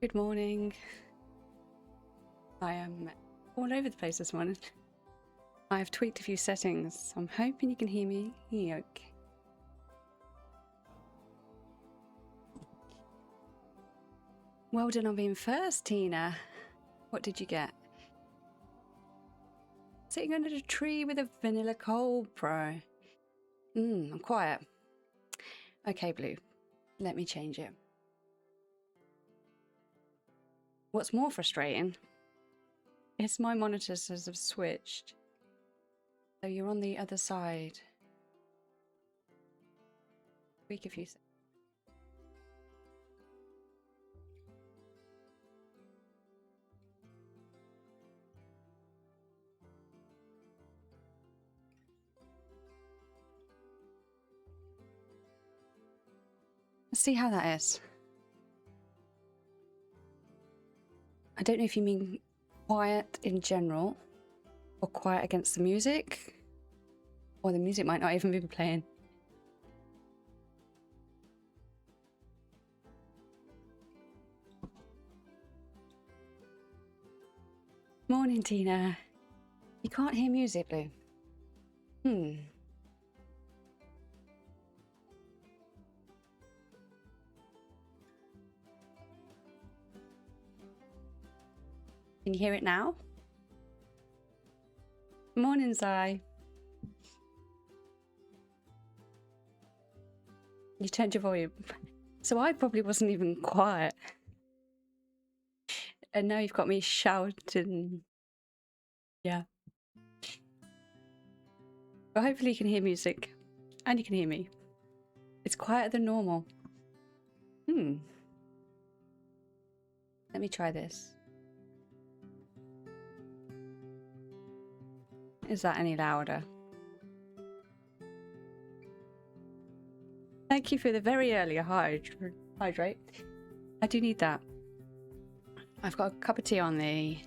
Good morning. I am all over the place this morning. I have tweaked a few settings. I'm hoping you can hear me. Okay. Well done on being first, Tina. What did you get? Sitting under the tree with a vanilla cold pro. I'm quiet. Okay, Blue. Let me change it. What's more frustrating is my monitors have switched. So you're on the other side. Tweak a few seconds. Let's see how that is. I don't know if you mean quiet in general or quiet against the music, or the music might not even be playing. Morning, Tina. You can't hear music, Blue? Can you hear it now? Morning, Zai. You turned your volume. So I probably wasn't even quiet. And now you've got me shouting. Yeah. But hopefully you can hear music. And you can hear me. It's quieter than normal. Let me try this. Is that any louder? Thank you for the very early hydrate. I do need that. I've got a cup of tea on the...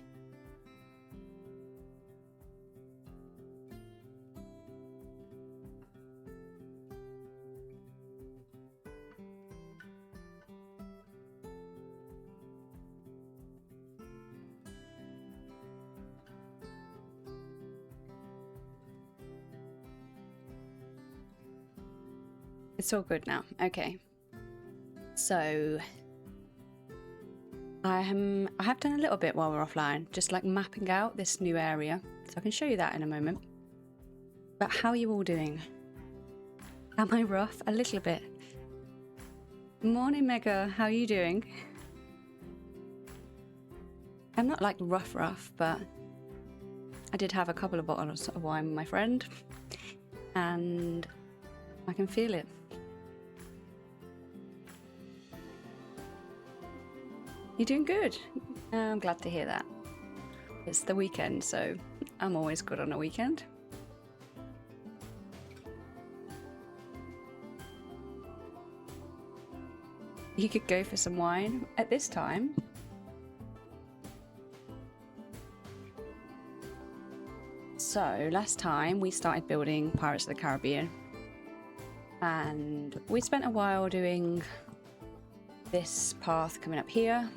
It's all good now. Okay. So I have done a little bit while we're offline, just like mapping out this new area. So I can show you that in a moment. But how are you all doing? Am I rough? A little bit. Morning, Mega. How are you doing? I'm not like rough, but I did have a couple of bottles of wine with my friend, and I can feel it. You're doing good. I'm glad to hear that. It's the weekend, so I'm always good on a weekend. You could go for some wine at this time. So last time we started building Pirates of the Caribbean, and we spent a while doing this path coming up here.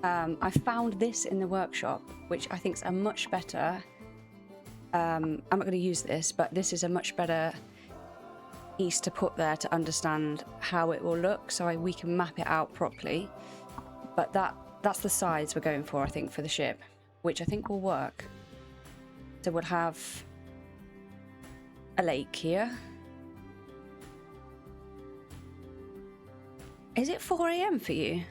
I found this in the workshop, which I think is a much better, I'm not going to use this, but this is a much better piece to put there to understand how it will look, so we can map it out properly. But that's the size we're going for, I think, for the ship, which I think will work. So we'll have a lake here. Is it 4 AM for you?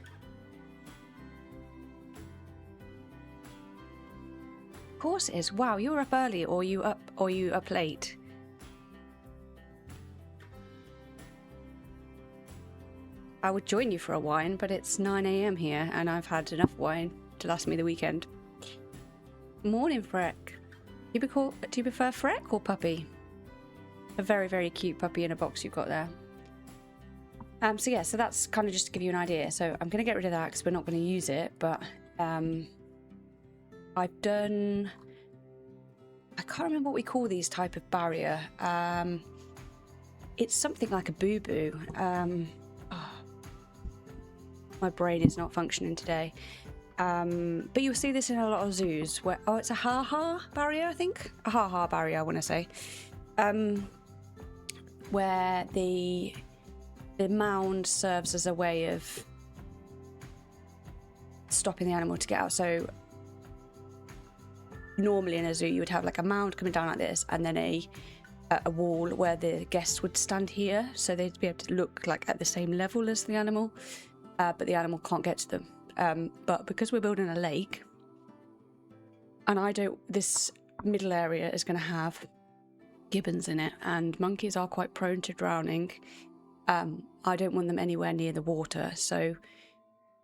Of course it is. Wow, you're up early, or you up late? I would join you for a wine, but it's 9 AM here, and I've had enough wine to last me the weekend. Morning, Freck. Do you prefer Freck or Puppy? A very, very cute puppy in a box you've got there. So yeah, so that's kind of just to give you an idea. So I'm going to get rid of that because we're not going to use it, but I've done... I can't remember what we call these type of barrier. It's something like a boo-boo. My brain is not functioning today. But you'll see this in a lot of zoos where, oh, it's a ha-ha barrier, I think. A ha-ha barrier, I want to say. Where the mound serves as a way of stopping the animal to get out. So normally in a zoo you would have like a mound coming down like this, and then a wall where the guests would stand here, so they'd be able to look like at the same level as the animal, but the animal can't get to them. But because we're building a lake, and this middle area is going to have gibbons in it, and monkeys are quite prone to drowning. I don't want them anywhere near the water, so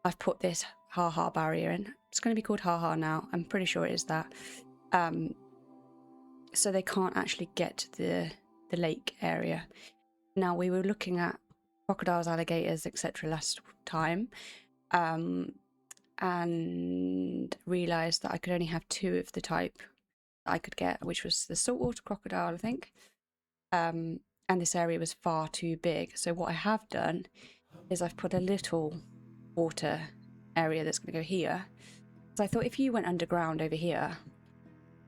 I've put this ha-ha barrier in. It's going to be called ha-ha now. I'm pretty sure it is that. So they can't actually get to the lake area. Now, we were looking at crocodiles, alligators, etc. last time, and realised that I could only have 2 of the type that I could get, which was the saltwater crocodile, I think. And this area was far too big. So what I have done is I've put a little water area that's going to go here. So I thought if you went underground over here,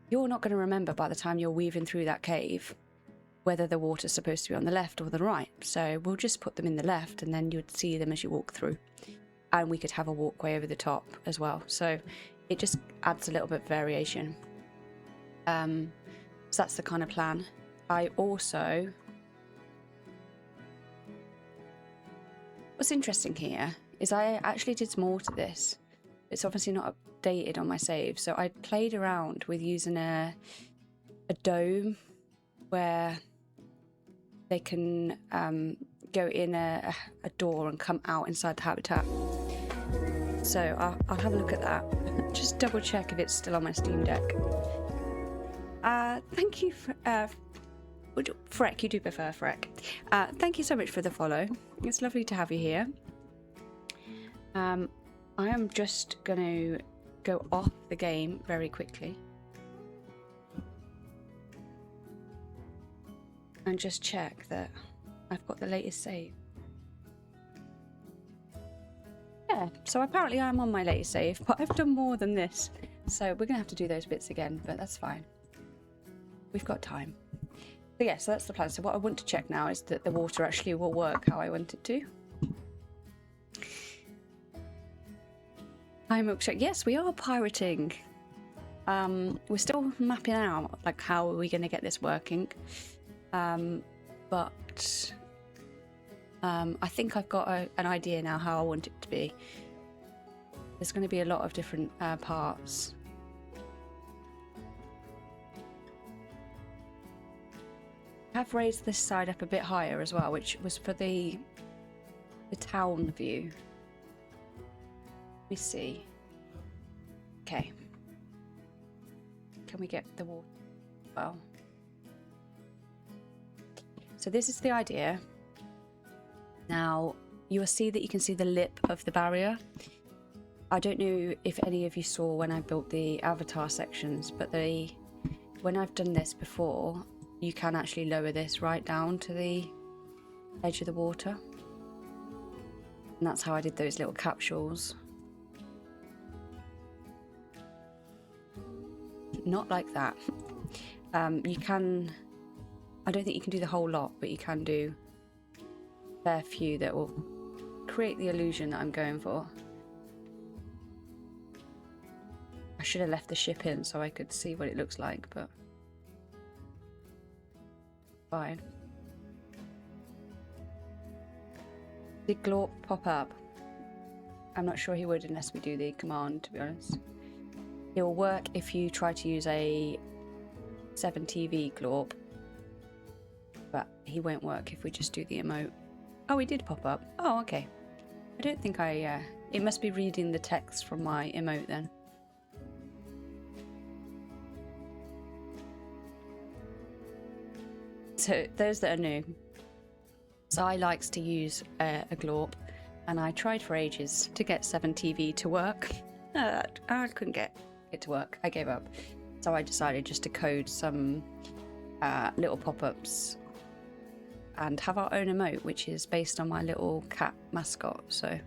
you're not going to remember by the time you're weaving through that cave whether the water's supposed to be on the left or the right. So we'll just put them in the left, and then you'd see them as you walk through. And we could have a walkway over the top as well. So it just adds a little bit of variation. So that's the kind of plan. I also... What's interesting here is I actually did more to this. It's obviously not updated on my save, so I played around with using a dome where they can go in a door and come out inside the habitat. So I'll have a look at that. Just double check if it's still on my Steam Deck. Thank you for... Freck, you do prefer Freck. Thank you so much for the follow. It's lovely to have you here. I am just going to go off the game very quickly and just check that I've got the latest save. Yeah, so apparently I'm on my latest save, but I've done more than this. So we're going to have to do those bits again, but that's fine. We've got time. So yeah, so that's the plan. So what I want to check now is that the water actually will work how I want it to. Hi, Milkshake. Yes, we are pirating. We're still mapping out like how are we going to get this working. But I think I've got an idea now how I want it to be. There's going to be a lot of different parts. I have raised this side up a bit higher as well, which was for the town view. Let me see. Okay. Can we get the water? Well. So this is the idea. Now, you will see that you can see the lip of the barrier. I don't know if any of you saw when I built the avatar sections, but when I've done this before, you can actually lower this right down to the edge of the water. And that's how I did those little capsules. Not like that. You can... I don't think you can do the whole lot, but you can do a fair few that will create the illusion that I'm going for. I should have left the ship in so I could see what it looks like, but fine. Did Glorp pop up? I'm not sure he would unless we do the command, to be honest. It will work if you try to use a 7TV Glorp, but he won't work if we just do the emote. Oh, he did pop up. Oh, okay. I don't think it must be reading the text from my emote then. So those that are new, so I likes to use a Glorp, and I tried for ages to get 7TV to work. I couldn't get it to work. I gave up. So I decided just to code some little pop-ups and have our own emote, which is based on my little cat mascot. So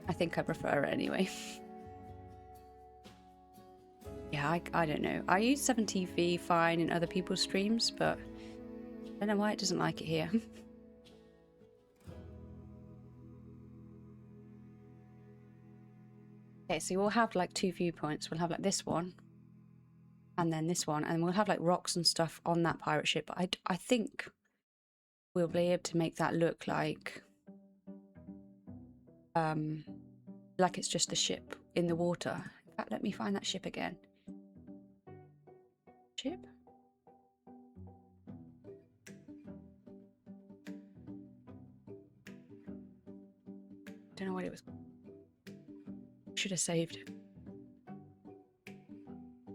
I think I prefer it anyway. Yeah, I don't know. I use 7TV fine in other people's streams, but I don't know why it doesn't like it here. Okay, so we'll have like 2 viewpoints. We'll have like this one, and then this one, and we'll have like rocks and stuff on that pirate ship. But I think we'll be able to make that look like it's just the ship in the water. In fact, let me find that ship again. Ship? Don't know what it was. Should have saved.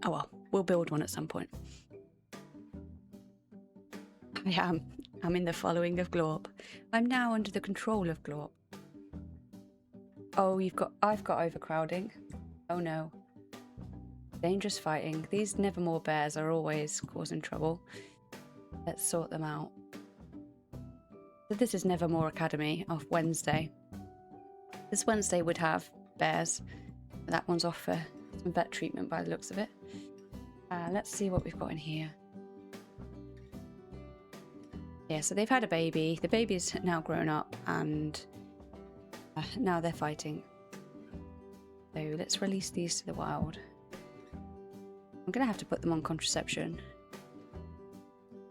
Oh well, we'll build one at some point. I'm in the following of Glorp. I'm now under the control of Glorp. Oh, I've got overcrowding. Oh no. Dangerous fighting. These Nevermore bears are always causing trouble. Let's sort them out. So this is Nevermore Academy off Wednesday. This Wednesday would have bears. That one's off for some vet treatment by the looks of it. Let's see what we've got in here. Yeah, so they've had a baby. The baby's now grown up and now they're fighting. So let's release these to the wild. I'm going to have to put them on contraception.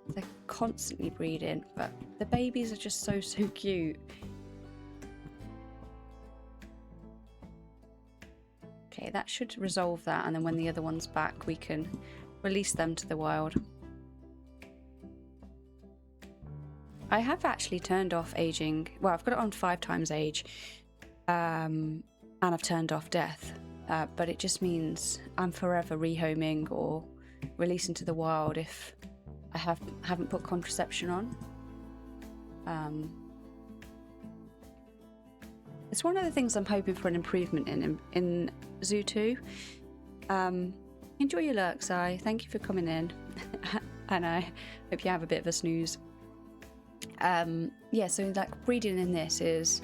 They're constantly breeding, but the babies are just so cute. Okay, that should resolve that, and then when the other one's back, we can release them to the wild. I have actually turned off aging. Well, I've got it on 5 times age, and I've turned off death. But it just means I'm forever rehoming or releasing to the wild if I haven't put contraception on. It's one of the things I'm hoping for an improvement in Zoo 2. Enjoy your lurks, I. Thank you for coming in. And I hope you have a bit of a snooze. Yeah, so like breeding in this is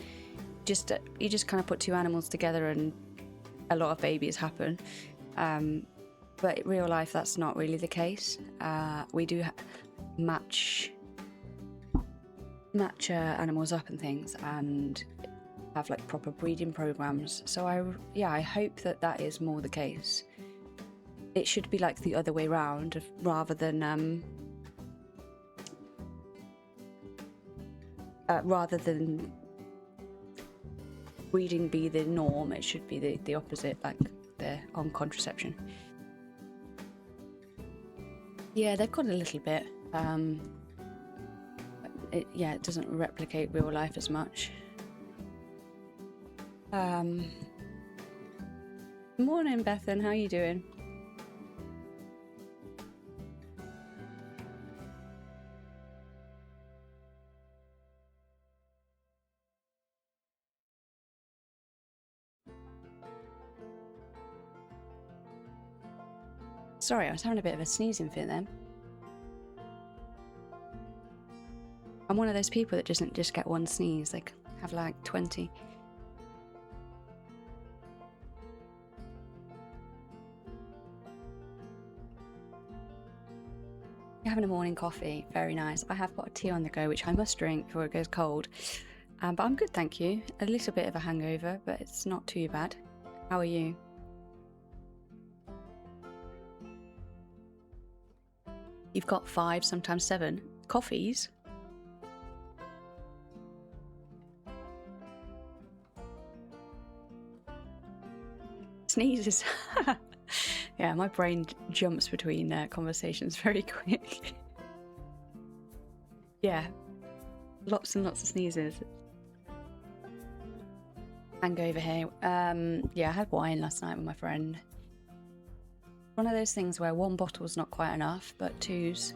just you just kind of put 2 animals together and a lot of babies happen. But in real life, that's not really the case. We do match animals up and things, and have like proper breeding programs. So I hope that is more the case. It should be like the other way around, rather than breeding be the norm. It should be the opposite, like they're on contraception. Yeah, they've got a little bit. It doesn't replicate real life as much. Morning, Bethan. How you doing? Sorry, I was having a bit of a sneezing fit then. I'm one of those people that doesn't just get one sneeze, like have like 20. You're having a morning coffee, very nice. I have got a tea on the go, which I must drink before it goes cold. But I'm good, thank you. A little bit of a hangover, but it's not too bad. How are you? You've got 5, sometimes 7 coffees. Sneezes. Yeah, my brain jumps between conversations very quick. Yeah, lots and lots of sneezes. Hangover here. Yeah, I had wine last night with my friend. One of those things where 1 bottle's not quite enough, but 2's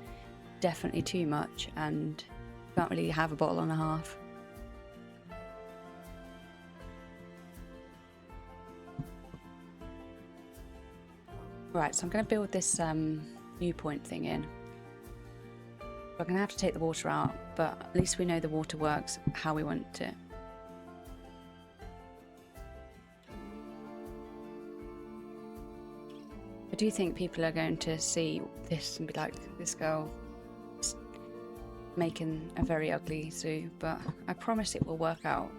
definitely too much, and you can't really have a bottle and a half. Right, so I'm going to build this viewpoint thing in. We're going to have to take the water out, but at least we know the water works how we want it. do think people are going to see this and be like, this girl is making a very ugly zoo, but I promise it will work out.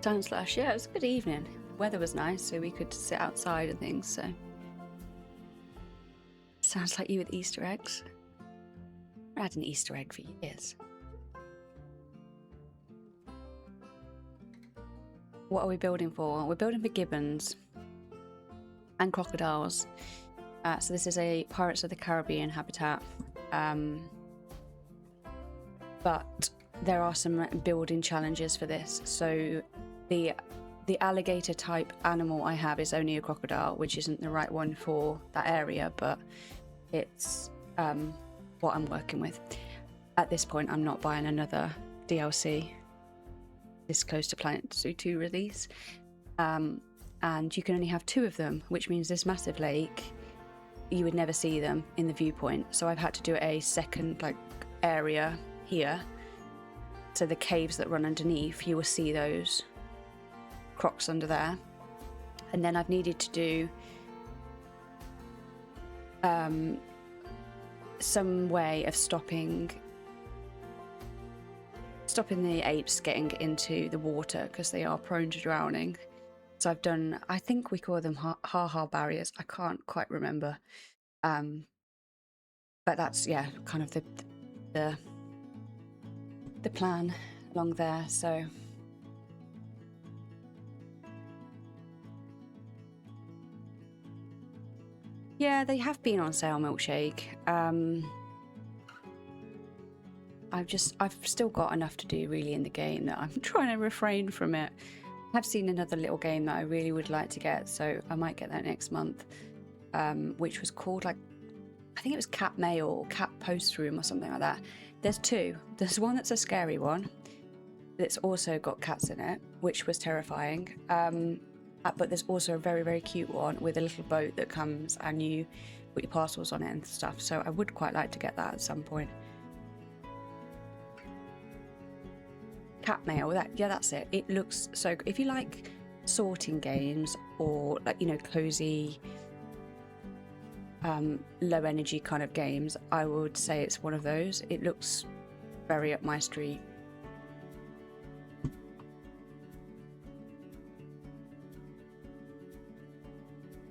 Sunslash, yeah, it was a good evening. The weather was nice, so we could sit outside and things, so. Sounds like you with Easter eggs. I had an Easter egg for years. What are we building for? We're building for gibbons and crocodiles. So this is a Pirates of the Caribbean habitat. But there are some building challenges for this. So the alligator type animal I have is only a crocodile, which isn't the right one for that area, but it's what I'm working with. At this point, I'm not buying another DLC this close to Planet Zoo 2 release. And you can only have 2 of them, which means this massive lake, you would never see them in the viewpoint. So I've had to do a second area here. So the caves that run underneath, you will see those crocs under there. And then I've needed to do some way of stopping the apes getting into the water because they are prone to drowning. So I've done, I think we call them ha-ha barriers. I can't quite remember. But that's, yeah, kind of the plan along there, so. Yeah, they have been on sale, Milkshake. I've still got enough to do really in the game that I'm trying to refrain from it. I have seen another little game that I really would like to get, so I might get that next month, which was called, I think it was Cat Mail or Cat Post Room or something like that. There's 2. There's one that's a scary one that's also got cats in it, which was terrifying. But there's also a very, very cute one with a little boat that comes and you put your parcels on it and stuff. So I would quite like to get that at some point. Cat Mail, that's it. It looks so good. If you like sorting games or cozy, low energy kind of games, I would say it's one of those. It looks very up my street.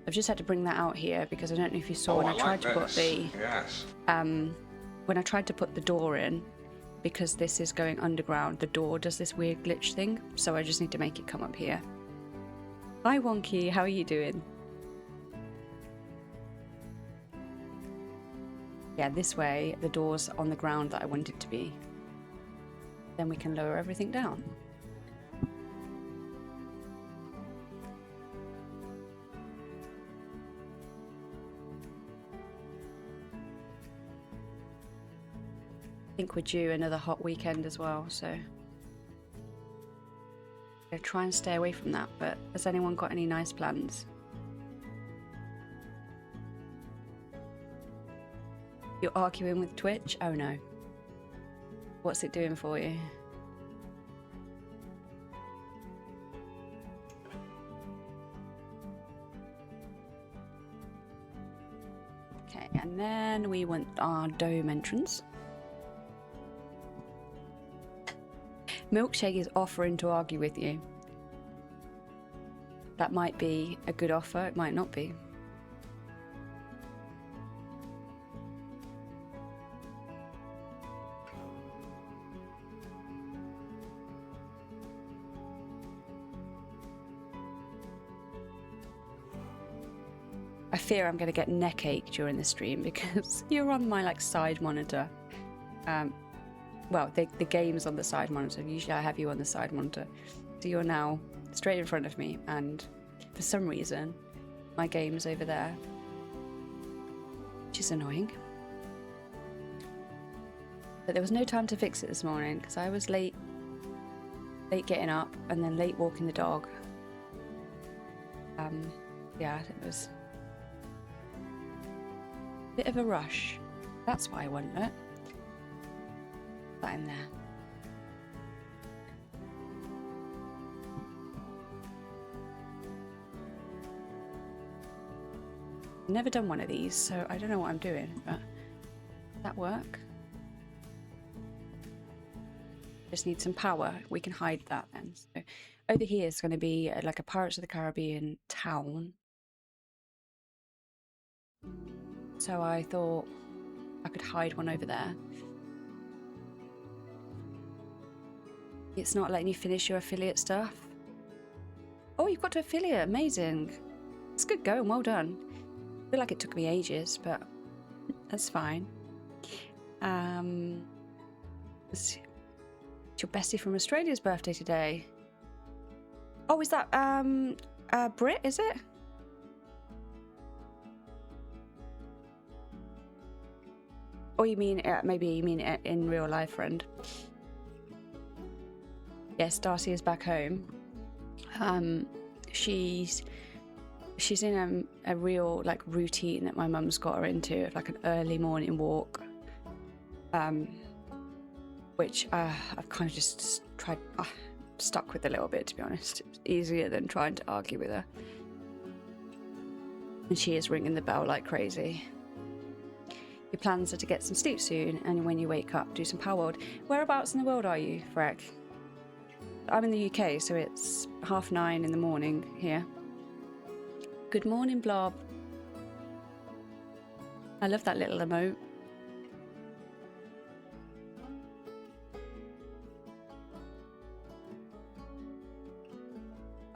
I've just had to bring that out here because I don't know if you saw when I tried to put the when I tried to put the door in, because this is going underground, the door does this weird glitch thing, so I just need to make it come up here. Hi Wonky, how are you doing? Yeah, this way the door's on the ground that I want it to be. Then we can lower everything down. I think we're due another hot weekend as well, so I'll try and stay away from that. But has anyone got any nice plans? You're arguing with Twitch? Oh no. What's it doing for you? Okay, and then we want our dome entrance. Milkshake is offering to argue with you. That might be a good offer, it might not be. I fear I'm going to get neck ache during the stream because you're on my side monitor. Well, the game's on the side monitor. Usually I have you on the side monitor. So you're now straight in front of me, and for some reason, my game's over there. Which is annoying. But there was no time to fix it this morning, because I was late getting up, and then late walking the dog. Yeah, it was a bit of a rush. That's why I wanted it. In there. Never done one of these, so I don't know what I'm doing, but does that work? Just need some power. We can hide that then. So over here is going to be like a Pirates of the Caribbean town. So I thought I could hide one over there. It's not letting you finish your affiliate stuff. Oh, you've got to affiliate. Amazing. It's good going. Well done. I feel like it took me ages, but that's fine. It's your bestie from Australia's birthday today. Oh, is that Brit, is it? Or you mean, maybe you mean in real life, friend. Yes, Darcy is back home. She's in a real like routine that my mum's got her into, like an early morning walk. Which I've kind of just tried, stuck with a little bit, to be honest. It's easier than trying to argue with her. And she is ringing the bell like crazy. Your plans are to get some sleep soon, and when you wake up, do some power world. Whereabouts in the world are you, Freck? I'm in the UK, so it's 9:30 in the morning here. Good morning, Blob. I love that little emote.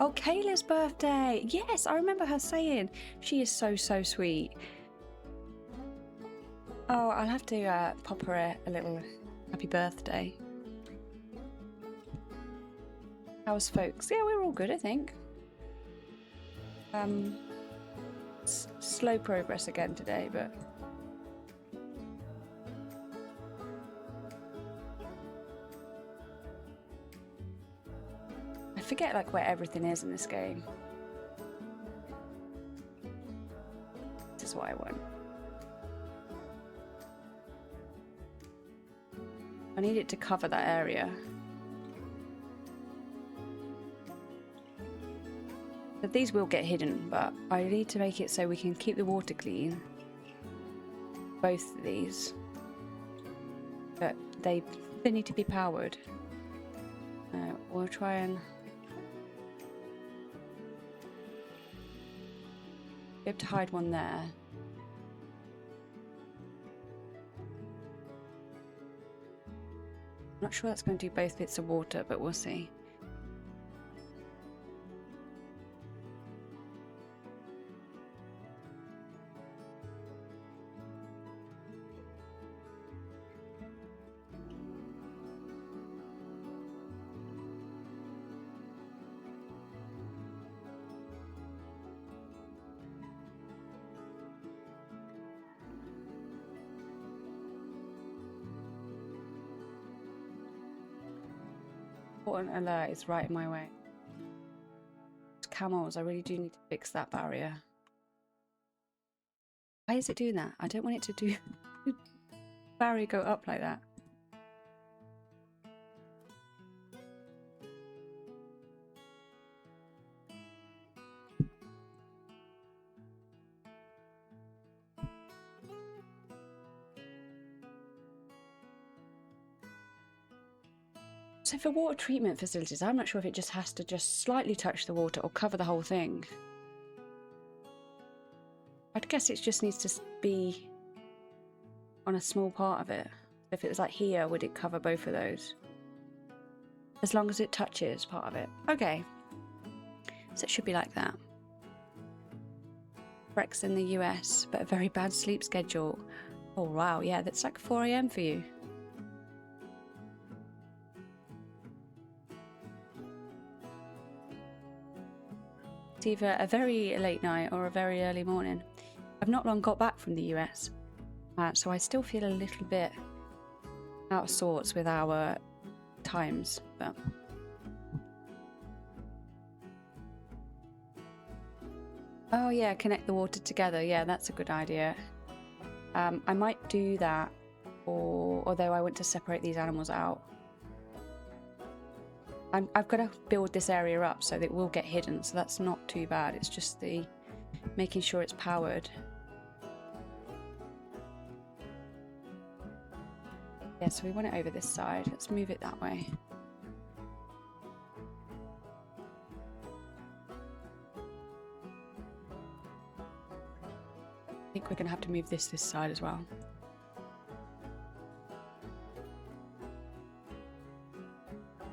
Oh, Kayla's birthday. Yes, I remember her saying. She is so, so sweet. Oh, I'll have to pop her a little happy birthday. How's folks? Yeah, we're all good, I think. Slow progress again today, but... I forget like where everything is in this game. This is what I want. I need it to cover that area. But these will get hidden, but I need to make it so we can keep the water clean. Both of these. But they need to be powered. We'll try and... be able to hide one there. I'm not sure that's going to do both bits of water, but we'll see. Important alert is right in my way. Camels, I really do need to fix that barrier. Why is it doing that? I don't want it to do barrier go up like that. So for water treatment facilities, I'm not sure if it just has to just slightly touch the water or cover the whole thing. I'd guess it just needs to be on a small part of it. If it was like here, would it cover both of those? As long as it touches part of it. Okay. So it should be like that. Brex in the US, but a very bad sleep schedule. Oh wow, yeah, that's like 4 AM for you. It's either a very late night or a very early morning. I've not long got back from the US, so I still feel a little bit out of sorts with our times, but... Oh yeah, connect the water together. Yeah, that's a good idea. I might do that, although I want to separate these animals out. I've got to build this area up so that it will get hidden, so that's not too bad. It's just the making sure it's powered. Yeah, so we want it over this side. Let's move it that way. I think we're going to have to move this side as well.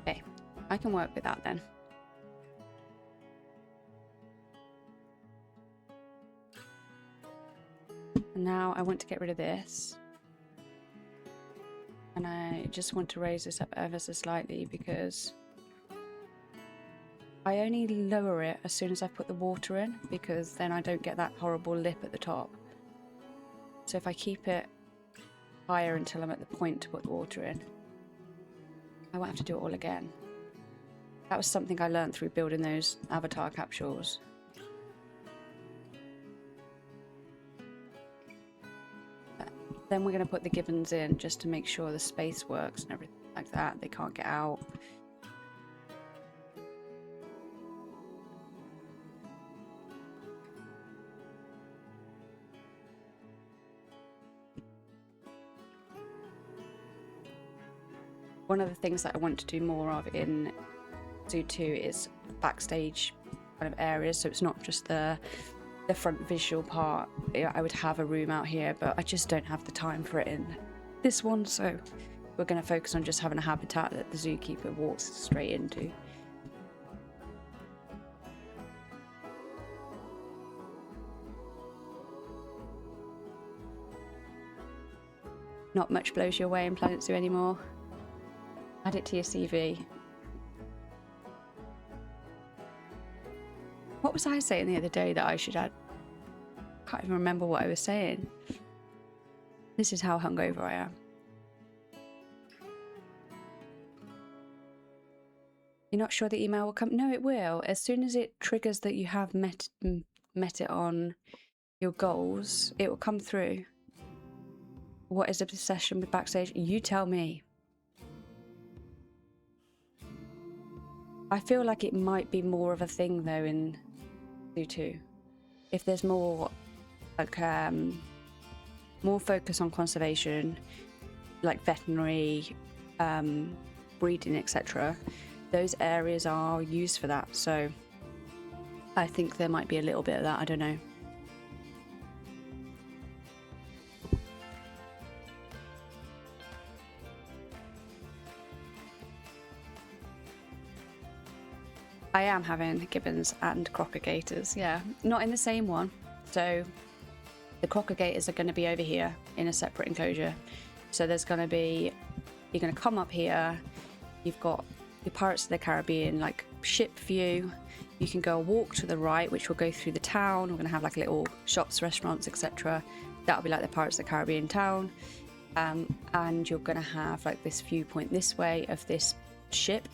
Okay, I can work with that then. And now I want to get rid of this. And I just want to raise this up ever so slightly because I only lower it as soon as I put the water in, because then I don't get that horrible lip at the top. So if I keep it higher until I'm at the point to put the water in, I won't have to do it all again. That was something I learned through building those avatar capsules. Then we're going to put the gibbons in just to make sure the space works and everything like that. They can't get out. One of the things that I want to do more of in Zoo 2 is backstage kind of areas, so it's not just the front visual part. I would have a room out here, but I just don't have the time for it in this one, so we're going to focus on just having a habitat that the zookeeper walks straight into. Not much blows your way in Planet Zoo anymore. Add it to your CV. What was I saying the other day that I should add? I can't even remember what I was saying. This is how hungover I am. You're not sure the email will come? No, it will. As soon as it triggers that you have met it on your goals, it will come through. What is the obsession with backstage? You tell me. I feel like it might be more of a thing though in Zoo 2. If there's more like more focus on conservation, like veterinary, breeding, etc. Those areas are used for that. So I think there might be a little bit of that. I don't know. I am having gibbons and crocodiles, yeah. Not in the same one. So the crocodiles are going to be over here in a separate enclosure. So there's going to be, you're going to come up here, you've got your Pirates of the Caribbean like ship view. You can go a walk to the right, which will go through the town. We're going to have like little shops, restaurants, etc. That'll be like the Pirates of the Caribbean town. And you're going to have like this viewpoint this way of this ship.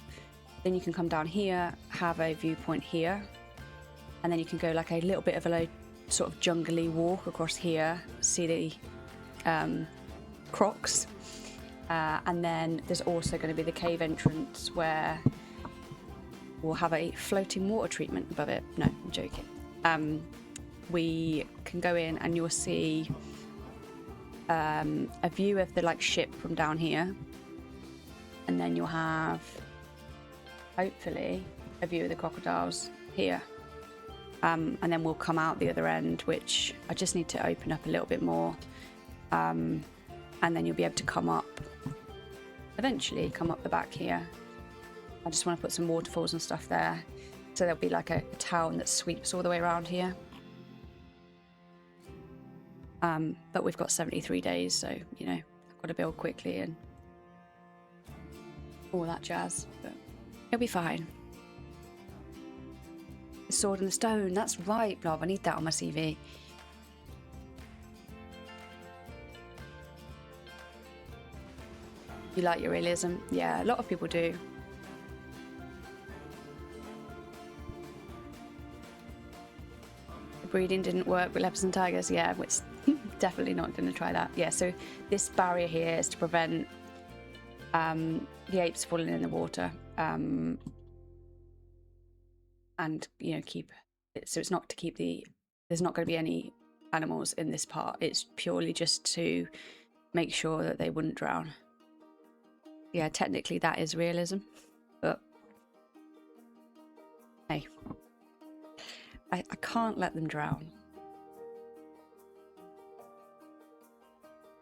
Then you can come down here, have a viewpoint here, and then you can go like a little bit of a sort of jungly walk across here, see the crocs, and then there's also going to be the cave entrance where we'll have a floating water treatment above it. No, I'm joking. We can go in and you'll see a view of the like ship from down here, and then you'll have hopefully a view of the crocodiles here, and then we'll come out the other end, which I just need to open up a little bit more, and then you'll be able to come up, eventually come up the back here. I just want to put some waterfalls and stuff there, so there'll be like a town that sweeps all the way around here. But we've got 73 days, so you know I've got to build quickly and all that jazz, but it'll be fine. The sword and the stone, that's right, Blob. I need that on my CV. You like your realism? Yeah, a lot of people do. The breeding didn't work with leopards and tigers. Yeah, it's definitely not going to try that. Yeah, so this barrier here is to prevent the apes falling in the water, and you know keep it, so it's not to keep there's not going to be any animals in this part. It's purely just to make sure that they wouldn't drown. yeah, technically that is realism, but hey, I can't let them drown.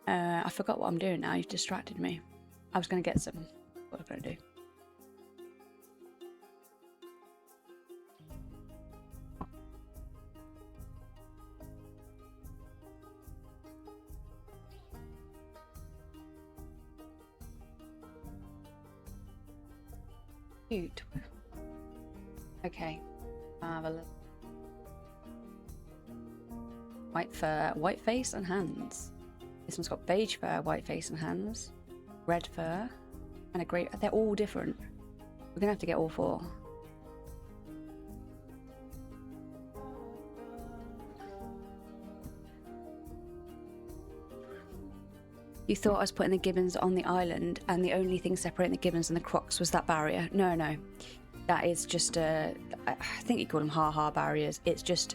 I forgot what I'm doing now. You've distracted me. I was going to get some. What was I going to do? Cute. Okay. Have a look. White fur, white face and hands. This one's got beige fur, white face and hands, red fur, and a grey. They're all different. We're gonna have to get all 4. You thought I was putting the gibbons on the island, and the only thing separating the gibbons and the crocs was that barrier. No, no. That is just I think you call them ha-ha barriers. It's just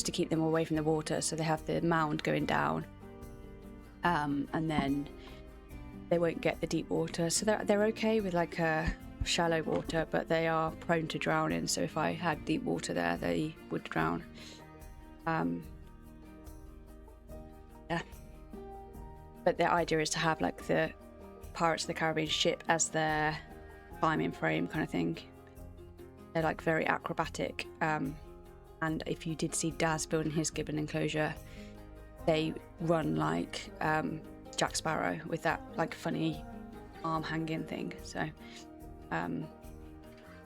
to keep them away from the water, so they have the mound going down, and then they won't get the deep water. So they're okay with like shallow water, but they are prone to drowning. So if I had deep water there, they would drown. Yeah. But the idea is to have like the Pirates of the Caribbean ship as their climbing frame kind of thing. They're like very acrobatic. And if you did see Daz building his gibbon enclosure, they run like Jack Sparrow with that like funny arm hanging thing. So,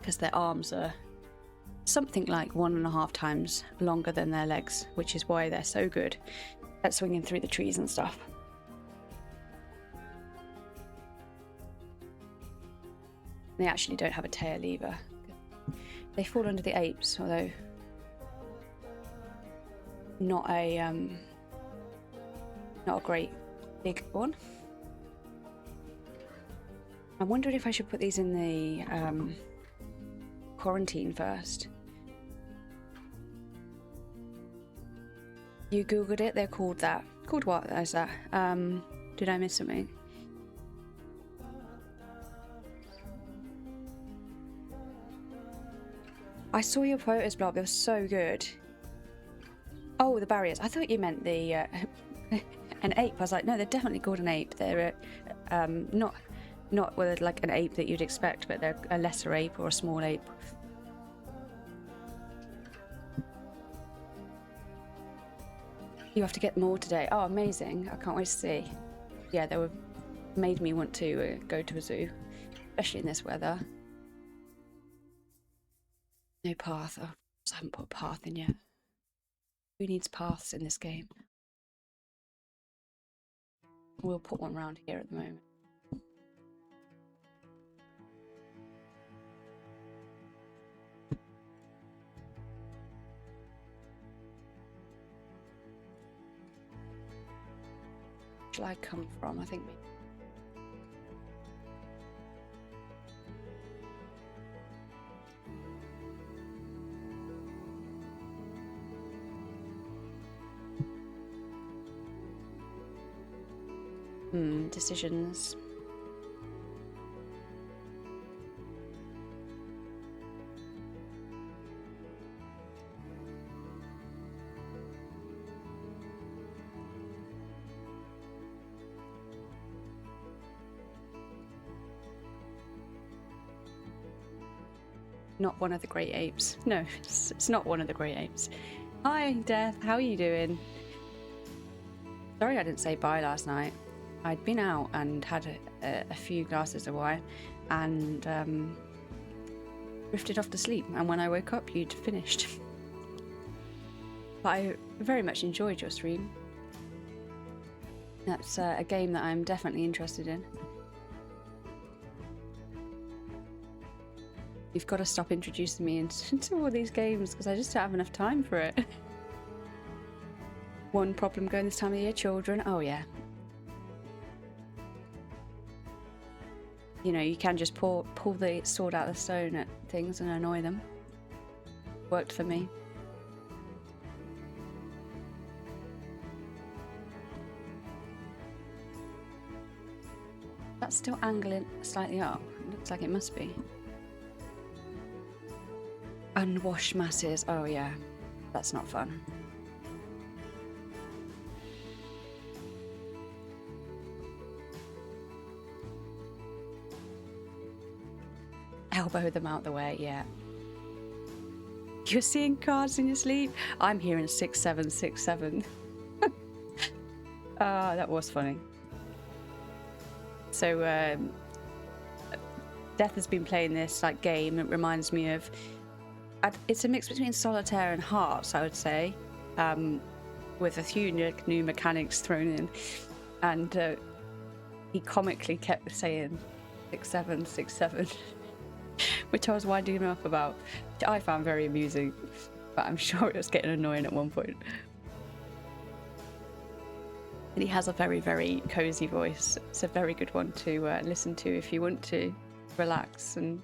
because their arms are something like 1.5 times longer than their legs, which is why they're so good at swinging through the trees and stuff. They actually don't have a tail either. They fall under the apes, although not a great big one. I wondered if I should put these in the quarantine first. You googled it? They're called that. Called what is that? Did I miss something? I saw your photos, Blob. They were so good. Oh, the barriers. I thought you meant the an ape. I was like, no, they're definitely called an ape. They're not with like an ape that you'd expect, but they're a lesser ape or a small ape. You have to get more today. Oh, amazing! I can't wait to see. Yeah, they made me want to go to a zoo, especially in this weather. No path. Oh, I haven't put a path in yet. Who needs paths in this game? We'll put one around here at the moment. Where shall I come from? I think decisions. Not one of the great apes. No, it's not one of the great apes. Hi, Death. How are you doing? Sorry I didn't say bye last night. I'd been out and had a few glasses of wine and drifted off to sleep. And when I woke up, you'd finished. But I very much enjoyed your stream. That's a game that I'm definitely interested in. You've got to stop introducing me into all these games because I just don't have enough time for it. One problem going this time of year, children. Oh yeah. You know, you can just pull the sword out of the stone at things and annoy them. Worked for me. that still angling slightly up? It looks like it must be. Unwashed masses. Oh yeah, that's not fun. Elbow them out the way, yeah. You're seeing cards in your sleep? I'm hearing 6767. Ah, that was funny. So, Death has been playing this like game. It reminds me of... it's a mix between Solitaire and Hearts, I would say, with a few new mechanics thrown in. And he comically kept saying 6767. Which I was winding him up about, which I found very amusing, but I'm sure it was getting annoying at one point. And he has a very, very cozy voice. It's a very good one to listen to if you want to relax and,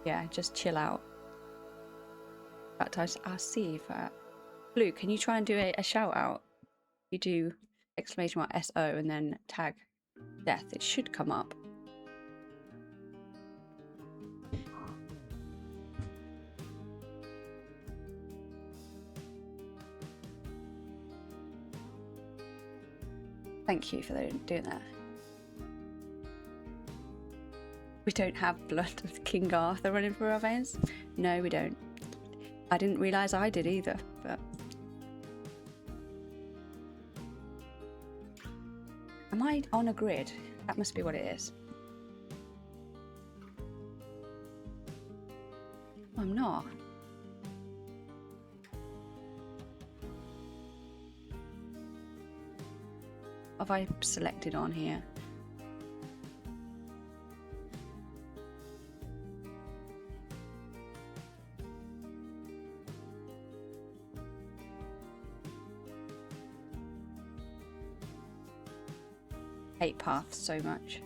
yeah, just chill out. In fact, I'll see if... Blue, can you try and do a shout out? You do exclamation mark SO and then tag Death. It should come up. Thank you for doing that. We don't have blood of King Arthur running through our veins? No, we don't. I didn't realise I did either, but... Am I on a grid? That must be what it is. I'm not. Have I selected on here? Hate paths so much.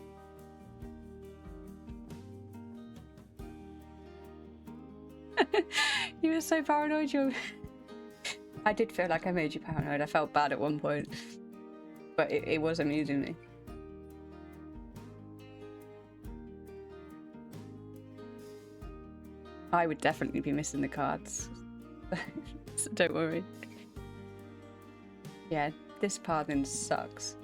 You were so paranoid. I did feel like I made you paranoid. I felt bad at one point. But it was amusing me. I would definitely be missing the cards. So don't worry. Yeah, this pathing sucks.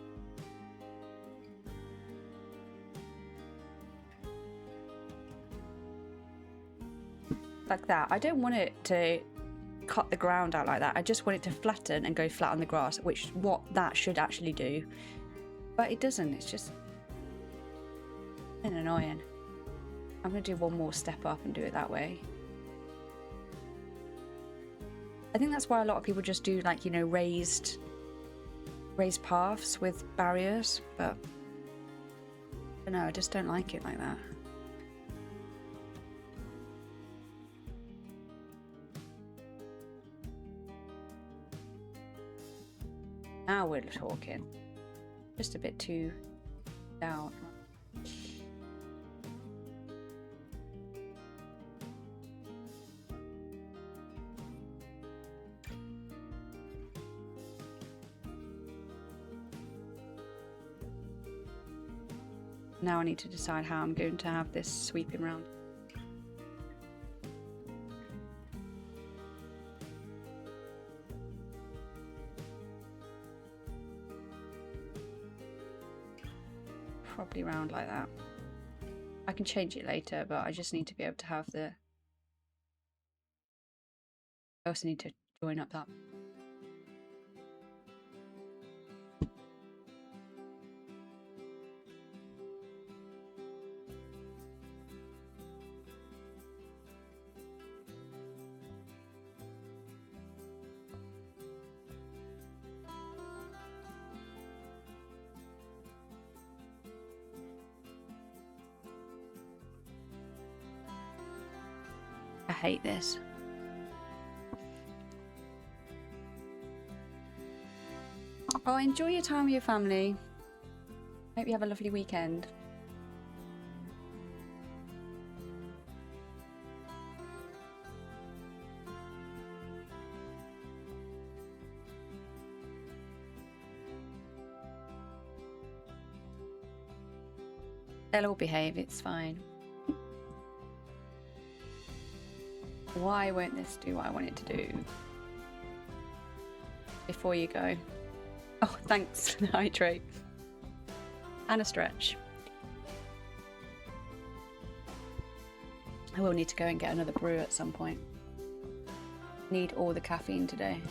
Like that. I don't want it to cut the ground out like that. I just want it to flatten and go flat on the grass, which is what that should actually do. But it doesn't. It's just annoying. I'm going to do one more step up and do it that way. I think that's why a lot of people just do, like, you know, raised paths with barriers, but I don't know, I just don't like it like that. Now we're talking. Just a bit too down. Now I need to decide how I'm going to have this sweeping round. Probably round like that. I can change it later, but I just need to be able to have the... I also need to join up that. I hate this. Oh, enjoy your time with your family. Hope you have a lovely weekend. They'll all behave, it's fine. Why won't this do what I want it to do? Before you go. Oh, thanks for the hydrate. And a stretch. I will need to go and get another brew at some point. Need all the caffeine today.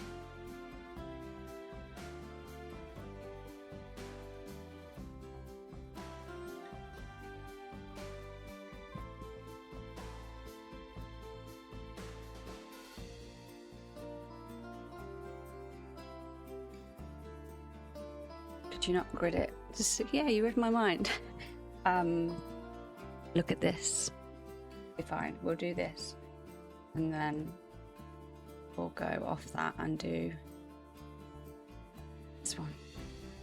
Could you not grid it? Just, yeah, you read my mind. Look at this. Be fine. We'll do this, and then we'll go off that and do this one.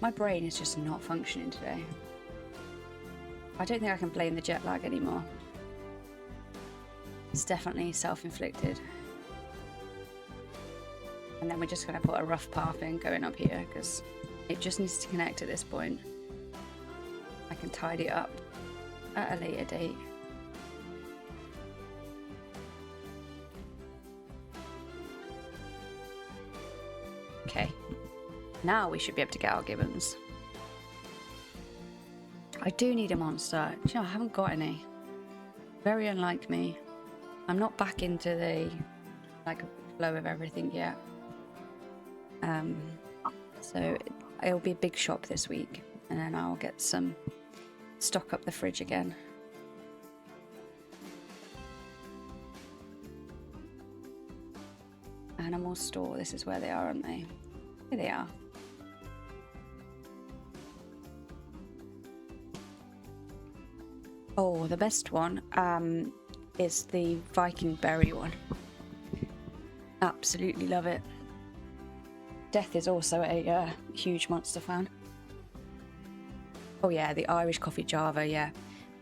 My brain is just not functioning today. I don't think I can blame the jet lag anymore. It's definitely self-inflicted. And then we're just going to put a rough path in going up here because it just needs to connect at this point. I can tidy it up at a later date. Okay, now we should be able to get our gibbons. I do need a monster. Do you know, I haven't got any. Very unlike me. I'm not back into the flow of everything yet. So it'll be a big shop this week, and then I'll get some stock up the fridge again. Animal store. This is where they are, aren't they? Here they are. Oh, the best one is the Viking berry one. Absolutely love it. Death is also a huge monster fan. Oh yeah, the Irish coffee Java, yeah.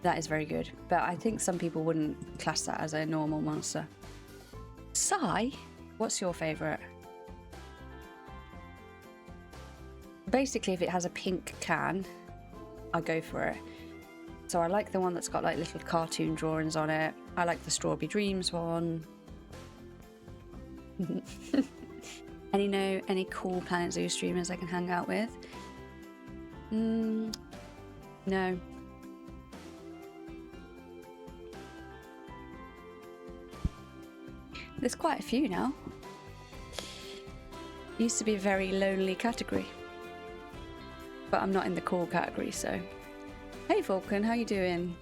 That is very good. But I think some people wouldn't class that as a normal monster. Sai, what's your favourite? Basically, if it has a pink can, I go for it. So I like the one that's got like little cartoon drawings on it. I like the Strawberry Dreams one. Any cool Planet Zoo streamers I can hang out with? No. There's quite a few now. Used to be a very lonely category. But I'm not in the cool category, so. Hey Vulcan, how you doing?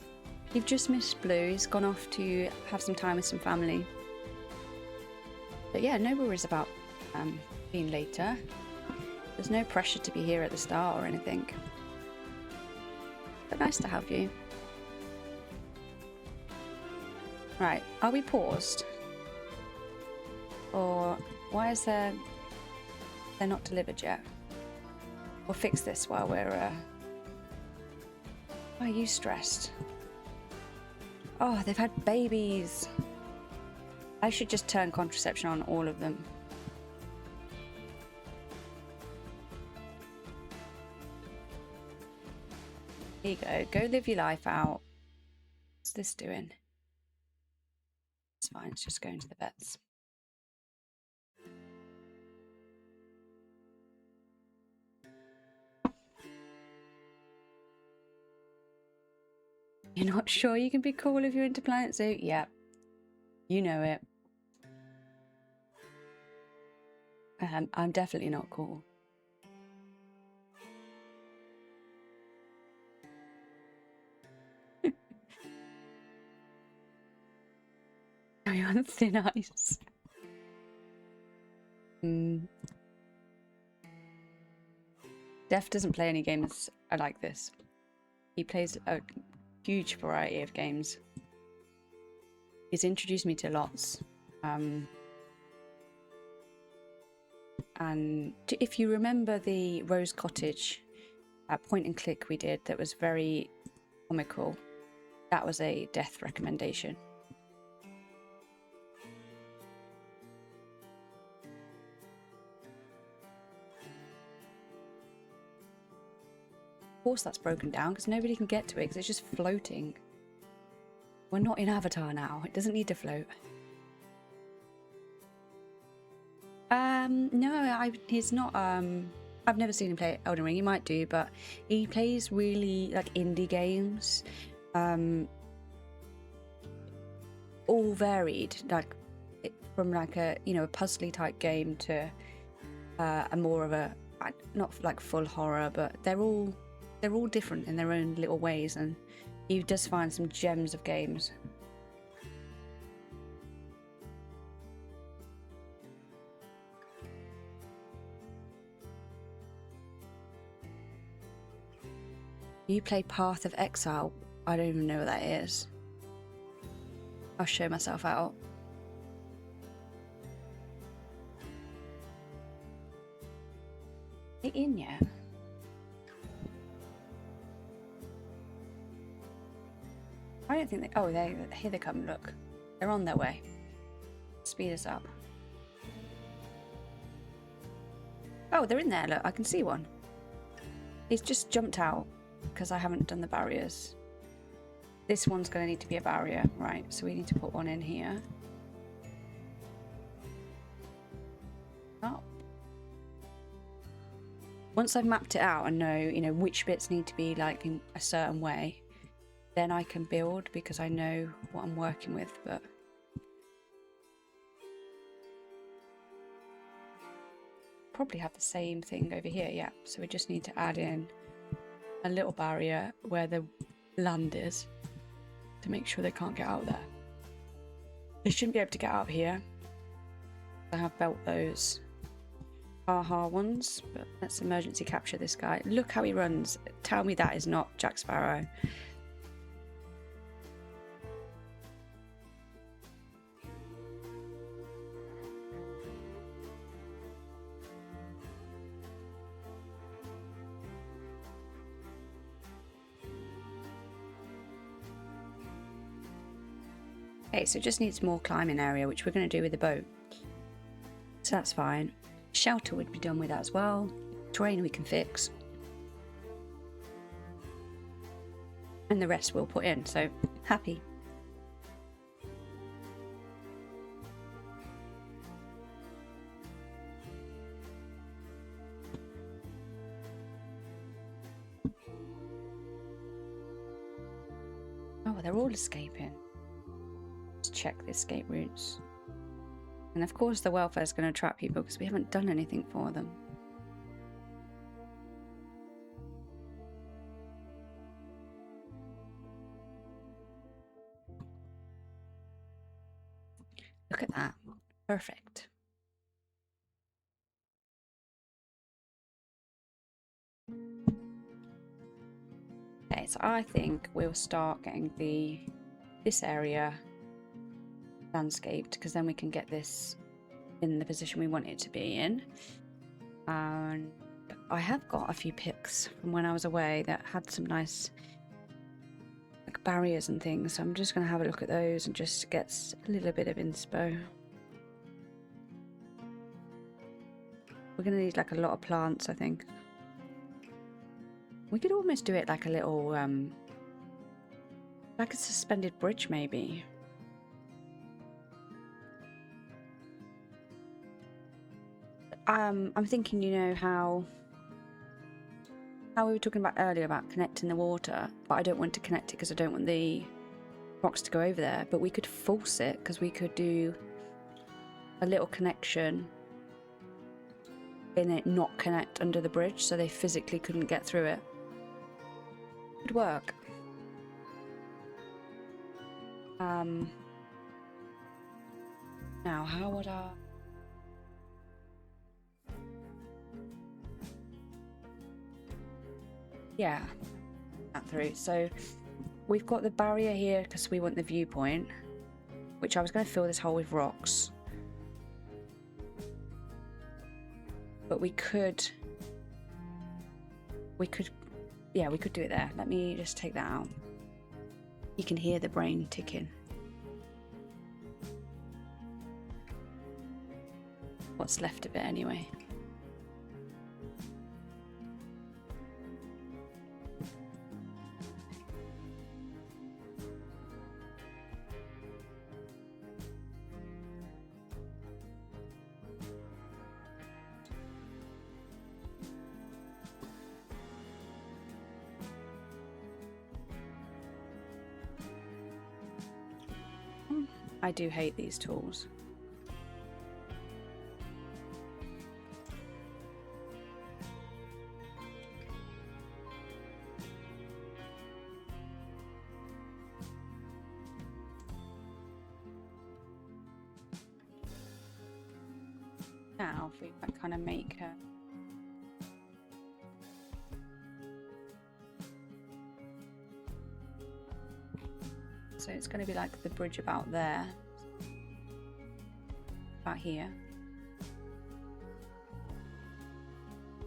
You've just missed Blue. He's gone off to have some time with some family. But yeah, no worries about being later. There's no pressure to be here at the start or anything. But nice to have you. Right, are we paused? Or why is they're not delivered yet? We'll fix this while we're why are you stressed? Oh, they've had babies. I should just turn contraception on all of them. Here you go. Go live your life out. What's this doing? It's fine. It's just going to the vets. You're not sure you can be cool if you're into Planet Zoo? Yeah. You know it. I'm definitely not cool. Are you on thin ice? Def doesn't play any games like this. He plays a huge variety of games. He's introduced me to lots. And if you remember the Rose Cottage point and click we did that was very comical, that was a Death recommendation. course that's broken down because nobody can get to it because it's just floating. We're not in Avatar now. It doesn't need to float. No, he's not. I've never seen him play Elden Ring. He might do, but he plays really like indie games, all varied, like from like a a puzzly type game to a more of a not like full horror, but they're all different in their own little ways, and he does find some gems of games. You play Path of Exile? I don't even know what that is. I'll show myself out. Are they in yet? I don't think they... Oh, here they come, look. They're on their way. Speed us up. Oh, they're in there, look. I can see one. He's just jumped out because I haven't done the barriers. This one's going to need to be a barrier, right? So we need to put one in here. Oh. Once I've mapped it out and know, which bits need to be like in a certain way, then I can build because I know what I'm working with, but probably have the same thing over here, yeah. So we just need to add in a little barrier where the land is to make sure they can't get out there. They shouldn't be able to get out here. I have built those ones, but let's emergency capture this guy. Look how he runs. Tell me that is not Jack Sparrow. Okay, so it just needs more climbing area, which we're going to do with the boat. So that's fine. Shelter would be done with that as well. Terrain we can fix. And the rest we'll put in, so happy. Oh, they're all escaping. Let's check the escape routes. And of course the welfare is going to trap people because we haven't done anything for them. Look at that. Perfect. Okay, so I think we'll start getting this area landscaped because then we can get this in the position we want it to be in. And I have got a few pics from when I was away that had some nice like barriers and things, so I'm just going to have a look at those and just get a little bit of inspo. We're going to need like a lot of plants, I think. We could almost do it like a little like a suspended bridge maybe. I'm thinking, how we were talking about earlier about connecting the water, but I don't want to connect it because I don't want the rocks to go over there, but we could force it because we could do a little connection in it, not connect under the bridge so they physically couldn't get through it. Could work. Now how would I... Yeah, that through. So we've got the barrier here because we want the viewpoint, which I was going to fill this hole with rocks. But we could yeah, we could do it there. Let me just take that out. You can hear the brain ticking. What's left of it anyway. I do hate these tools. Now, if we kind of make her. So it's going to be like the bridge about there. About here.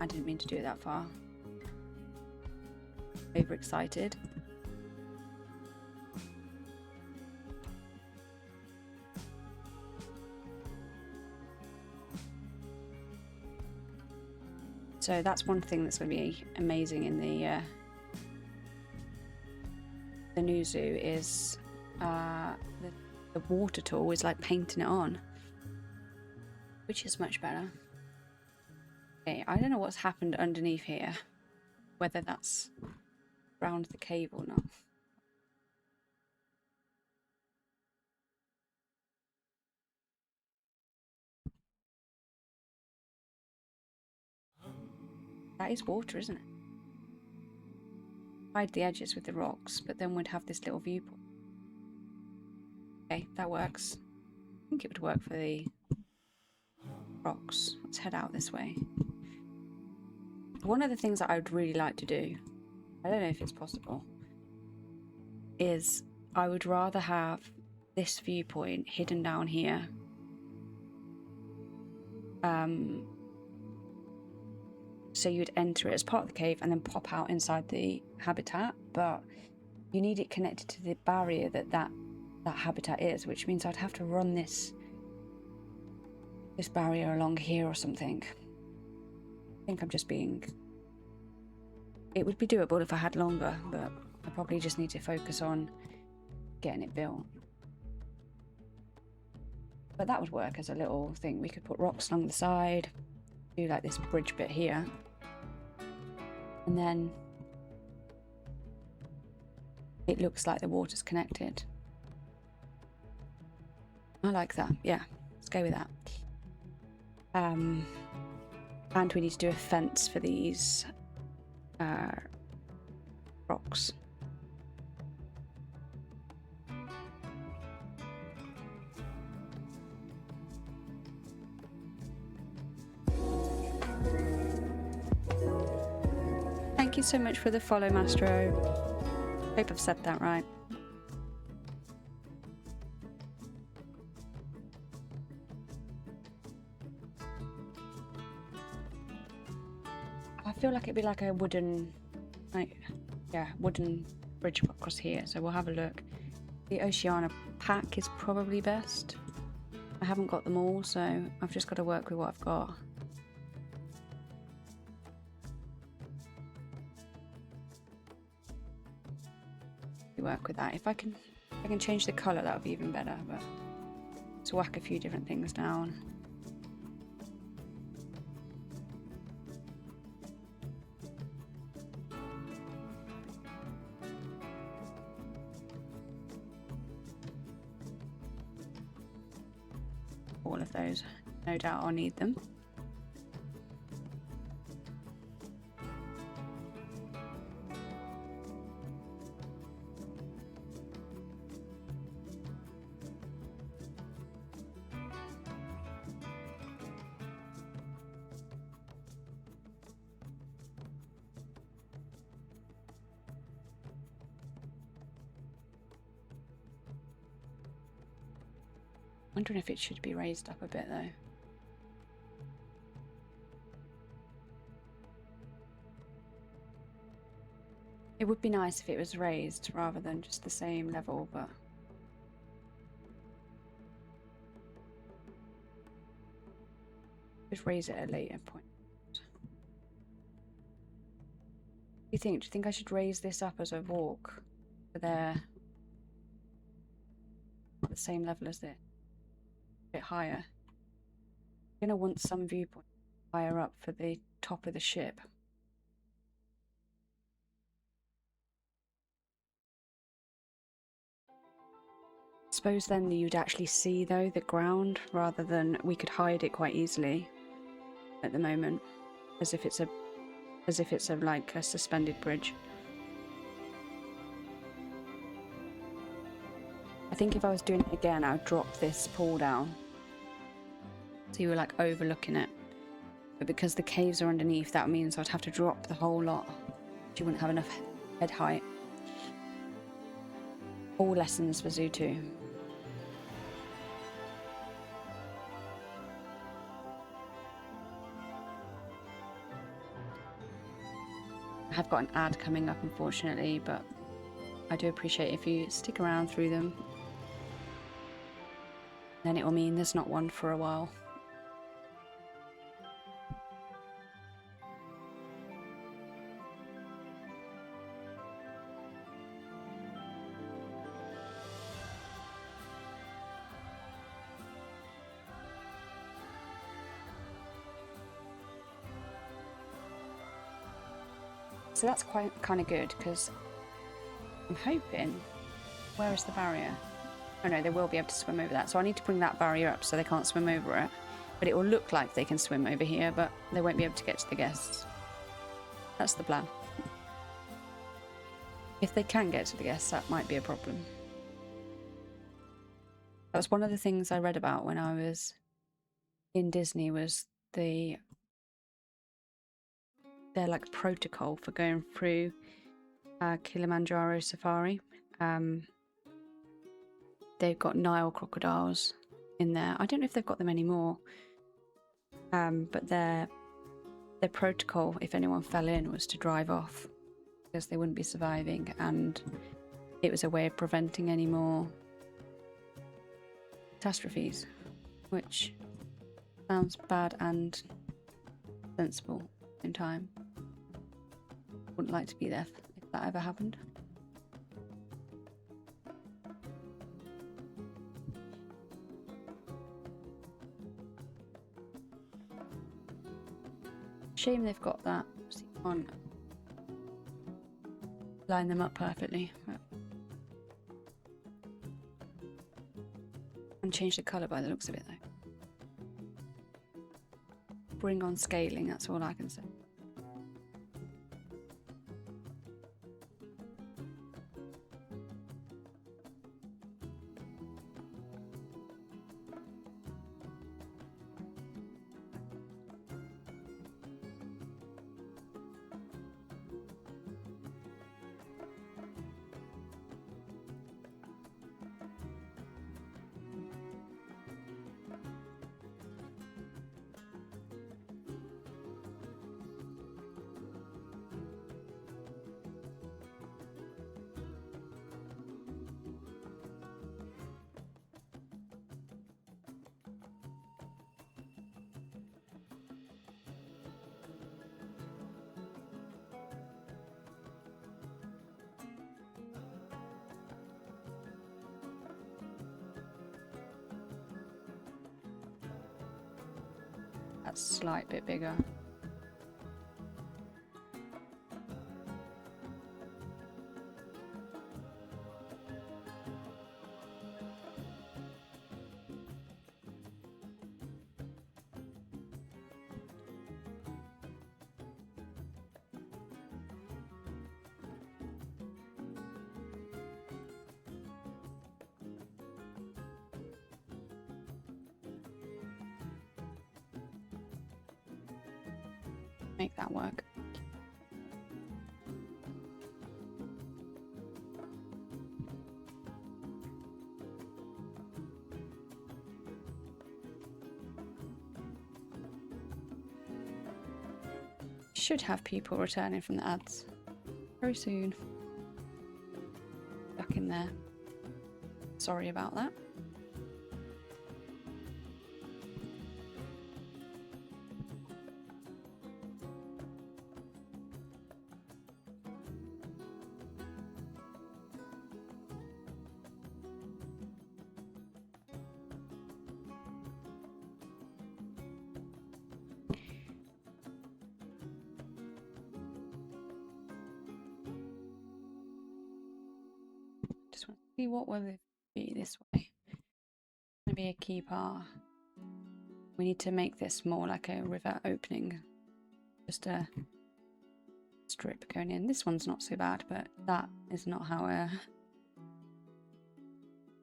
I didn't mean to do it that far. Overexcited. So that's one thing that's going to be amazing in the new zoo is the water tool is like painting it on, which is much better. Okay, I don't know what's happened underneath here, whether that's around the cave or not. That is water, isn't it? Hide the edges with the rocks, but then we'd have this little viewpoint. Okay, that works. I think it would work for the rocks. Let's head out this way. One of the things that I would really like to do, I don't know if it's possible, is I would rather have this viewpoint hidden down here. So you'd enter it as part of the cave and then pop out inside the habitat, but you need it connected to the barrier that habitat is, which means I'd have to run this barrier along here or something. I think I'm just being... It would be doable if I had longer, but I probably just need to focus on getting it built. But that would work as a little thing. We could put rocks along the side, do like this bridge bit here, and then it looks like the water's connected. I like that. Yeah, let's go with that. And we need to do a fence for these rocks. Thank you so much for the follow, Mastro. Hope I've said that right. I feel like it'd be like a wooden, wooden bridge across here. So we'll have a look. The Oceania pack is probably best. I haven't got them all, so I've just got to work with what I've got. Work with that. If I can change the colour, that would be even better, but let's whack a few different things down. All of those, no doubt I'll need them. Wondering if it should be raised up a bit though. It would be nice if it was raised rather than just the same level, but just raise it at a later point. Do you think I should raise this up as I walk so they're at the same level as this? Bit higher. I'm gonna want some viewpoint higher up for the top of the ship. Suppose then you'd actually see though the ground rather than we could hide it quite easily at the moment, as if it's a like a suspended bridge. I think if I was doing it again, I would drop this pool down so you were like overlooking it. But because the caves are underneath, that means I'd have to drop the whole lot. You wouldn't have enough head height. All lessons for Zoo 2. I have got an ad coming up, unfortunately, but I do appreciate if you stick around through them. Then it will mean there's not one for a while. So that's quite kind of good, because I'm hoping... Where is the barrier? Oh no, they will be able to swim over that. So I need to bring that barrier up so they can't swim over it. But it will look like they can swim over here, but they won't be able to get to the guests. That's the plan. If they can get to the guests, that might be a problem. That was one of the things I read about when I was in Disney, was their like protocol for going through Kilimanjaro Safari. They've got Nile crocodiles in there. I don't know if they've got them anymore. But their protocol, if anyone fell in, was to drive off because they wouldn't be surviving, and it was a way of preventing any more catastrophes, which sounds bad and sensible in time. Wouldn't like to be there if that ever happened. Shame they've got that. So you can't line them up perfectly. And change the colour by the looks of it though. Bring on scaling, that's all I can say. That's a slight bit bigger. Make that work. Should have people returning from the ads very soon. Back in there. Sorry about that. Just want to see what will it be this way. It's going to be a key path. We need to make this more like a river opening. Just a strip going in. This one's not so bad, but that is not how a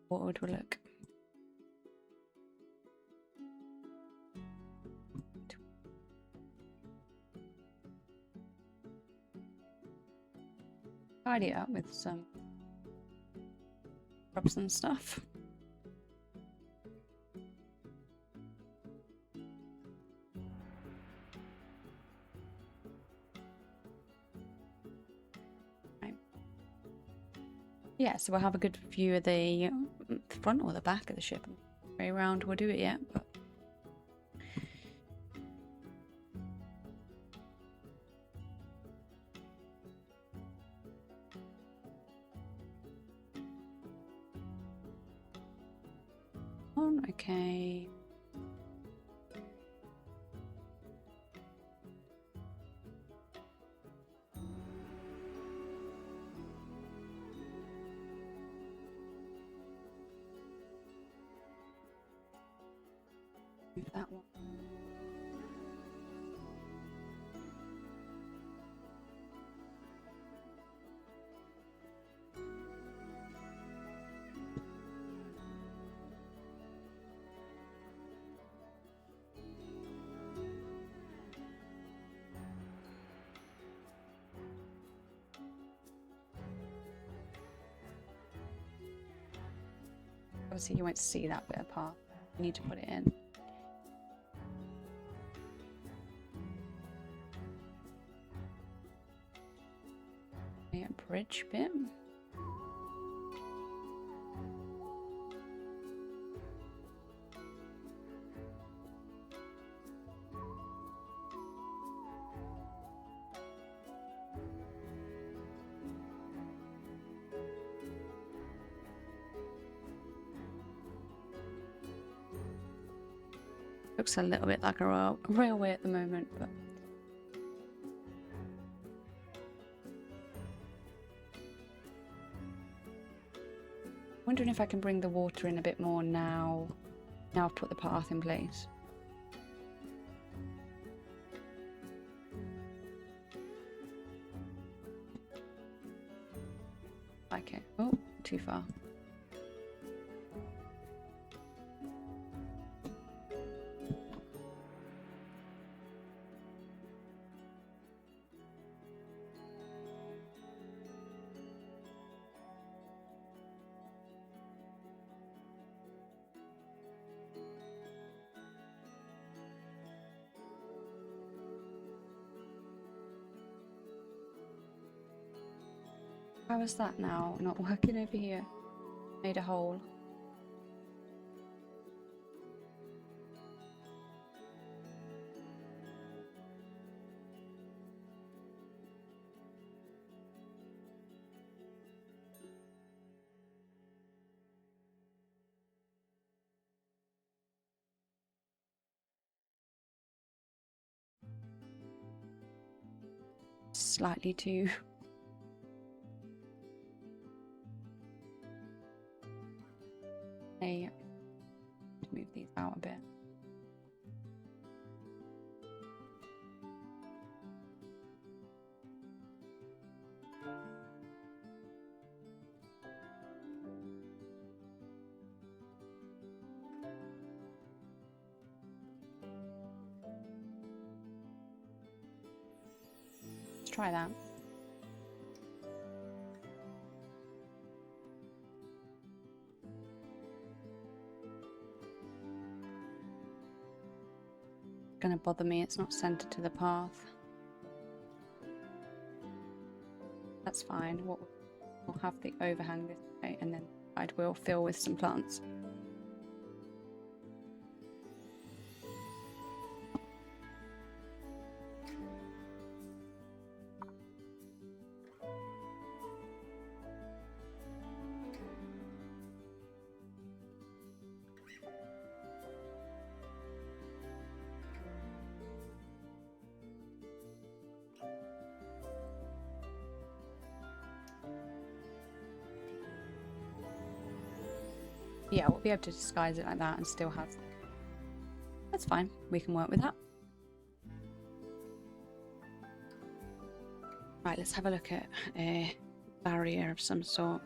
wood will look. Tidy it up with some props and stuff. Right. Yeah, so we'll have a good view of the front or the back of the ship. Very round, we'll do it yet, but okay. Move that one. Obviously you won't see that bit of path. You need to put it in. Okay, a bridge bit. Looks a little bit like a railway at the moment, but wondering if I can bring the water in a bit more now. Now I've put the path in place. Like it. Oh, too far. How is that now not working over here? Made a hole. Slightly too. Move these out a bit. Let's try that. Gonna bother me, it's not centered to the path. That's fine. We'll have the overhang this way, and then I will fill with some plants. Yeah, we'll be able to disguise it like that and still have... That's fine. We can work with that. Right, let's have a look at a barrier of some sort.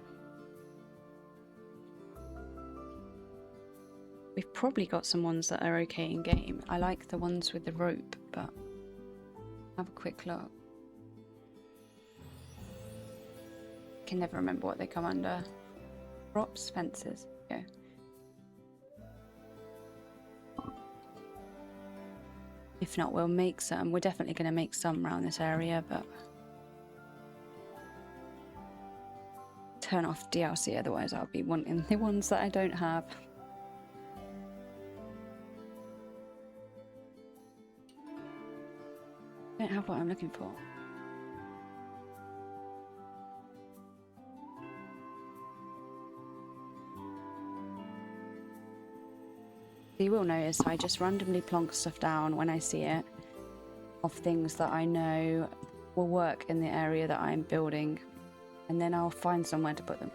We've probably got some ones that are okay in game. I like the ones with the rope, but have a quick look. Can never remember what they come under. Props, fences. Go. If not, we'll make some. We're definitely going to make some around this area, but turn off DLC, otherwise I'll be wanting the ones that I don't have. I don't have what I'm looking for. You will notice I just randomly plonk stuff down when I see it of things that I know will work in the area that I'm building, and then I'll find somewhere to put them.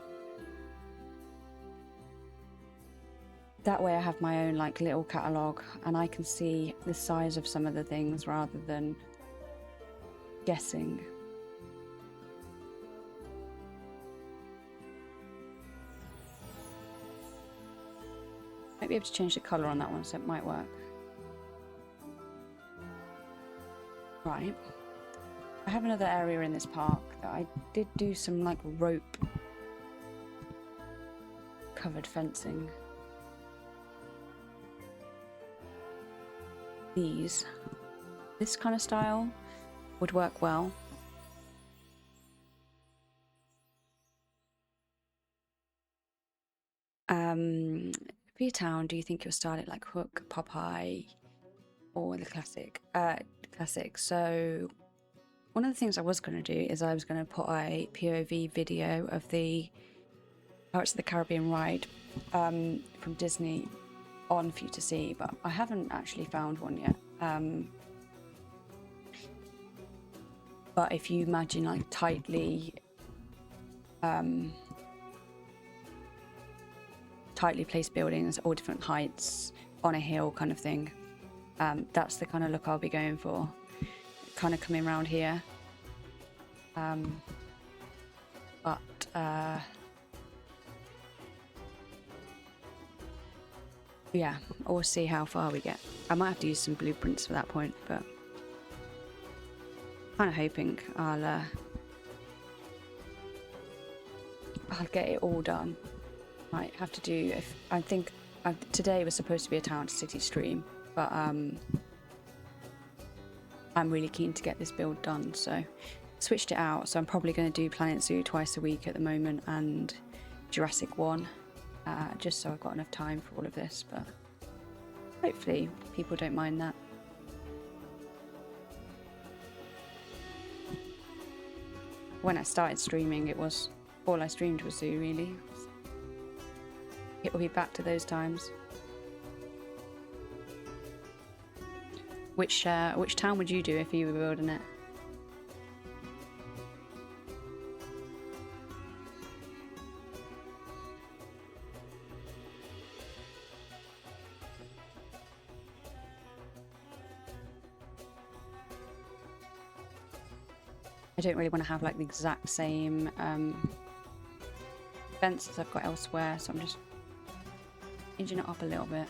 That way I have my own like little catalogue and I can see the size of some of the things rather than guessing. Might be able to change the colour on that one, so it might work. Right. I have another area in this park that I did do some like rope covered fencing. This kind of style would work well. For your town, do you think you'll start it like Hook, Popeye, or the classic? Classic. So one of the things I was going to do is I was going to put a POV video of the Pirates of the Caribbean ride from Disney on for you to see, but I haven't actually found one yet. But if you imagine like tightly placed buildings, all different heights on a hill kind of thing, that's the kind of look I'll be going for. Kind of coming around here. Yeah, we'll see how far we get. I might have to use some blueprints for that point, but kind of hoping I'll get it all done. Might have to do, if I think today was supposed to be a town to city stream, but I'm really keen to get this build done, so switched it out. So I'm probably going to do Planet Zoo twice a week at the moment and Jurassic 1, just so I've got enough time for all of this, but hopefully people don't mind that. When I started streaming, it was all I streamed was Zoo, really. It will be back to those times. Which town would you do if you were building it? I don't really want to have like the exact same fence as I've got elsewhere, so I'm just changing it up a little bit.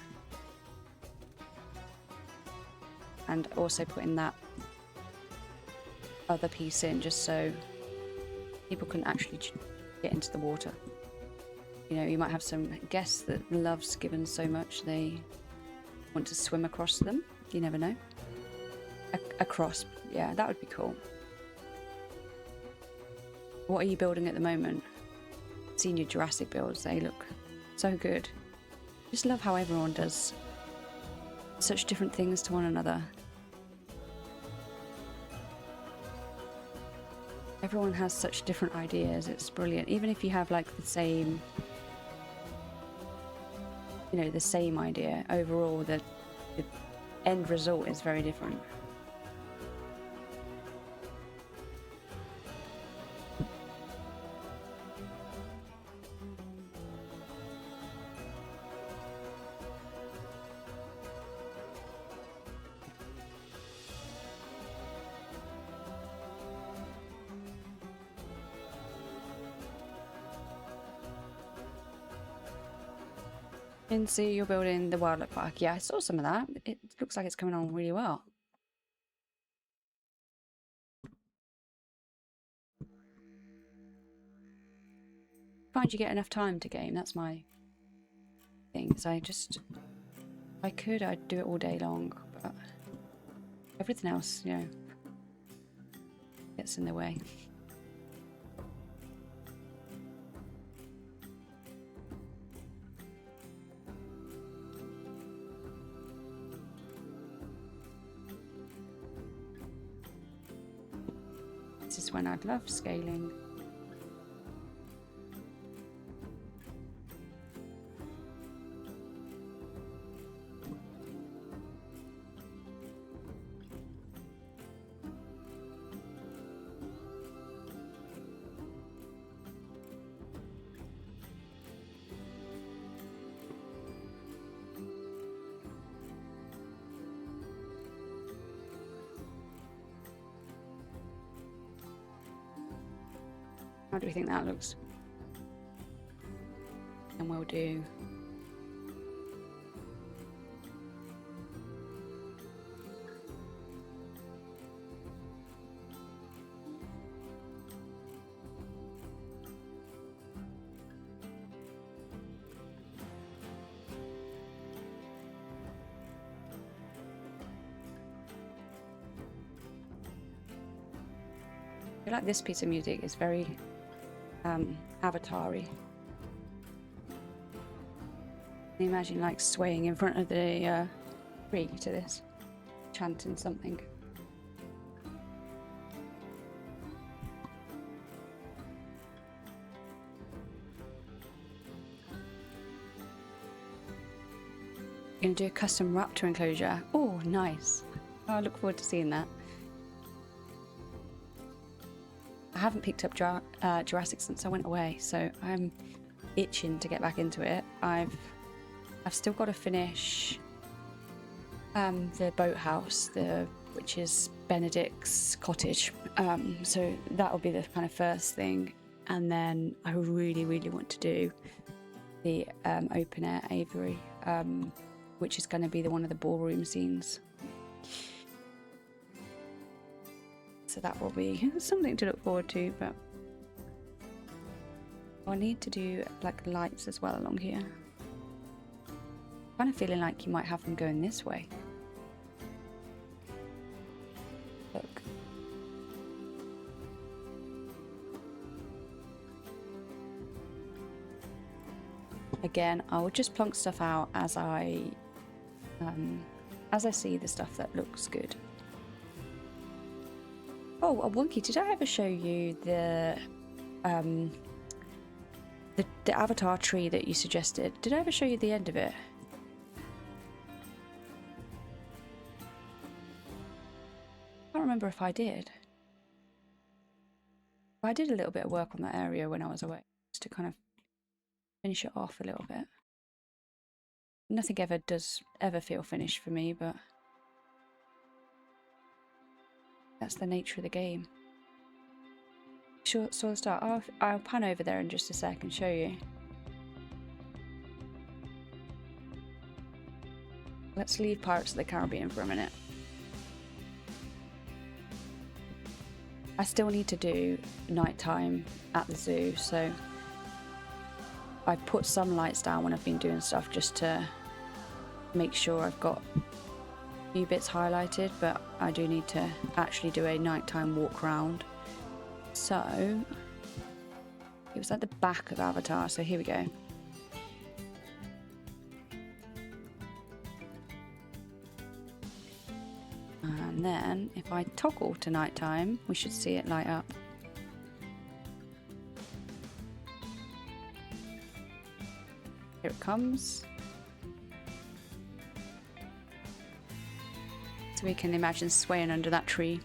And also putting that other piece in just so people can actually get into the water. You know, you might have some guests that loves given so much they want to swim across them. You never know. Across, yeah, that would be cool. What are you building at the moment? I've seen your Jurassic builds, they look so good. Just love how everyone does such different things to one another. Everyone has such different ideas, it's brilliant. Even if you have like the same, you know, the same idea, overall the end result is very different. And see, you're building the wildlife park. Yeah, I saw some of that. It looks like it's coming on really well. Find you get enough time to game. That's my thing. So I could, I'd do it all day long, but everything else, you know, gets in the way. This is when I'd love scaling. How do we think that looks? And we'll do I feel like this piece of music is very Avatar-y. Can you imagine like swaying in front of the tree to this, chanting something? Gonna do a custom raptor enclosure. Oh, nice. Oh, I look forward to seeing that. I haven't picked up Jurassic since I went away, so I'm itching to get back into it. I've still got to finish the boathouse, which is Benedict's cottage. So that will be the kind of first thing, and then I really, really want to do the open air aviary, which is going to be one of the ballroom scenes. So that will be something to look forward to, but I need to do like lights as well along here. Kind of feeling like you might have them going this way. Look. Again, I will just plonk stuff out as I see the stuff that looks good. Oh, Wonky, did I ever show you the avatar tree that you suggested? Did I ever show you the end of it? I can't remember if I did. I did a little bit of work on that area when I was away, just to kind of finish it off a little bit. Nothing does ever feel finished for me, but that's the nature of the game. Sure, saw the start. I'll pan over there in just a sec and show you. Let's leave Pirates of the Caribbean for a minute. I still need to do nighttime at the zoo, so I put some lights down when I've been doing stuff just to make sure I've got a few bits highlighted, but I do need to actually do a nighttime walk around. So it was at the back of Avatar, so here we go. And then if I toggle to nighttime, we should see it light up. Here it comes. So we can imagine swaying under that tree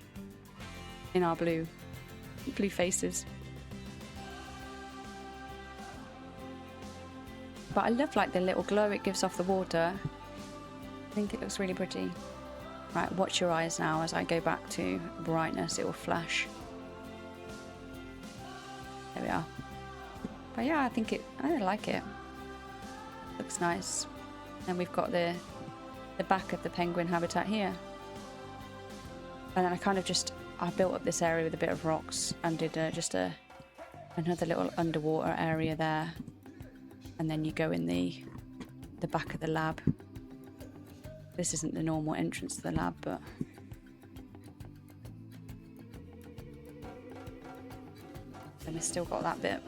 in our blue faces. But I love like the little glow it gives off the water. I think it looks really pretty. Right, watch your eyes now as I go back to brightness, it will flash. There we are. But yeah, I like it. Looks nice. And we've got the back of the penguin habitat here. And then I built up this area with a bit of rocks and did another little underwater area there. And then you go in the back of the lab. This isn't the normal entrance to the lab, but then we've still got that bit.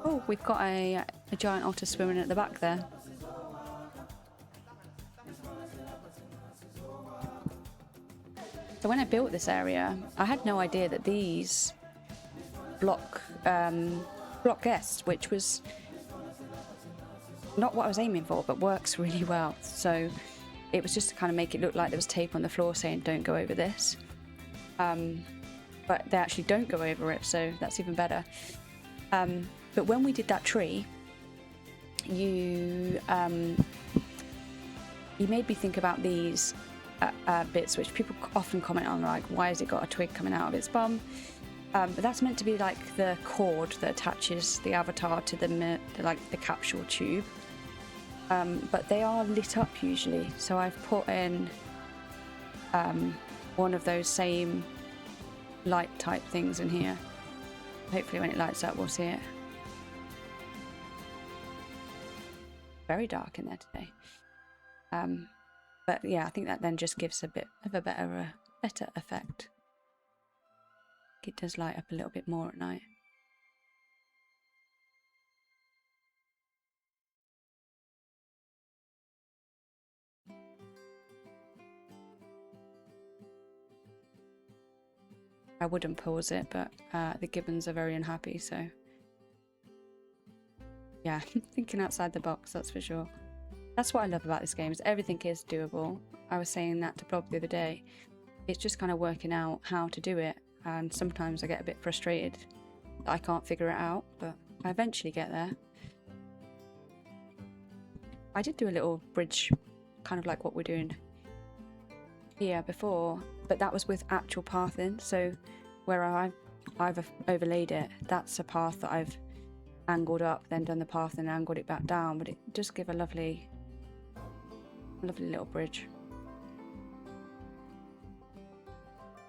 Oh, we've got a giant otter swimming at the back there. So when I built this area, I had no idea that these block guests, which was not what I was aiming for, but works really well. So it was just to kind of make it look like there was tape on the floor saying don't go over this. But they actually don't go over it, so that's even better. But when we did that tree, you made me think about these bits which people often comment on, like, why has it got a twig coming out of its bum? But that's meant to be like the cord that attaches the avatar to the capsule tube. But they are lit up usually, so I've put in one of those same light type things in here. Hopefully when it lights up we'll see it. Very dark in there today. But yeah, I think that then just gives a bit of a better effect. It does light up a little bit more at night. I wouldn't pause it, but the gibbons are very unhappy, so yeah, thinking outside the box, that's for sure. That's what I love about this game, is everything is doable. I was saying that to Blob the other day. It's just kind of working out how to do it, and sometimes I get a bit frustrated that I can't figure it out, but I eventually get there. I did do a little bridge, kind of like what we're doing here before, but that was with actual pathing. So where I've overlaid it, that's a path that I've angled up, then done the path and angled it back down, but it does give a lovely little bridge.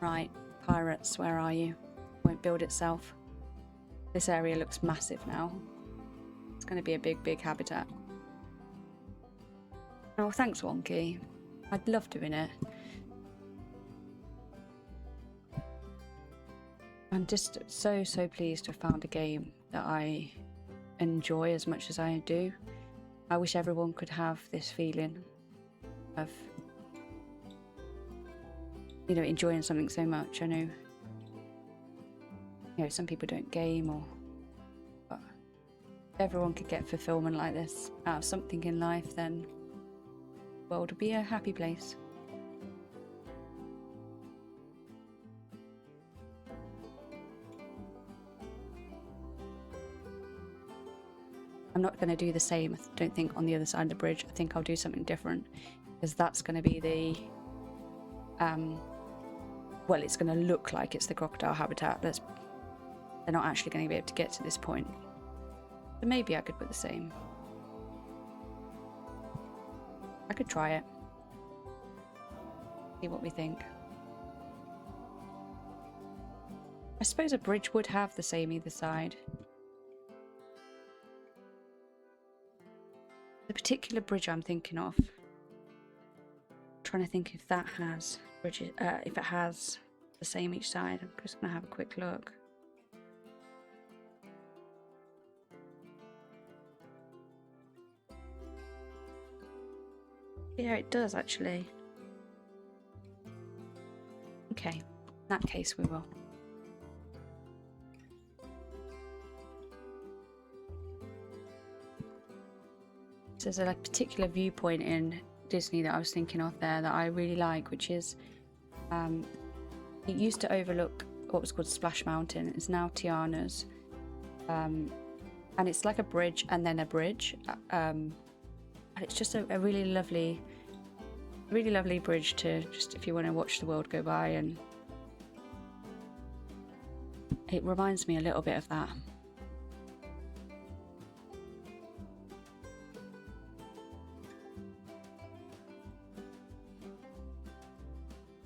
Right, pirates, where are you? Won't build itself. This area looks massive now. It's going to be a big habitat. Oh, thanks, Wonky. I'd love doing it. I'm just so pleased to have found a game that I enjoy as much as I do. I wish everyone could have this feeling of, you know, enjoying something so much. I know, you know, some people don't game, but if everyone could get fulfillment like this out of something in life, then the world would be a happy place. I'm not going to do the same, I don't think, on the other side of the bridge. I think I'll do something different, because that's going to be the well, it's going to look like it's the crocodile habitat. They're not actually going to be able to get to this point. So maybe I could put the same. I could try it. See what we think. I suppose a bridge would have the same either side. The particular bridge I'm thinking of, I'm trying to think if that has bridges, if it has the same each side. I'm just going to have a quick look. Yeah, it does actually. Okay, in that case we will. So there's a particular viewpoint in Disney that I was thinking of there that I really like, which is it used to overlook what was called Splash Mountain. It's now Tiana's, and it's like a bridge and then a bridge, and it's just a really lovely bridge to just, if you want to watch the world go by, and it reminds me a little bit of that.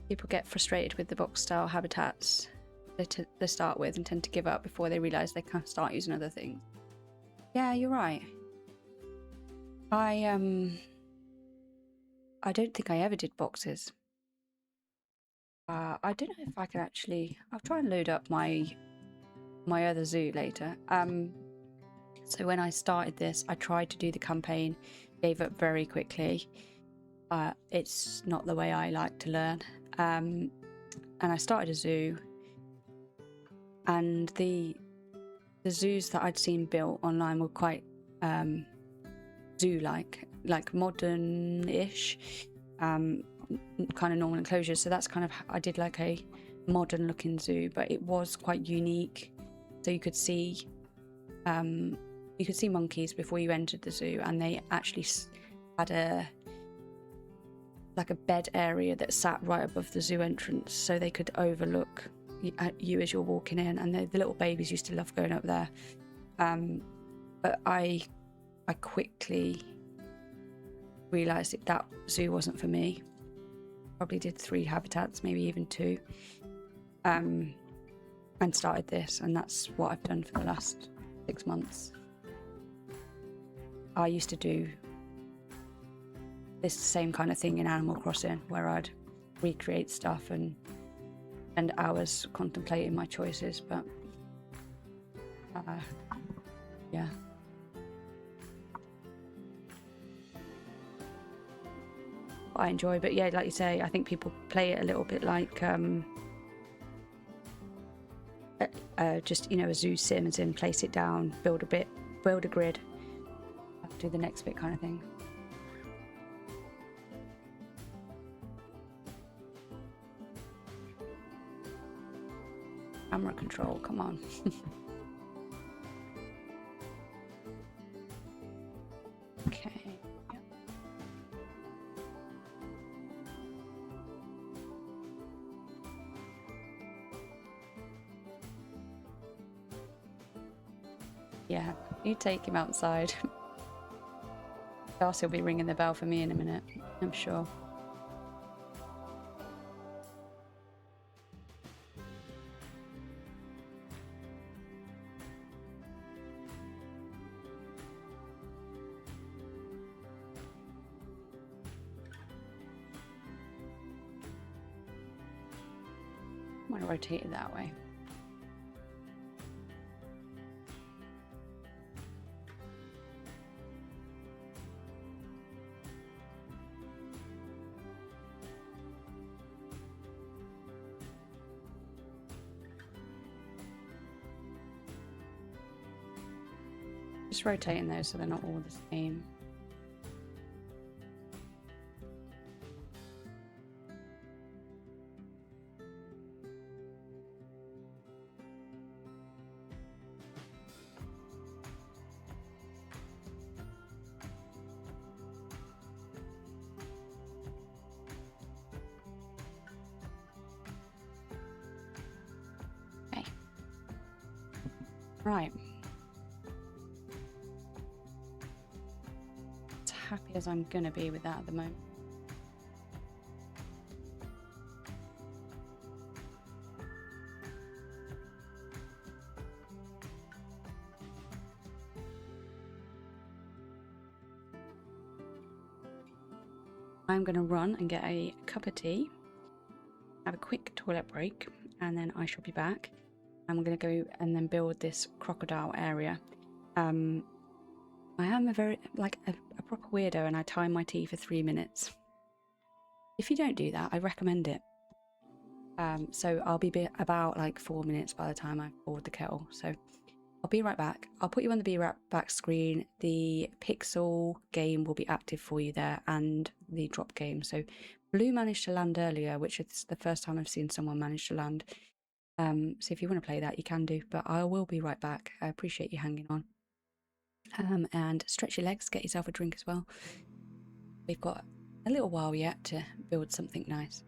people get frustrated with the box style habitats they start with and tend to give up before they realise they can't start using other things. Yeah, you're right. I don't think I ever did boxes. I don't know if I can actually. I'll try and load up my other zoo later. So when I started this, I tried to do the campaign, gave up very quickly. It's not the way I like to learn. And I started a zoo, and the zoos that I'd seen built online were quite zoo-like, like modern-ish, kind of normal enclosures. So that's kind of, I did like a modern-looking zoo, but it was quite unique. So you could see monkeys before you entered the zoo, and they actually had a bed area that sat right above the zoo entrance, so they could overlook you as you're walking in, and the little babies used to love going up there. But I quickly realised that zoo wasn't for me. Probably did 3 habitats, maybe even 2, and started this, and that's what I've done for the last 6 months. I used to do this same kind of thing in Animal Crossing, where I'd recreate stuff and spend hours contemplating my choices, but yeah. I enjoy, but yeah, like you say, I think people play it a little bit like just, you know, a zoo sim, as in place it down, build a grid, do the next bit kind of thing. Camera control, come on. Okay. Yep. Yeah, you take him outside. Darcy will be ringing the bell for me in a minute, I'm sure. I want to rotate it that way. Just rotating those so they're not all the same. Okay. Right. As happy as I'm gonna be with that at the moment. I'm going to run and get a cup of tea, have a quick toilet break, and then I shall be back. I'm going to go and then build this crocodile area. I am a very, a proper weirdo, and I time my tea for 3 minutes. If you don't do that, I recommend it. So I'll be about like 4 minutes by the time I've poured the kettle. So I'll be right back. I'll put you on the be right back screen. The pixel game will be active for you there, and the drop game. So Blue managed to land earlier, which is the first time I've seen someone manage to land. So if you want to play that, you can do, but I will be right back. I appreciate you hanging on. And stretch your legs, get yourself a drink as well. We've got a little while yet to build something nice.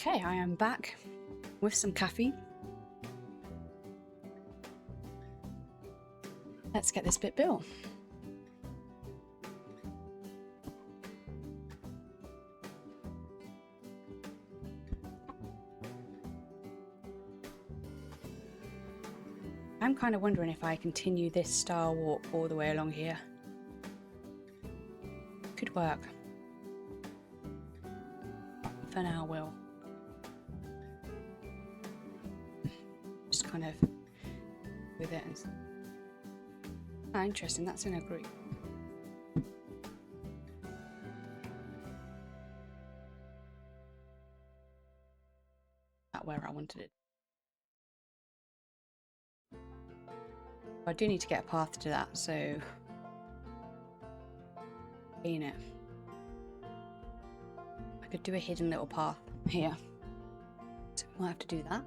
Okay, I am back with some caffeine. Let's get this bit built. I'm kind of wondering if I continue this style walk all the way along here. Could work. For now, we'll just kind of with it. Ah, interesting, that's in a group. Not where I wanted it. I do need to get a path to that, so in it. I could do a hidden little path here. So we'll have to do that.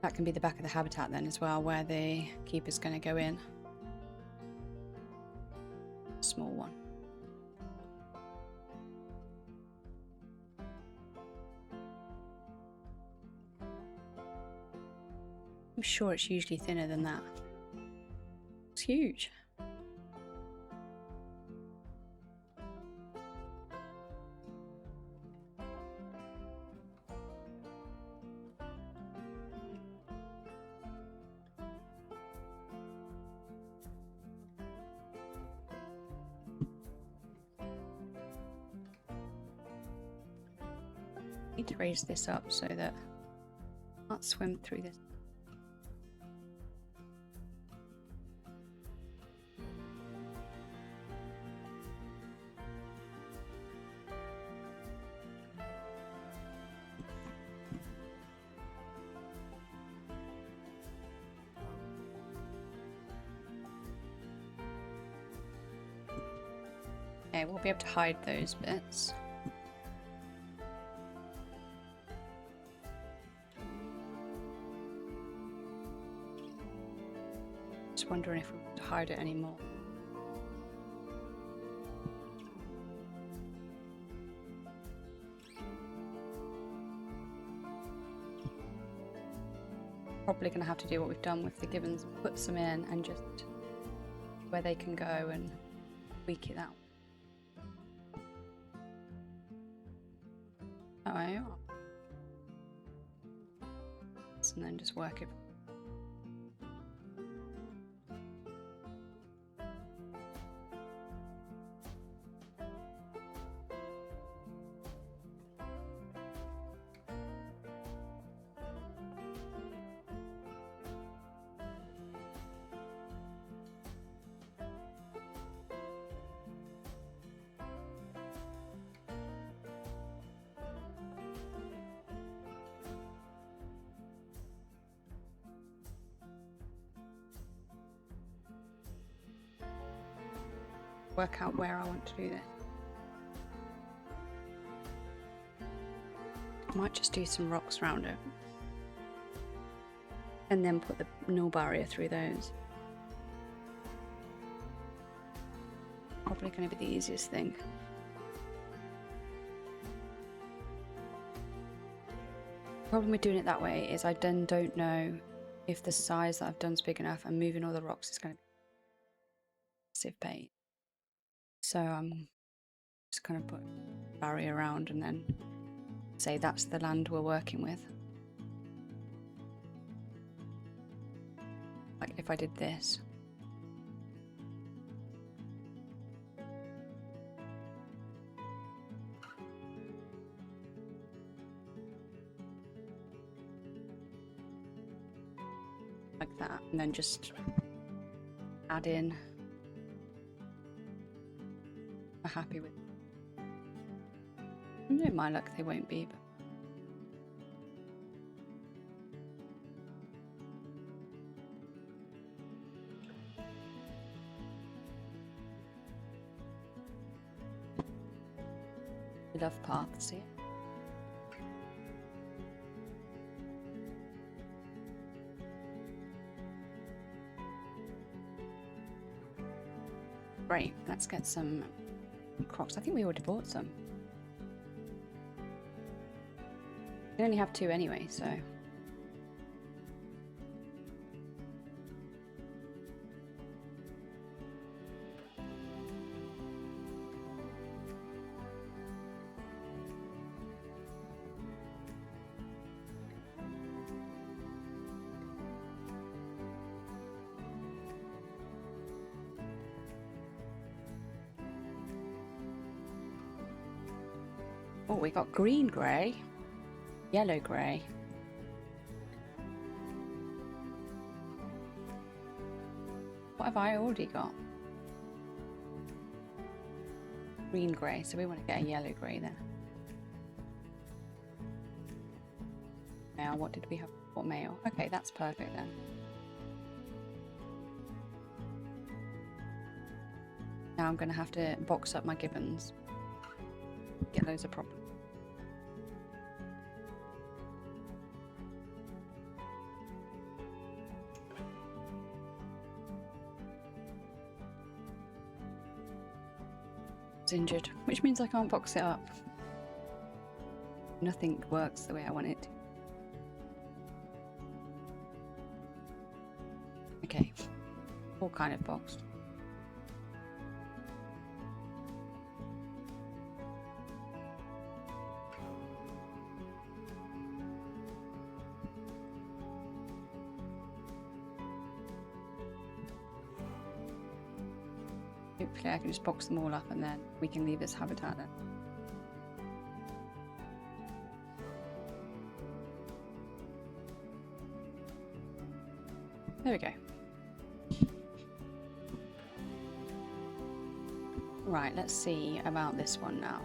That can be the back of the habitat then as well, where the keeper's going to go in. Small one. I'm sure it's usually thinner than that. It's huge. I need to raise this up so that I can't swim through this. Okay, we'll be able to hide those bits. Just wondering if we want to hide it anymore. Probably going to have to do what we've done with the gibbons, put some in and just where they can go and tweak it out. Oh, yeah. And then just work it. Work out where I want to do this. I might just do some rocks around it and then put the null barrier through those. Probably going to be the easiest thing. The problem with doing it that way is I then don't know if the size that I've done is big enough, and moving all the rocks is going to be massive pain. So I'm just going to put a barrier around and then say that's the land we're working with. Like if I did this. Like that, and then just add in. Happy with. In my luck, they won't be. I love paths here. Great. Let's get some crocs. I think we already bought some. We only have 2 anyway, so... Oh, we got green grey, yellow grey. What have I already got? Green grey, so we want to get a yellow grey then. Now, what did we have? What male? Okay, that's perfect then. Now I'm going to have to box up my gibbons. Get loads of problems. It's injured, which means I can't box it up. Nothing works the way I want it to. Okay, all kind of boxed. Hopefully I can just box them all up and then we can leave this habitat then. There we go. Right, let's see about this one now.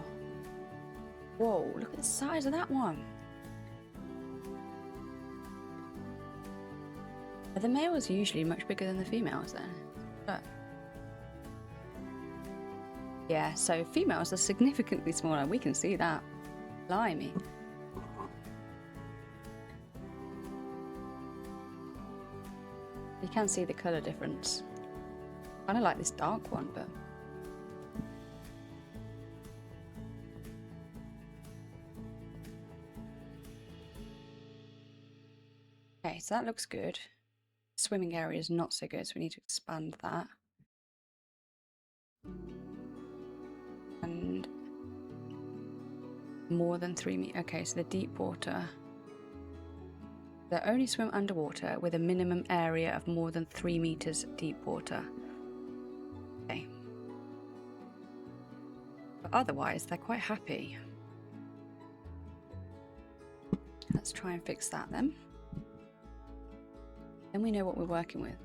Whoa, look at the size of that one. Are the males usually much bigger than the females then? But yeah, so females are significantly smaller. We can see that. Blimey. You can see the colour difference. Kind of like this dark one, but... Okay, so that looks good. Swimming area is not so good, so we need to expand that. And more than 3 meters. Okay, so the deep water. They only swim underwater with a minimum area of more than 3 meters deep water. Okay. But otherwise, they're quite happy. Let's try and fix that then. Then we know what we're working with.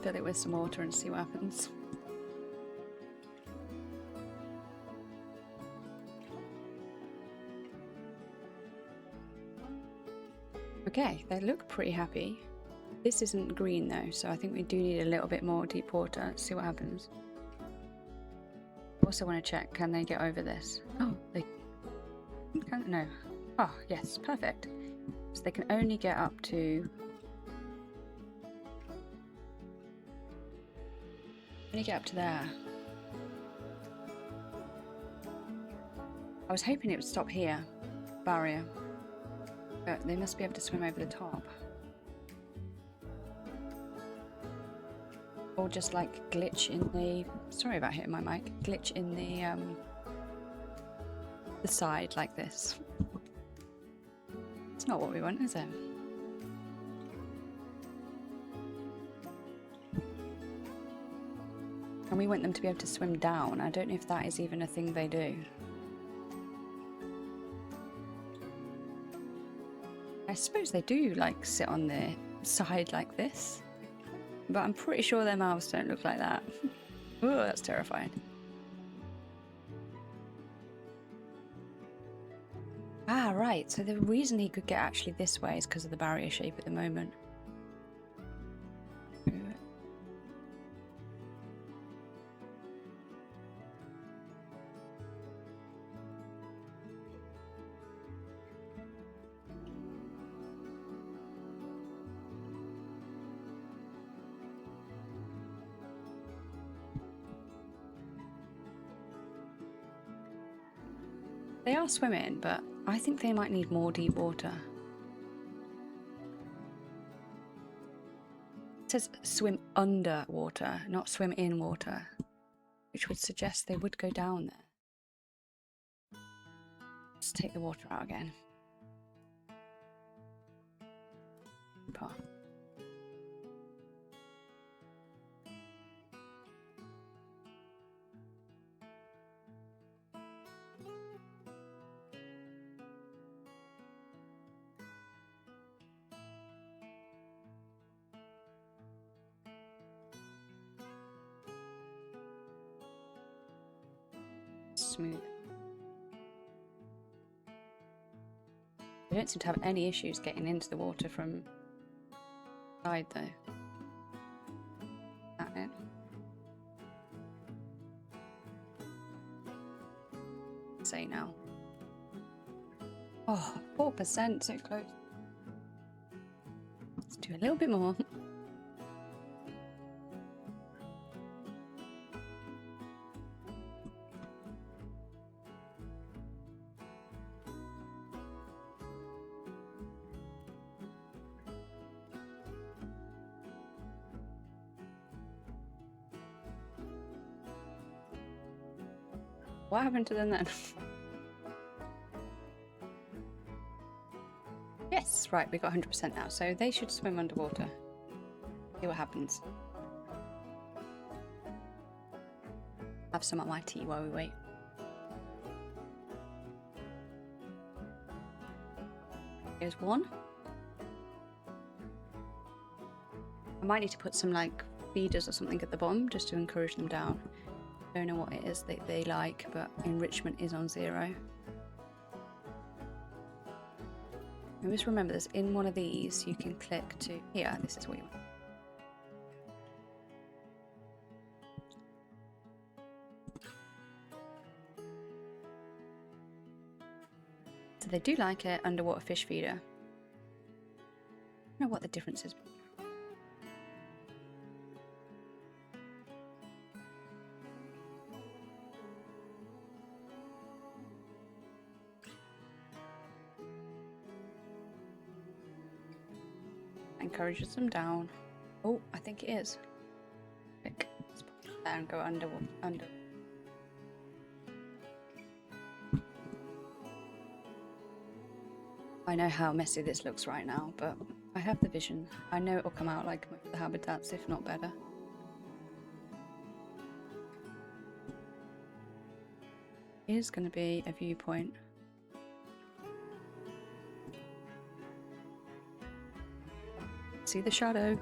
Fill it with some water and see what happens. Okay, they look pretty happy. This isn't green though, so I think we do need a little bit more deep water. Let's see what happens. Also want to check, can they get over this? Oh, they can't, no. Oh, yes, perfect. So they can only get up to... Only get up to there. I was hoping it would stop here, barrier, but they must be able to swim over the top. Or just like glitch in the, sorry about hitting my mic, glitch in the side like this. It's not what we want, is it? And we want them to be able to swim down. I don't know if that is even a thing they do. I suppose they do like sit on their side like this, but I'm pretty sure their mouths don't look like that. Oh, that's terrifying. Ah, right. So the reason he could get actually this way is because of the barrier shape at the moment. They are swimming, but I think they might need more deep water. It says swim under water, not swim in water, which would suggest they would go down there. Let's take the water out again. Smooth. They don't seem to have any issues getting into the water from the side though. Is that it? Say now. Oh, 4%, so close. Let's do a little bit more. What happened to them then? Yes, right, we got 100% now, so they should swim underwater. See what happens. Have some of my tea while we wait. Here's one. I might need to put some like feeders or something at the bottom just to encourage them down. Don't know what it is that they like, but enrichment is on 0. And just remember this, in one of these you can click to here. This is what you want. So they do like it, underwater fish feeder. I don't know what the difference is. Encourages them down. Oh, I think it is. Click. Let's put it there and go under. I know how messy this looks right now, but I have the vision. I know it will come out like the habitats, if not better. Here's going to be a viewpoint. See the shadow.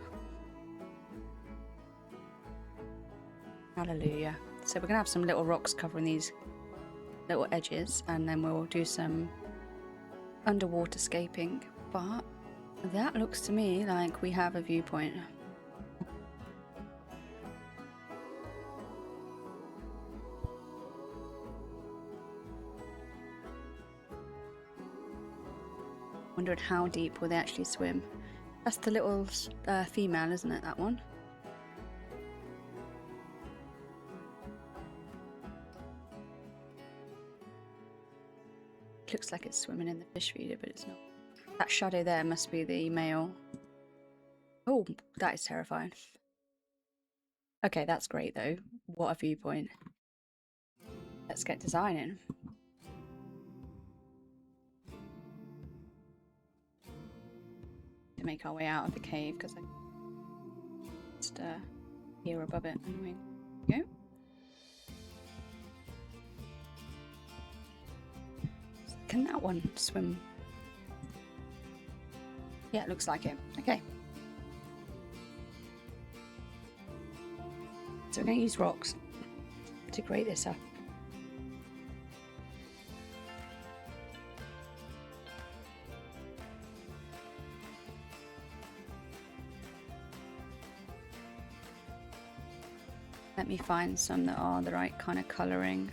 Hallelujah. So we're going to have some little rocks covering these little edges, and then we'll do some underwater scaping. But that looks to me like we have a viewpoint. Wondering how deep will they actually swim. That's the little female, isn't it, that one? Looks like it's swimming in the fish feeder, but it's not. That shadow there must be the male. Oh, that is terrifying. Okay, that's great though. What a viewpoint. Let's get designing. To make our way out of the cave because I just here above it. Anyway, go. Can that one swim? Yeah, it looks like it. Okay. So we're going to use rocks to grate this up. Let me find some that are the right kind of colouring.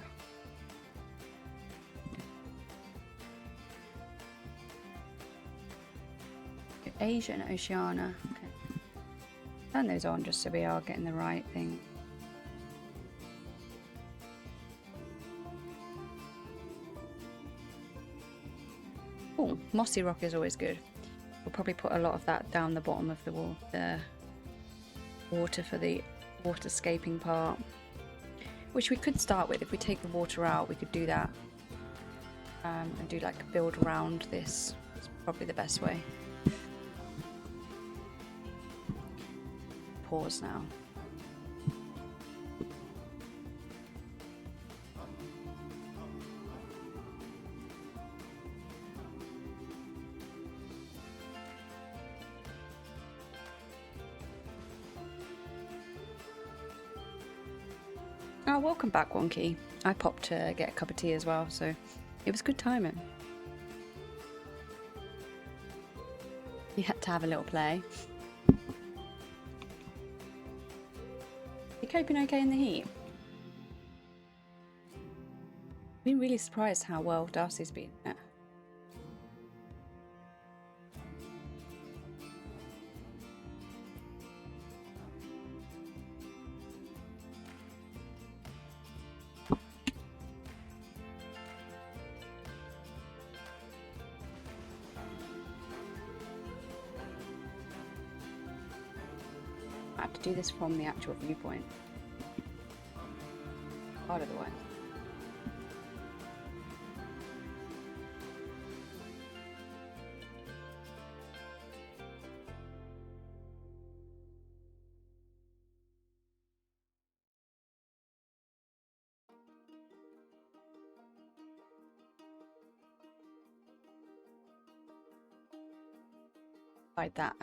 Asia and Oceania. Okay. Turn those on just so we are getting the right thing. Oh, mossy rock is always good. We'll probably put a lot of that down the bottom of the water for the waterscaping part, which we could start with. If we take the water out, we could do that and do like a build around this. It's probably the best way. Pause now. Oh, welcome back, Wonky. I popped to get a cup of tea as well, so it was good timing. You had to have a little play. You coping okay in the heat? I've been really surprised how well Darcy's been. Yeah. I have to do this from the actual viewpoint. Part of the way. Like that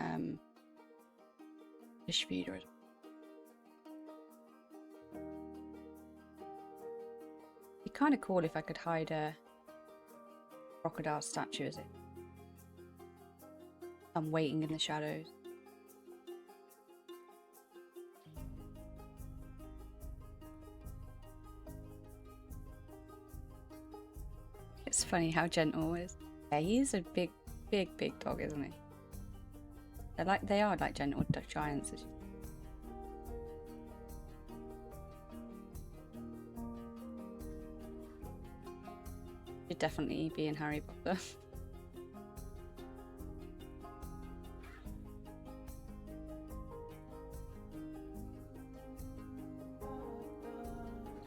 fish feeder. It'd be kind of cool if I could hide a crocodile statue as it. I'm waiting in the shadows. It's funny how gentle he is. Yeah, he's a big dog, isn't he? They are like gentle giants. Should definitely be in Harry Potter.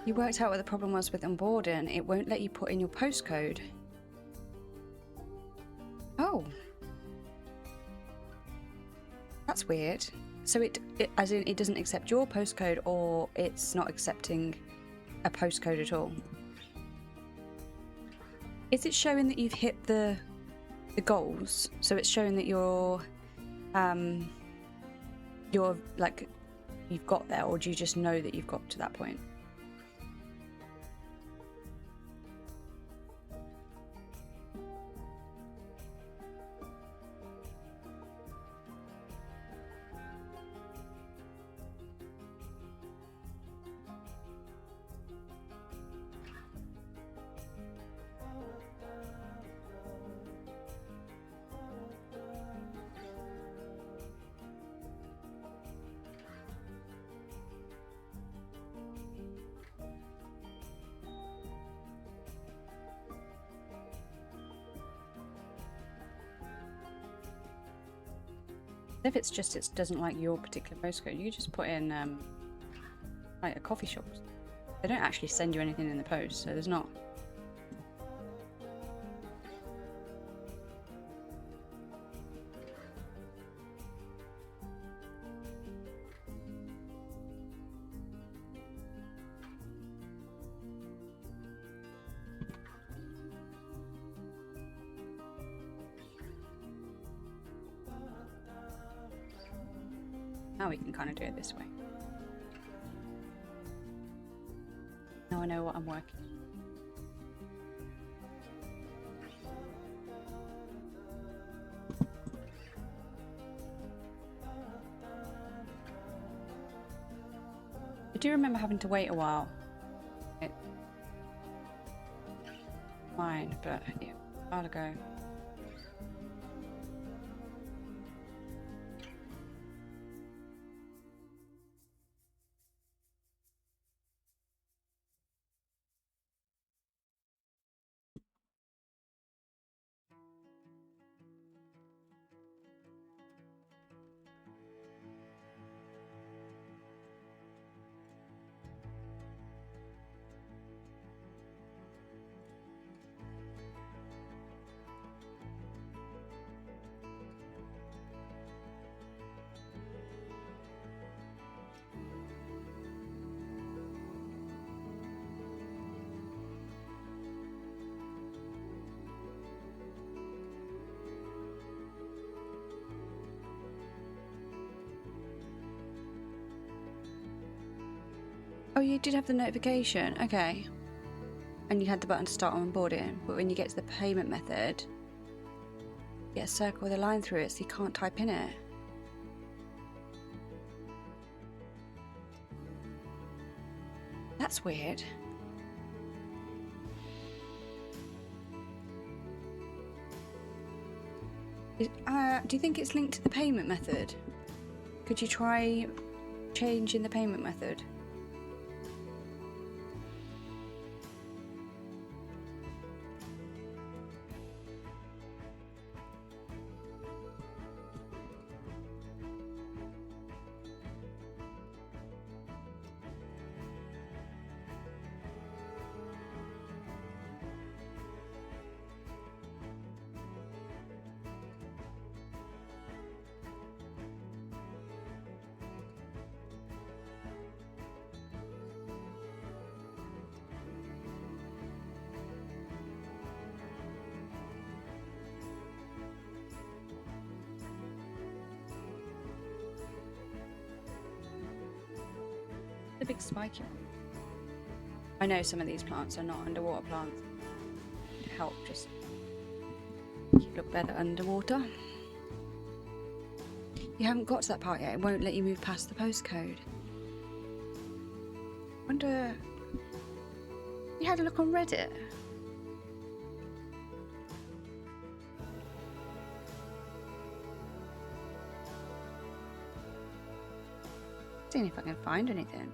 You worked out what the problem was with onboarding. It won't let you put in your postcode. Oh. That's weird. So it as in it doesn't accept your postcode, or it's not accepting a postcode at all? Is it showing that you've hit the goals? So it's showing that you're like you've got there, or do you just know that you've got to that point? If it's just it doesn't like your particular postcode, you just put in like a coffee shop. They don't actually send you anything in the post, so there's not. Now we can kind of do it this way. Now I know what I'm working. I do remember having to wait a while. Fine, but yeah, a while ago. Oh, you did have the notification. Okay. And you had the button to start onboarding, but when you get to the payment method, you get a circle with a line through it, so you can't type in it. That's weird. Do you think it's linked to the payment method? Could you try changing the payment method? The big spiky one. I know some of these plants are not underwater plants. To help just make it look better underwater. You haven't got to that part yet. It won't let you move past the postcode. Wonder. You had a look on Reddit. Seeing if I can find anything.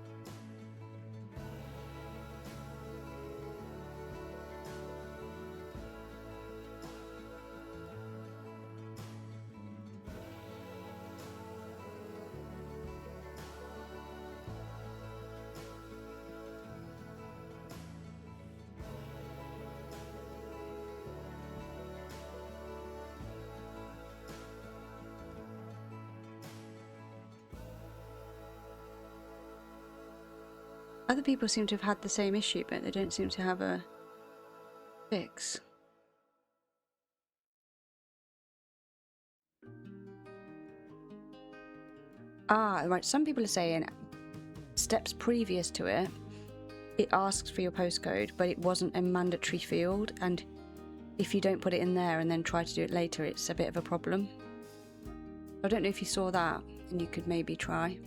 Other people seem to have had the same issue, but they don't seem to have a fix. Ah, right. Some people are saying steps previous to it, it asks for your postcode, but it wasn't a mandatory field, and if you don't put it in there and then try to do it later, it's a bit of a problem. I don't know if you saw that, and you could maybe try.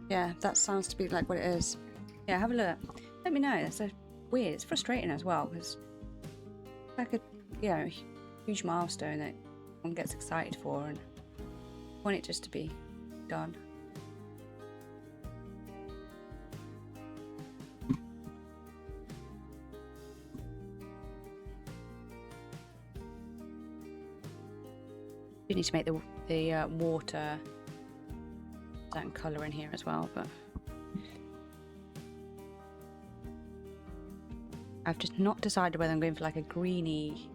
Yeah, that sounds to be like what it is. Yeah, have a look. Let me know. It's so weird. It's frustrating as well, because it's like a, you know, huge milestone that one gets excited for, and I want it just to be done. You need to make the water certain colour in here as well, but I've just not decided whether I'm going for like a greeny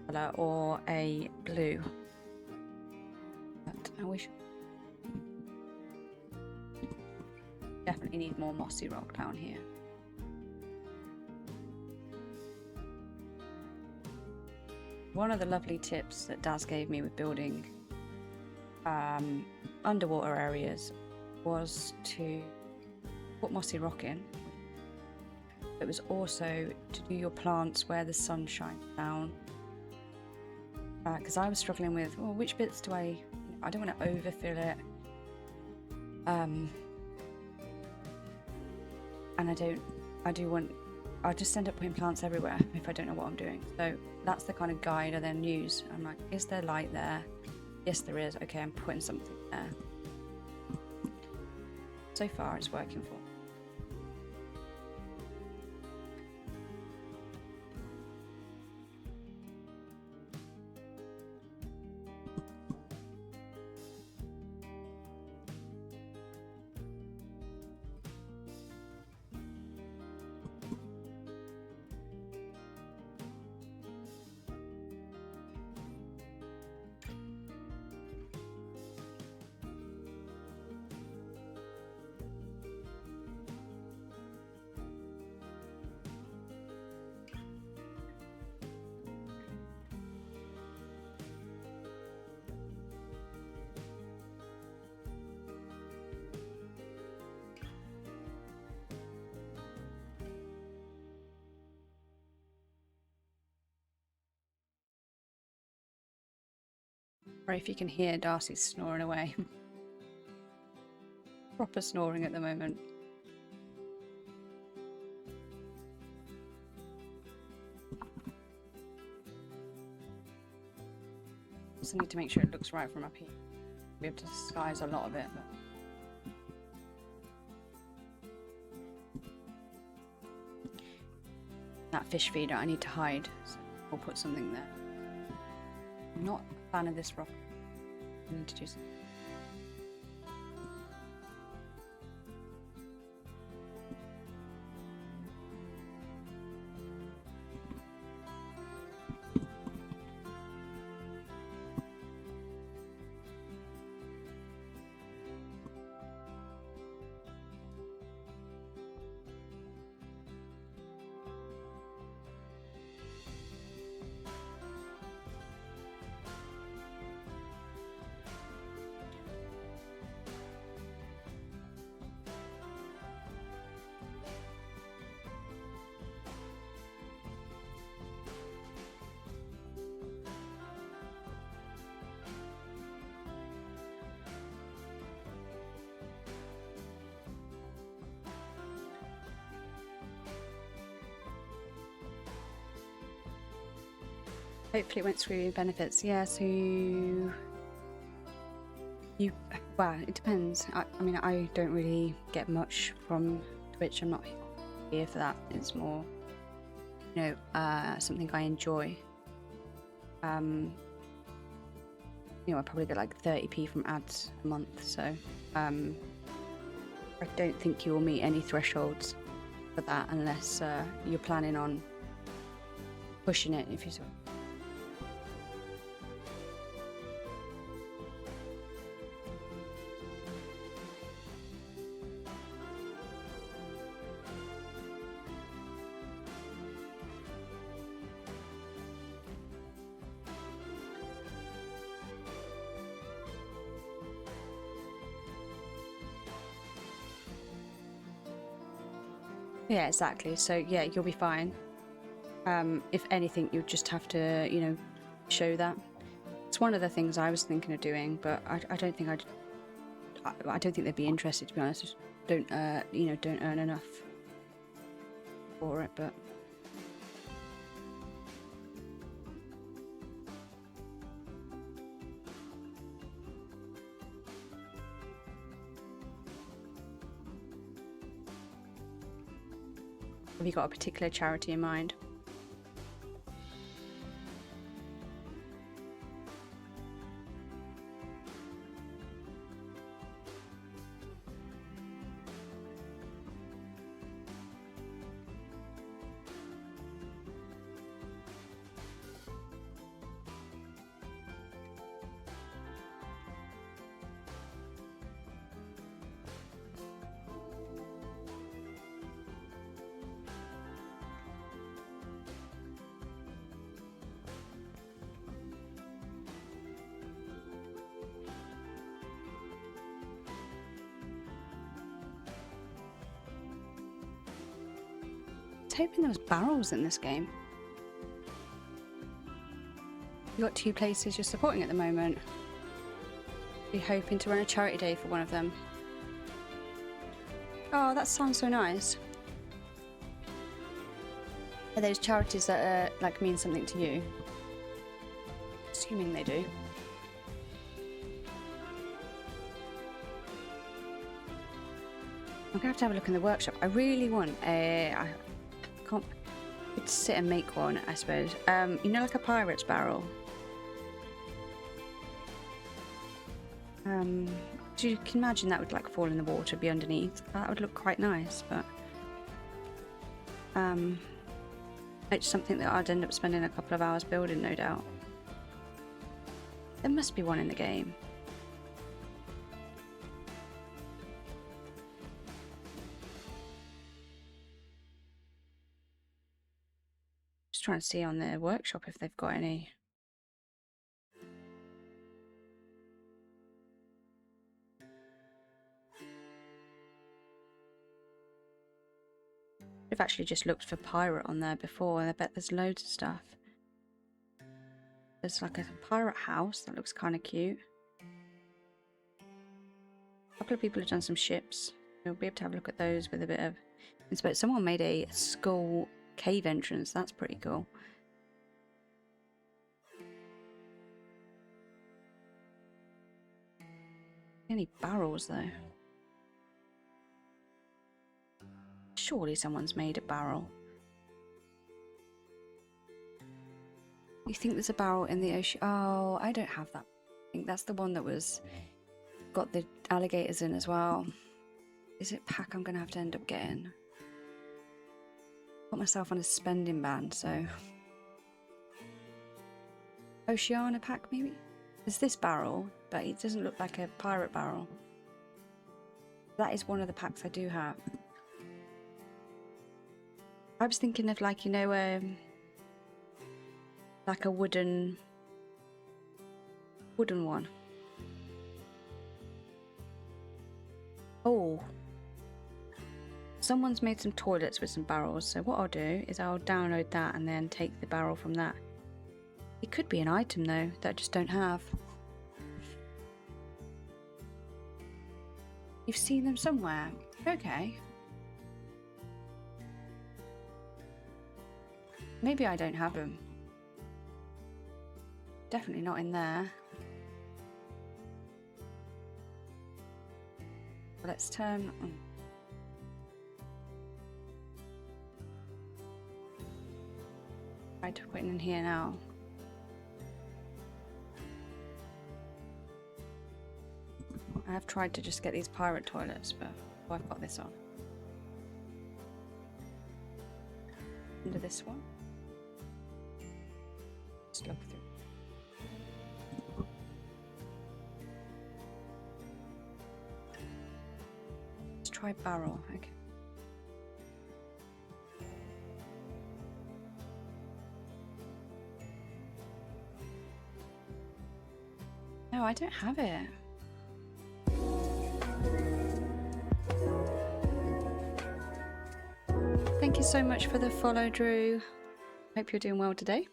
colour or a blue. But I wish. Definitely need more mossy rock down here. one of the lovely tips that Daz gave me with building underwater areas was to put mossy rock in. It was also to do your plants where the sun shines down. Because I was struggling with, well, which bits do I don't want to overfill it. And I just end up putting plants everywhere if I don't know what I'm doing. So that's the kind of guide I then use. I'm like, is there light there? Yes, there is. Okay, I'm putting something there. So far, it's working for me. Or if you can hear Darcy's snoring away. Proper snoring at the moment. Also need to make sure it looks right from up here. We have to disguise a lot of it, but that fish feeder I need to hide, so we'll put something there. I'm not a fan of this rock. I need to do something. Hopefully it went through your benefits. Yeah, so well, it depends. I mean, I don't really get much from Twitch. I'm not here for that. It's more, something I enjoy. I probably get like 30p from ads a month, so I don't think you will meet any thresholds for that unless you're planning on pushing it, if you so. Yeah, exactly. So yeah, you'll be fine. If anything, you just have to, show that. It's one of the things I was thinking of doing, but I don't think I don't think they'd be interested, to be honest. Just don't earn enough for it, but. Have you got a particular charity in mind? hoping there was barrels in this game. You got 2 places you're supporting at the moment. Be hoping to run a charity day for one of them. Oh, that sounds so nice. Are those charities that like mean something to you? Assuming they do. I'm gonna have to have a look in the workshop. I really want a. I can't sit and make one, I suppose. You know, like a pirate's barrel. So you can imagine that would like fall in the water, be underneath. That would look quite nice, but it's something that I'd end up spending a couple of hours building, no doubt. There must be one in the game. Just trying to see on their workshop if they've got any. I've actually just looked for pirate on there before, and I bet there's loads of stuff. There's like a pirate house that looks kind of cute. A couple of people have done some ships. You'll be able to have a look at those with a bit of inspo. Someone made a skull cave entrance. That's pretty cool. Any barrels though? Surely someone's made a barrel. You think there's a barrel in the ocean? Oh, I don't have that. I think that's the one that was got the alligators in as well. Is it pack I'm gonna have to end up getting? Put myself on a spending ban, so Oceania pack maybe? There's this barrel, but it doesn't look like a pirate barrel. That is one of the packs I do have. I was thinking of like, you know, like a wooden one. Oh, someone's made some toilets with some barrels, so what I'll do is I'll download that and then take the barrel from that. It could be an item though that I just don't have. You've seen them somewhere? Okay. Maybe I don't have them. Definitely not in there. Let's turn on. Try to put it in here now. I have tried to just get these pirate toilets, but I've got this on. Under this one. Just look through. Let's try barrel. Okay. No, I don't have it. Thank you so much for the follow, Drew. Hope you're doing well today.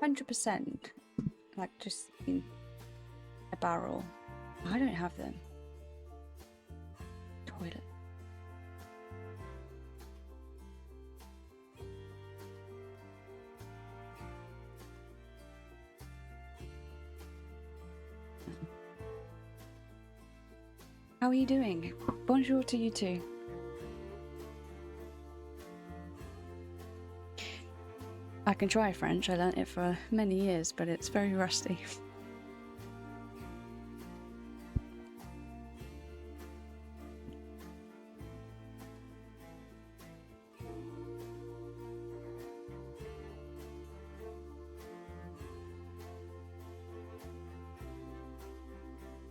%, like just in a barrel. I don't have them. Toilet. How are you doing? Bonjour to you too. I can try French. I learnt it for many years, but it's very rusty.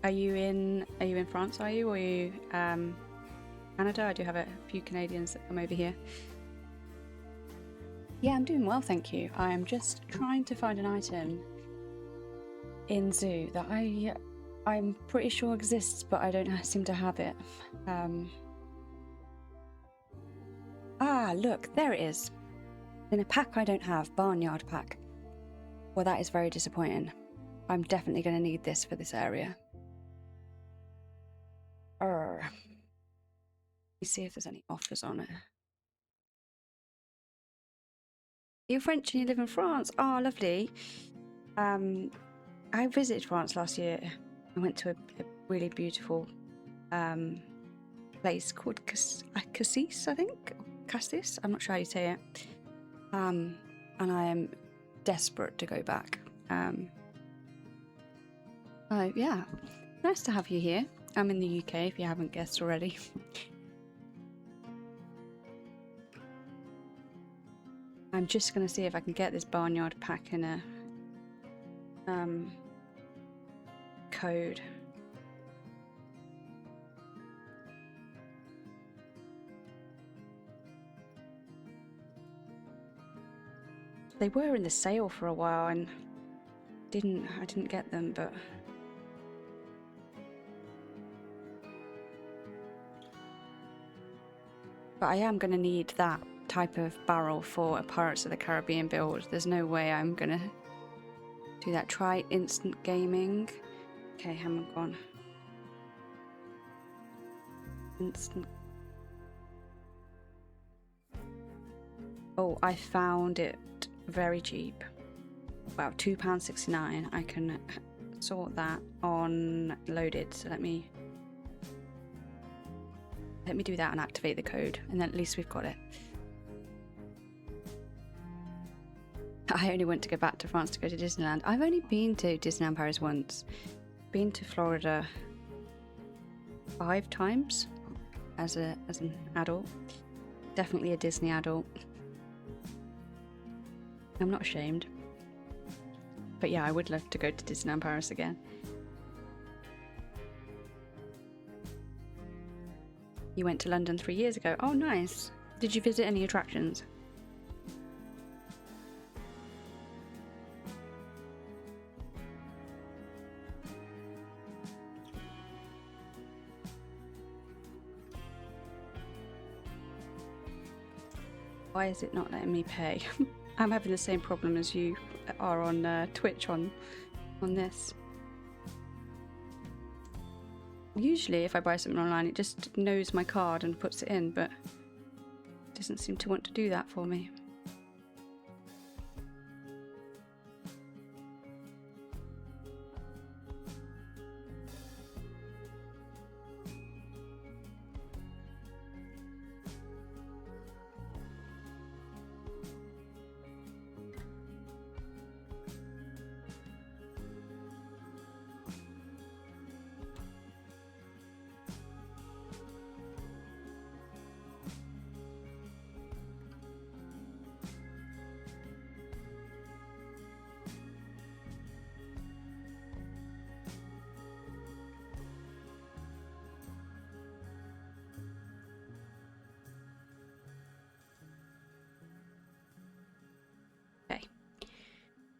Are you in France, are you? Or are you Canada? I do have a few Canadians that come over here. Yeah, I'm doing well, thank you. I'm just trying to find an item in Zoo that I I'm pretty sure exists, but I don't seem to have it. Ah, look, there it is. In a pack I don't have, barnyard pack. Well, that is very disappointing. I'm definitely going to need this for this area. Let me see if there's any offers on it. You're French and you live in France. Oh, lovely. I visited France last year. I went to a really beautiful place called Cassis, I think. Cassis. I'm not sure how you say it. And I am desperate to go back. Yeah, nice to have you here. I'm in the UK, if you haven't guessed already. I'm just going to see if I can get this barnyard pack in a code. They were in the sale for a while and I didn't get them, but I am going to need that type of barrel for a Pirates of the Caribbean build. There's no way I'm going to do that. Try instant gaming. Okay, haven't gone. Instant. Oh, I found it very cheap. Wow, £2.69. I can sort that on loaded. So let me do that and activate the code, and then at least we've got it. I only want to go back to France to go to Disneyland. I've only been to Disneyland Paris once. Been to Florida 5 times as an adult. Definitely a Disney adult. I'm not ashamed. But yeah, I would love to go to Disneyland Paris again. You went to London 3 years ago. Oh, nice. Did you visit any attractions? Why is it not letting me pay? I'm having the same problem as you are on Twitch on this. Usually if I buy something online it just knows my card and puts it in, but it doesn't seem to want to do that for me.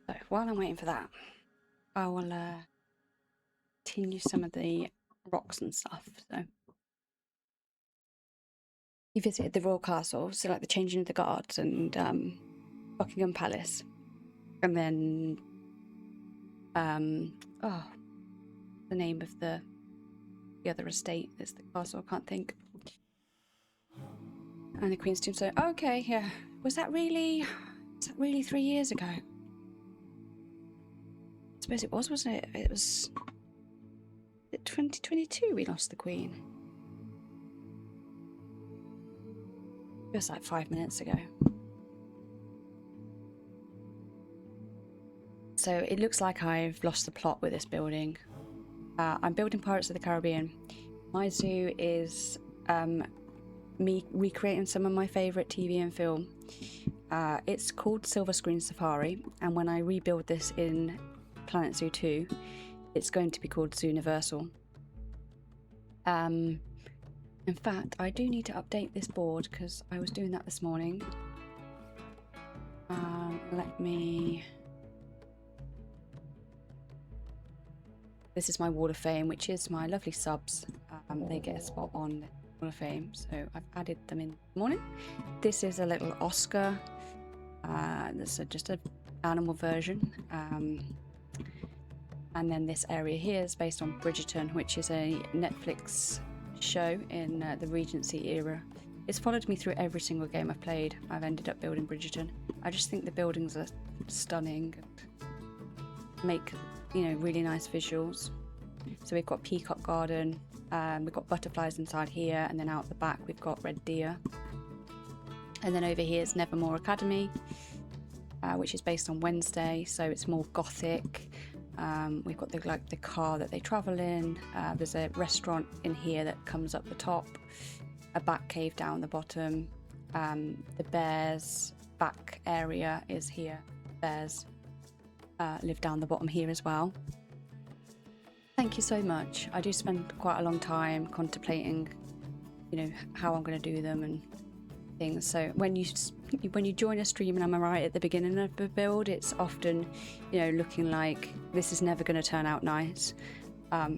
So while I'm waiting for that, I will continue some of the rocks and stuff. So you visited the royal castle, so like the changing of the guards and Buckingham Palace, and then the name of the other estate that's the castle, I can't think. And the Queen's tombstone. Okay, yeah. Was that really 3 years ago? I suppose it was, wasn't it? It was 2022 we lost the Queen. It was like 5 minutes ago. So it looks like I've lost the plot with this building. I'm building Pirates of the Caribbean. My zoo is me recreating some of my favourite TV and film. It's called Silver Screen Safari, and when I rebuild this in Planet Zoo 2, it's going to be called Zooniversal. In fact, I do need to update this board because I was doing that this morning. Let me This is my Wall of Fame, which is my lovely subs. They get a spot on the Wall of Fame, so I've added them in the morning. This is a little Oscar. This is just an animal version. And then this area here is based on Bridgerton, which is a Netflix show in the Regency era. It's followed me through every single game I've played. I've ended up building Bridgerton. I just think the buildings are stunning and make, you know, really nice visuals. So we've got Peacock Garden, we've got butterflies inside here, and then out the back we've got red deer. And then over here is Nevermore Academy, which is based on Wednesday, so it's more gothic. We've got the car that they travel in. There's a restaurant in here that comes up the top, a bat cave down the bottom. The bears back area is here. Bears live down the bottom here as well. Thank you so much. I do spend quite a long time contemplating, you know, how I'm going to do them and things. So when you join a stream and I'm right at the beginning of the build, it's often, you know, looking like this is never going to turn out nice.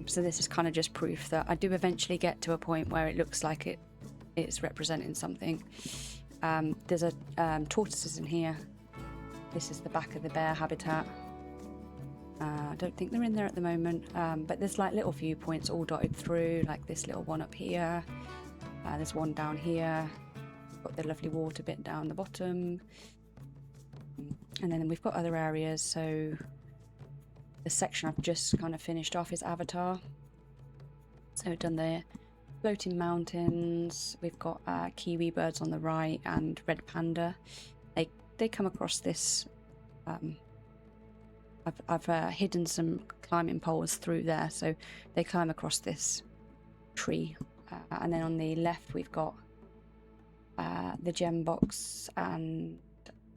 So this is kind of just proof that I do eventually get to a point where it looks like it's representing something. There's a tortoises in here. This is the back of the bear habitat. I don't think they're in there at the moment, but there's like little viewpoints all dotted through, like this little one up here. There's one down here. Got the lovely water bit down the bottom, and then we've got other areas. So the section I've just kind of finished off is Avatar. So we've done the floating mountains. We've got kiwi birds on the right and red panda. They come across this. I've hidden some climbing poles through there, so they climb across this tree. And then on the left we've got the gem box and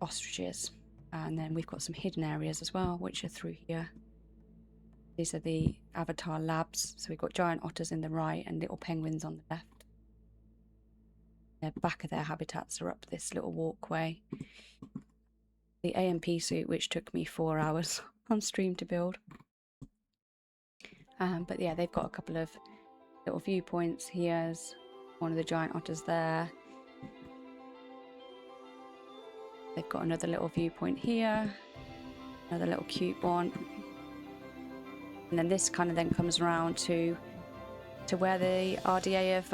ostriches, and then we've got some hidden areas as well, which are through here. These are the Avatar labs. So we've got giant otters in the right and little penguins on the left. The back of their habitats are up this little walkway. The AMP suit, which took me 4 hours on stream to build. But yeah, they've got a couple of little viewpoints. Here's one of the giant otters there. They've got another little viewpoint here, another little cute one. And then this kind of then comes around to where the RDA have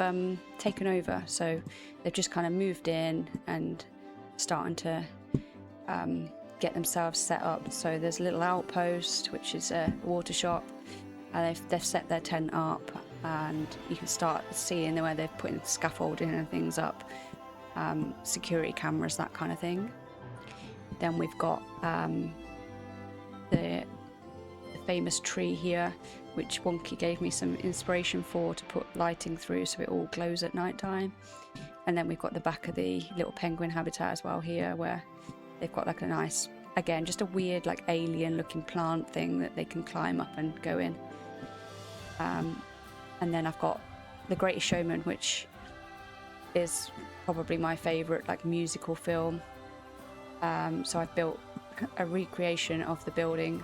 taken over. So they've just kind of moved in and starting to get themselves set up. So there's a little outpost, which is a water shop. They've set their tent up, and you can start seeing where they've put scaffolding and things up, security cameras, that kind of thing. Then we've got the famous tree here, which Wonky gave me some inspiration for, to put lighting through so it all glows at night time. And then we've got the back of the little penguin habitat as well here, where they've got like a nice, again, just a weird like alien looking plant thing that they can climb up and go in. And then I've got The Greatest Showman, which is probably my favourite like musical film. So I've built a recreation of the building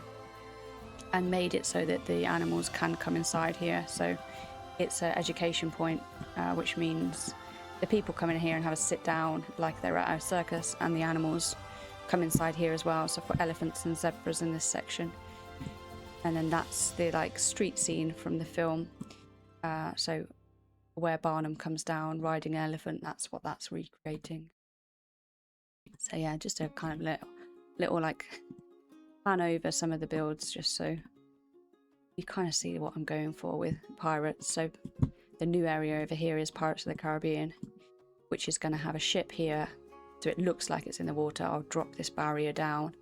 and made it so that the animals can come inside here. So it's an education point, which means the people come in here and have a sit down like they're at a circus, and the animals come inside here as well. So I've got elephants and zebras in this section. And then that's the like street scene from the film. So where Barnum comes down riding an elephant, that's what that's recreating. So yeah, just a kind of little like plan over some of the builds, just so you kind of see what I'm going for with pirates. So the new area over here is Pirates of the Caribbean, which is going to have a ship here, so it looks like it's in the water. I'll drop this barrier down,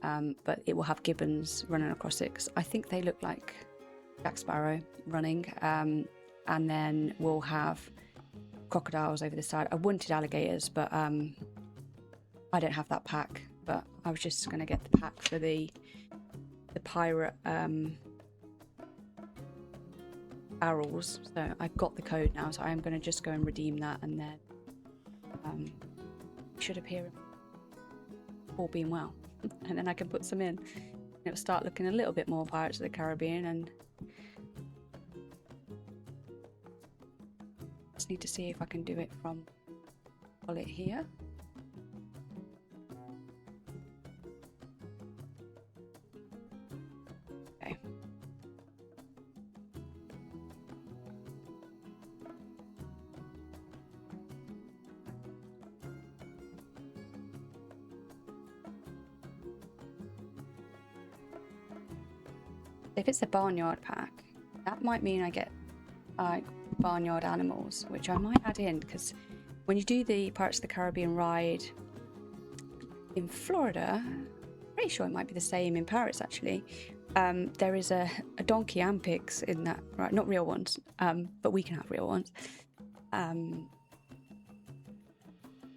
but it will have gibbons running across it, because I think they look like Jack Sparrow running. And then we'll have crocodiles over the side. I wanted alligators, but I don't have that pack, but I was just going to get the pack for the pirate barrels. So I've got the code now, so I'm going to just go and redeem that, and then it should appear, all being well, and then I can put some in. It'll start looking a little bit more Pirates of the Caribbean, and just need to see if I can do it from it here. Okay. If it's a barnyard pack, that might mean I get barnyard animals, which I might add in, because when you do the Pirates of the Caribbean ride in Florida, I'm pretty sure it might be the same in Paris actually. There is a donkey and pigs in that, right? Not real ones, but we can have real ones.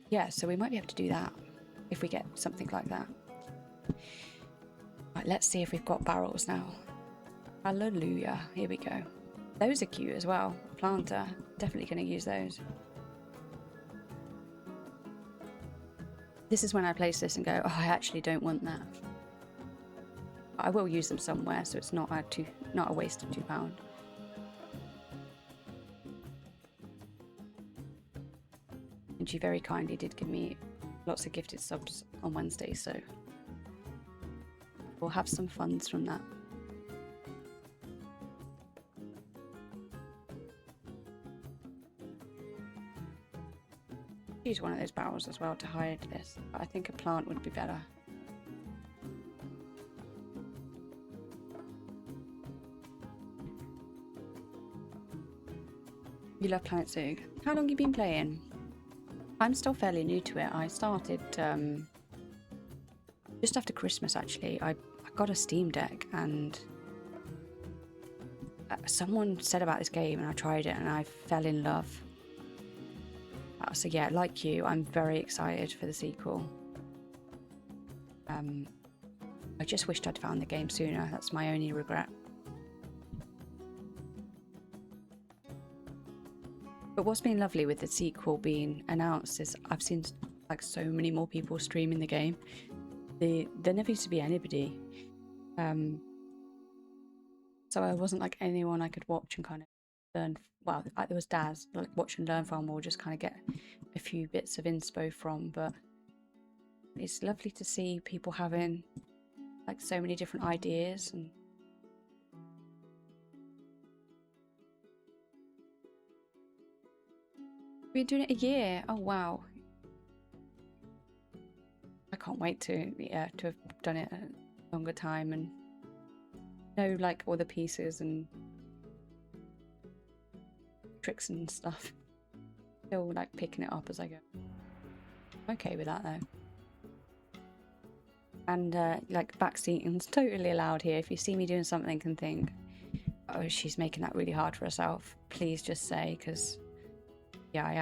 Yeah, so we might be able to do that if we get something like that. Right, let's see if we've got barrels now. Hallelujah, here we go. Those are cute as well. Planter, definitely going to use those. This is when I place this and go, oh, I actually don't want that. I will use them somewhere, so it's not a waste of £2. And she very kindly did give me lots of gifted subs on Wednesday, so we'll have some funds from that. Use one of those barrels as well to hide this, but I think a plant would be better. You love Planet Zoo. How long have you been playing? I'm still fairly new to it. I started just after Christmas actually. I got a Steam Deck and someone said about this game and I tried it and I fell in love. So yeah, like you, I'm very excited for the sequel. I just wished I'd found the game sooner. That's my only regret. But what's been lovely with the sequel being announced is I've seen like so many more people streaming the game. There never used to be anybody. So I wasn't like anyone I could watch and kind of learn. Well, there was Daz, like watch and learn from, or just kind of get a few bits of inspo from. But it's lovely to see people having like so many different ideas and. We've been doing it a year. Oh wow! I can't wait to have done it a longer time and know like all the pieces and tricks and stuff. Still like picking it up as I go. I'm okay with that though. And like backseating's totally allowed here. If you see me doing something and think, oh, she's making that really hard for herself, please just say, because yeah, I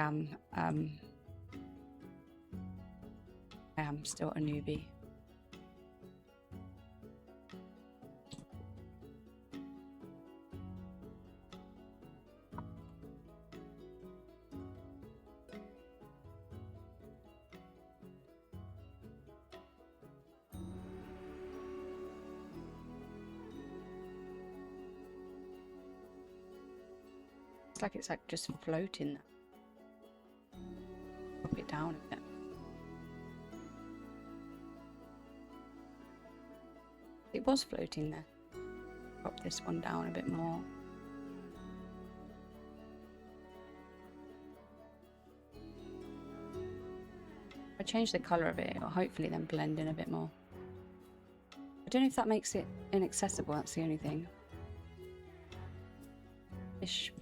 am still a newbie. It's like just floating. Drop it down a bit. It was floating there. Drop this one down a bit more. If I change the colour of it, it'll hopefully then blend in a bit more. I don't know if that makes it inaccessible, that's the only thing. Fish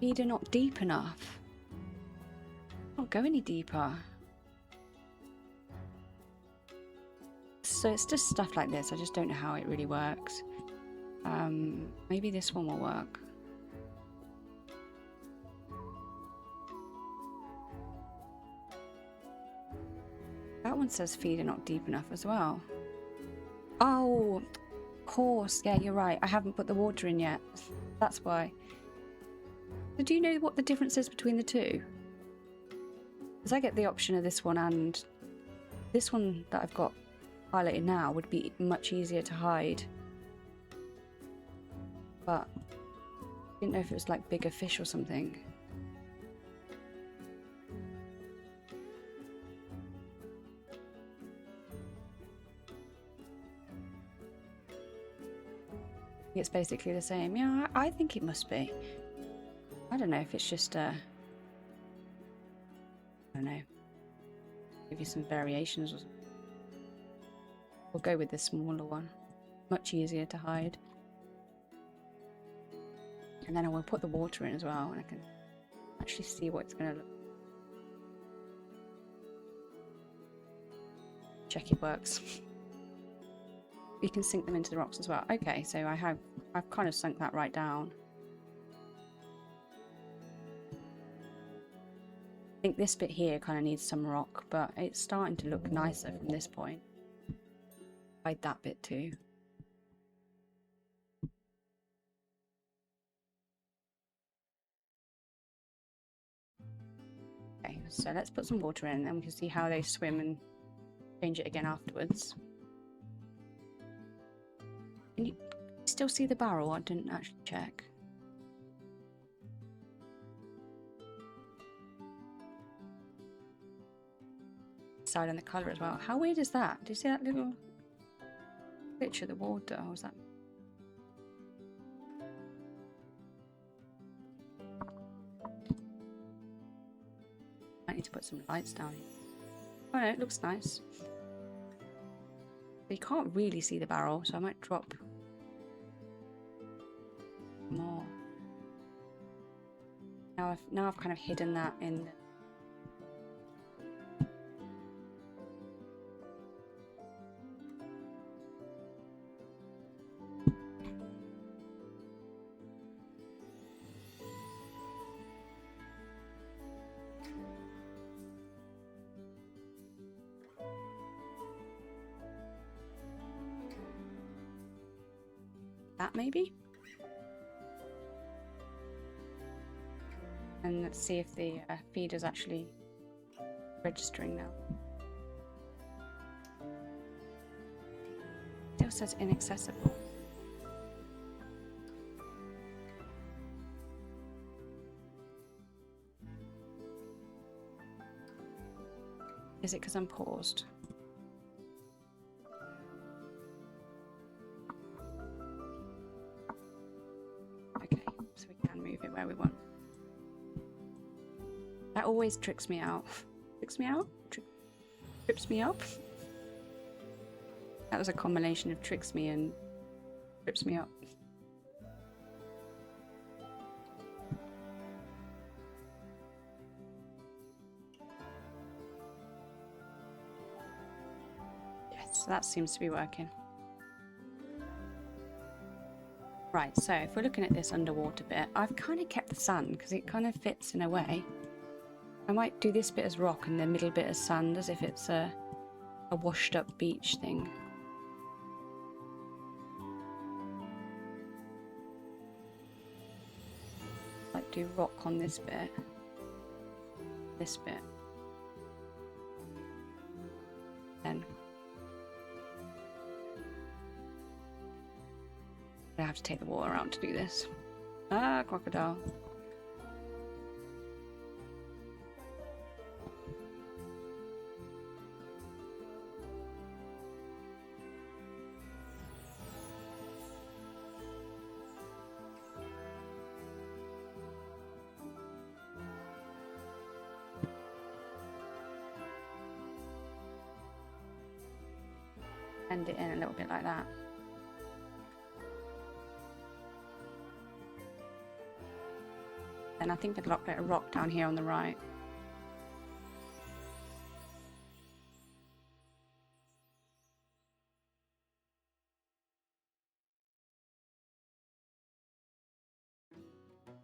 feeder not deep enough. Can't go any deeper. So it's just stuff like this. I just don't know how it really works. Maybe this one will work. That one says feeder not deep enough as well. Oh, of course. Yeah, you're right. I haven't put the water in yet. That's why. So do you know what the difference is between the two? Because I get the option of this one, and this one that I've got highlighted now would be much easier to hide. But Didn't know if it was like bigger fish or something. It's basically the same. Yeah, I think it must be. I don't know if it's just I don't know. Maybe some variations or something. We'll go with the smaller one. Much easier to hide. And then I will put the water in as well, and I can actually see what it's going to look like. Check it works. You can sink them into the rocks as well. Okay, so I've kind of sunk that right down. I think this bit here kind of needs some rock, but it's starting to look nicer from this point. Hide that bit too. Okay, so let's put some water in, and then we can see how they swim and change it again afterwards. Can you still see the barrel? I didn't actually check. Side and the colour as well. How weird is that? Do you see that little picture of the water? Or was that? I need to put some lights down here. Oh no, it looks nice. But you can't really see the barrel, so I might drop more. Now I've kind of hidden that in. That maybe? And let's see if the feeder's actually registering now. Still says inaccessible. Is it because I'm paused? Okay, so we can move it where we want. That always tricks me out. Tricks me out? Trips me up? That was a combination of tricks me and trips me up. Yes, that seems to be working. Right, so if we're looking at this underwater bit, I've kind of kept the sand because it kind of fits in a way. I might do this bit as rock and the middle bit as sand, as if it's a washed up beach thing. Like do rock on this bit. This bit. Then I have to take the water out to do this. Ah, crocodile. End it in a little bit like that. Then I think I'd lock a rock down here on the right.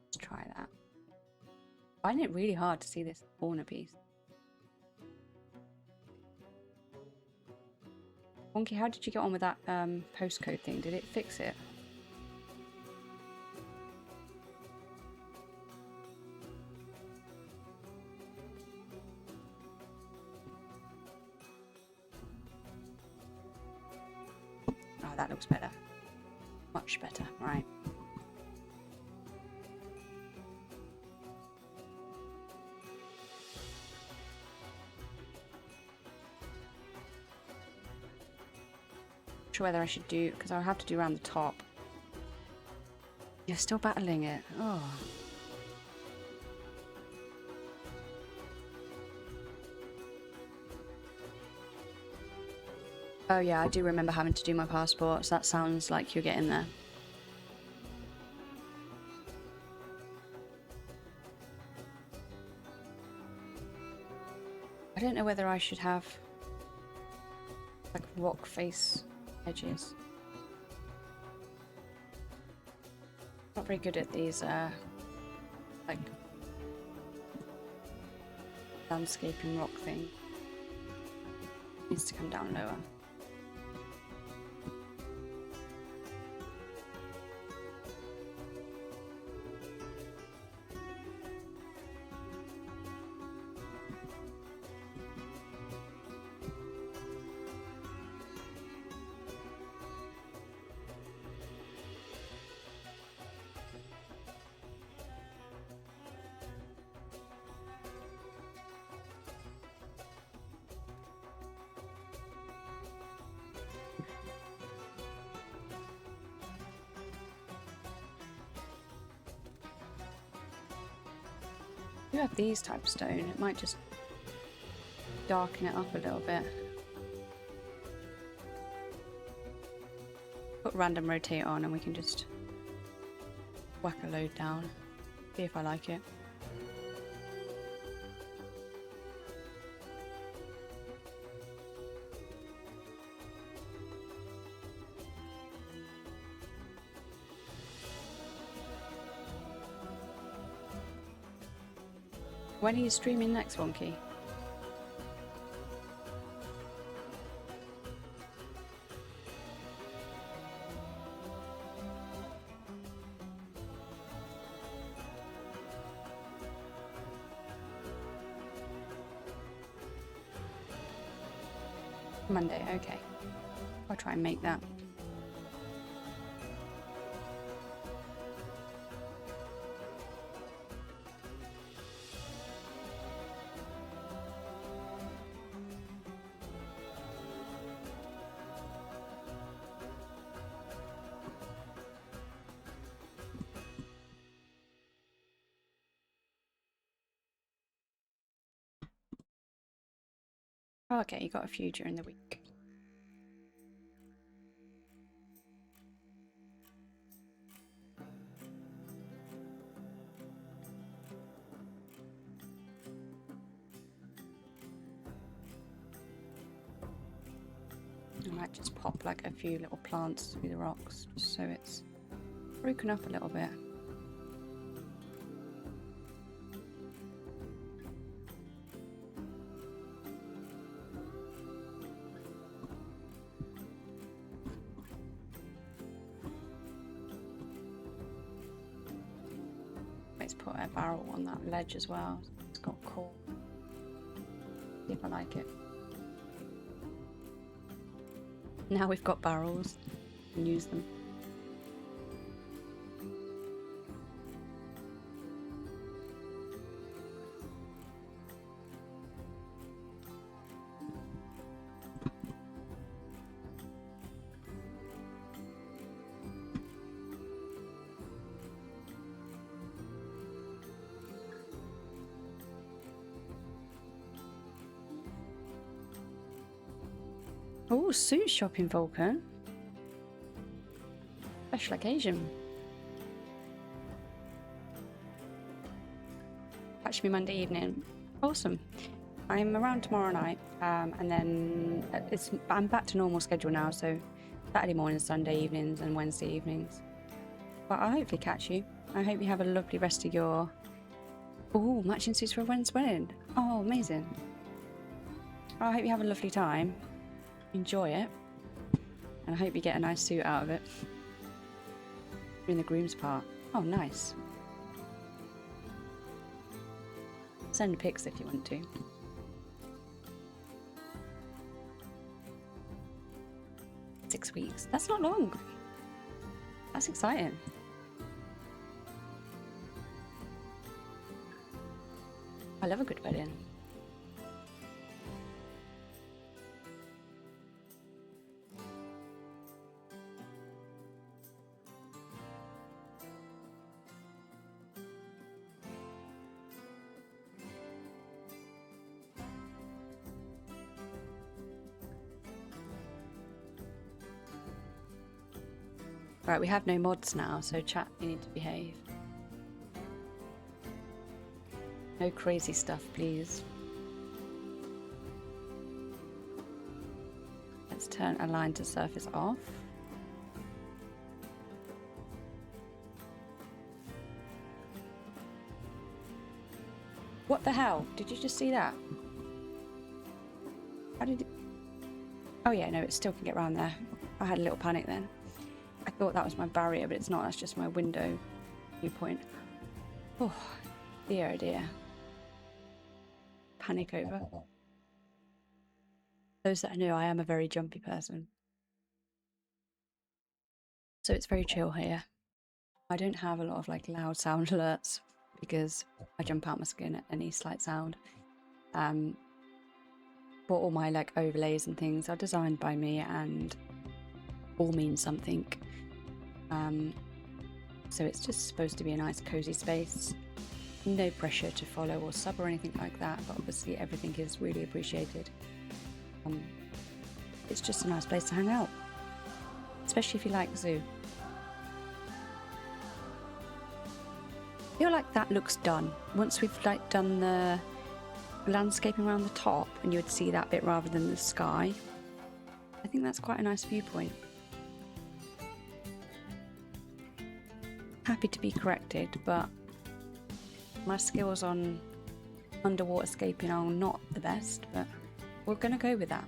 Let's try that. I find it really hard to see this corner piece. Wonky, how did you get on with that postcode thing? Did it fix it? Oh, that looks better. Much better, right. sure whether I should do, because I'll have to do around the top. You're still battling it. Oh. Oh yeah, I do remember having to do my passport, so that sounds like you're getting there. I don't know whether I should have like rock face edges. Not very good at these like landscaping rock thing. Needs to come down lower. You have these type of stone, it might just darken it up a little bit. Put random rotate on and we can just whack a load down. See if I like it. When are you streaming next, Wonky? Monday, okay. I'll try and make that. Oh, okay, you got a few during the week. I might just pop like a few little plants through the rocks just so it's broken up a little bit. Let's put a barrel on that ledge as well. It's got coal. See if I like it. Now we've got barrels, we can use them. Oh, suit shopping, Vulcan. Special occasion. Actually, Monday evening. Awesome. I'm around tomorrow night, and then I'm back to normal schedule now. So Saturday mornings, Sunday evenings, and Wednesday evenings. But I'll hopefully catch you. I hope you have a lovely rest of your. Oh, matching suits for everyone's wedding. Oh, amazing. I hope you have a lovely time. Enjoy it, and I hope you get a nice suit out of it. During the groom's part. Oh, nice. Send pics if you want to. Six weeks. That's not long. That's exciting. I love a good wedding. Right, we have no mods now, so chat, you need to behave. No crazy stuff, please. Let's turn align to surface off. What the hell? Did you just see that? How did it... Oh yeah, no, it still can get around there. I had a little panic then. I thought that was my barrier, but it's not. That's just my window viewpoint. Oh, dear, oh dear. Panic over. Those that know, I am a very jumpy person. So it's very chill here. I don't have a lot of like loud sound alerts because I jump out my skin at any slight sound. But all my like overlays and things are designed by me and all mean something. So it's just supposed to be a nice cozy space. No pressure to follow or sub or anything like that, but obviously everything is really appreciated. It's just a nice place to hang out, especially if you like zoo. I feel like that looks done. Once we've like done the landscaping around the top and you would see that bit rather than the sky, I think that's quite a nice viewpoint. Happy to be corrected, but my skills on underwater scaping are not the best, but we're gonna go with that.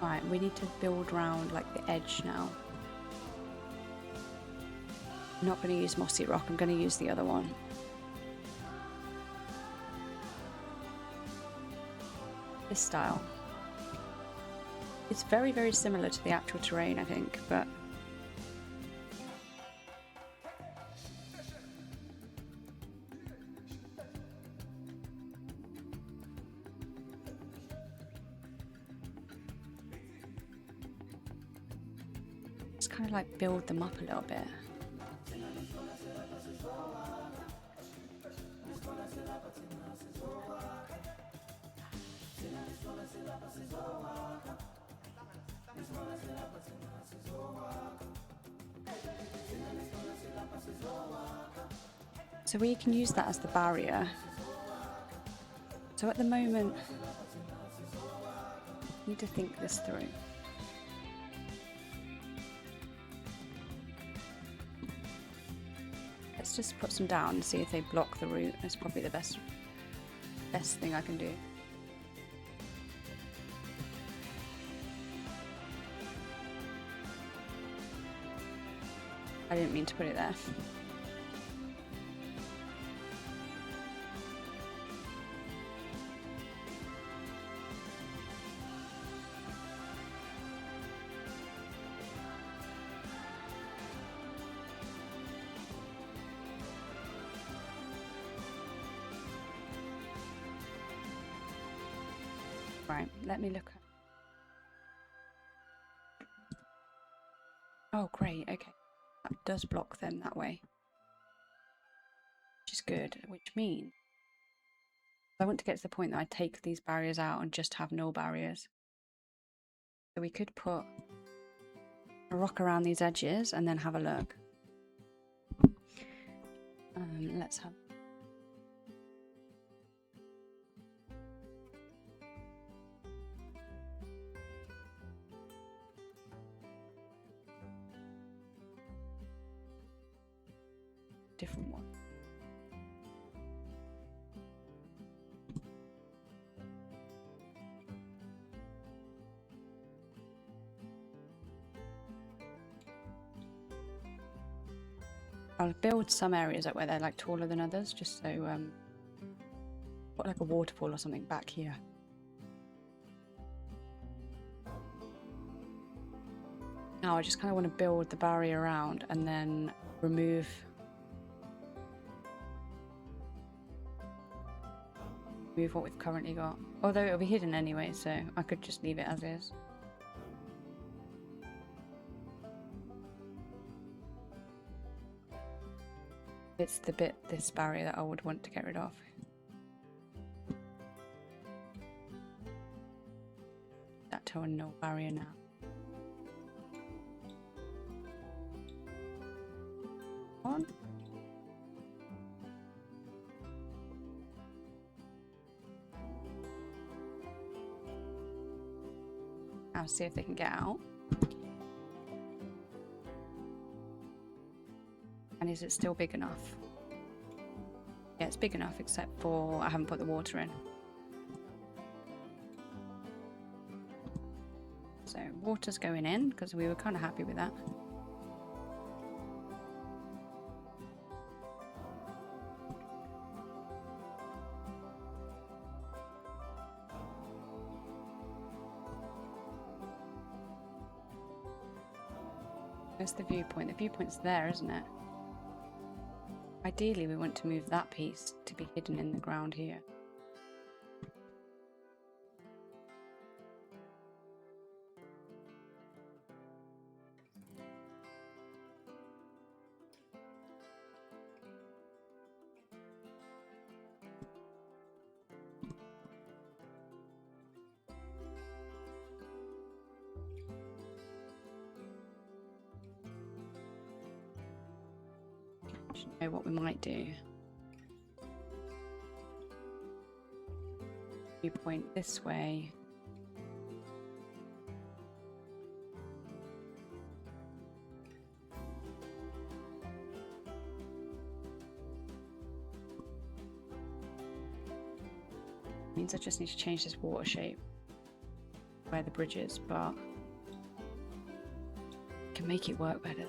Right, we need to build around like the edge now. I'm not going to use mossy rock, I'm going to use the other one. This style. It's very, very similar to the actual terrain, I think, but just kind of like build them up a little bit. So we can use that as the barrier. So at the moment, I need to think this through. Let's just put some down and see if they block the route. That's probably the best thing I can do. I didn't mean to put it there. Right, let me look. Oh, great, okay. That does block them that way. Which is good, which means I want to get to the point that I take these barriers out and just have null barriers. So we could put a rock around these edges and then have a look. Let's have... different one. I'll build some areas up where they're like taller than others, just so put like a waterfall or something back here. Now I just kind of want to build the barrier around and then remove move what we've currently got. Although it'll be hidden anyway, so I could just leave it as is. It's the bit, this barrier, that I would want to get rid of. That to a no barrier now. On. Now see if they can get out. And is it still big enough? Yeah, it's big enough, except for I haven't put the water in. So water's going in because we were kind of happy with that. Where's the viewpoint? The viewpoint's there, isn't it? Ideally, we want to move that piece to be hidden in the ground here. Know what we might do. Viewpoint this way. Means I just need to change this water shape where the bridge is, but I can make it work better.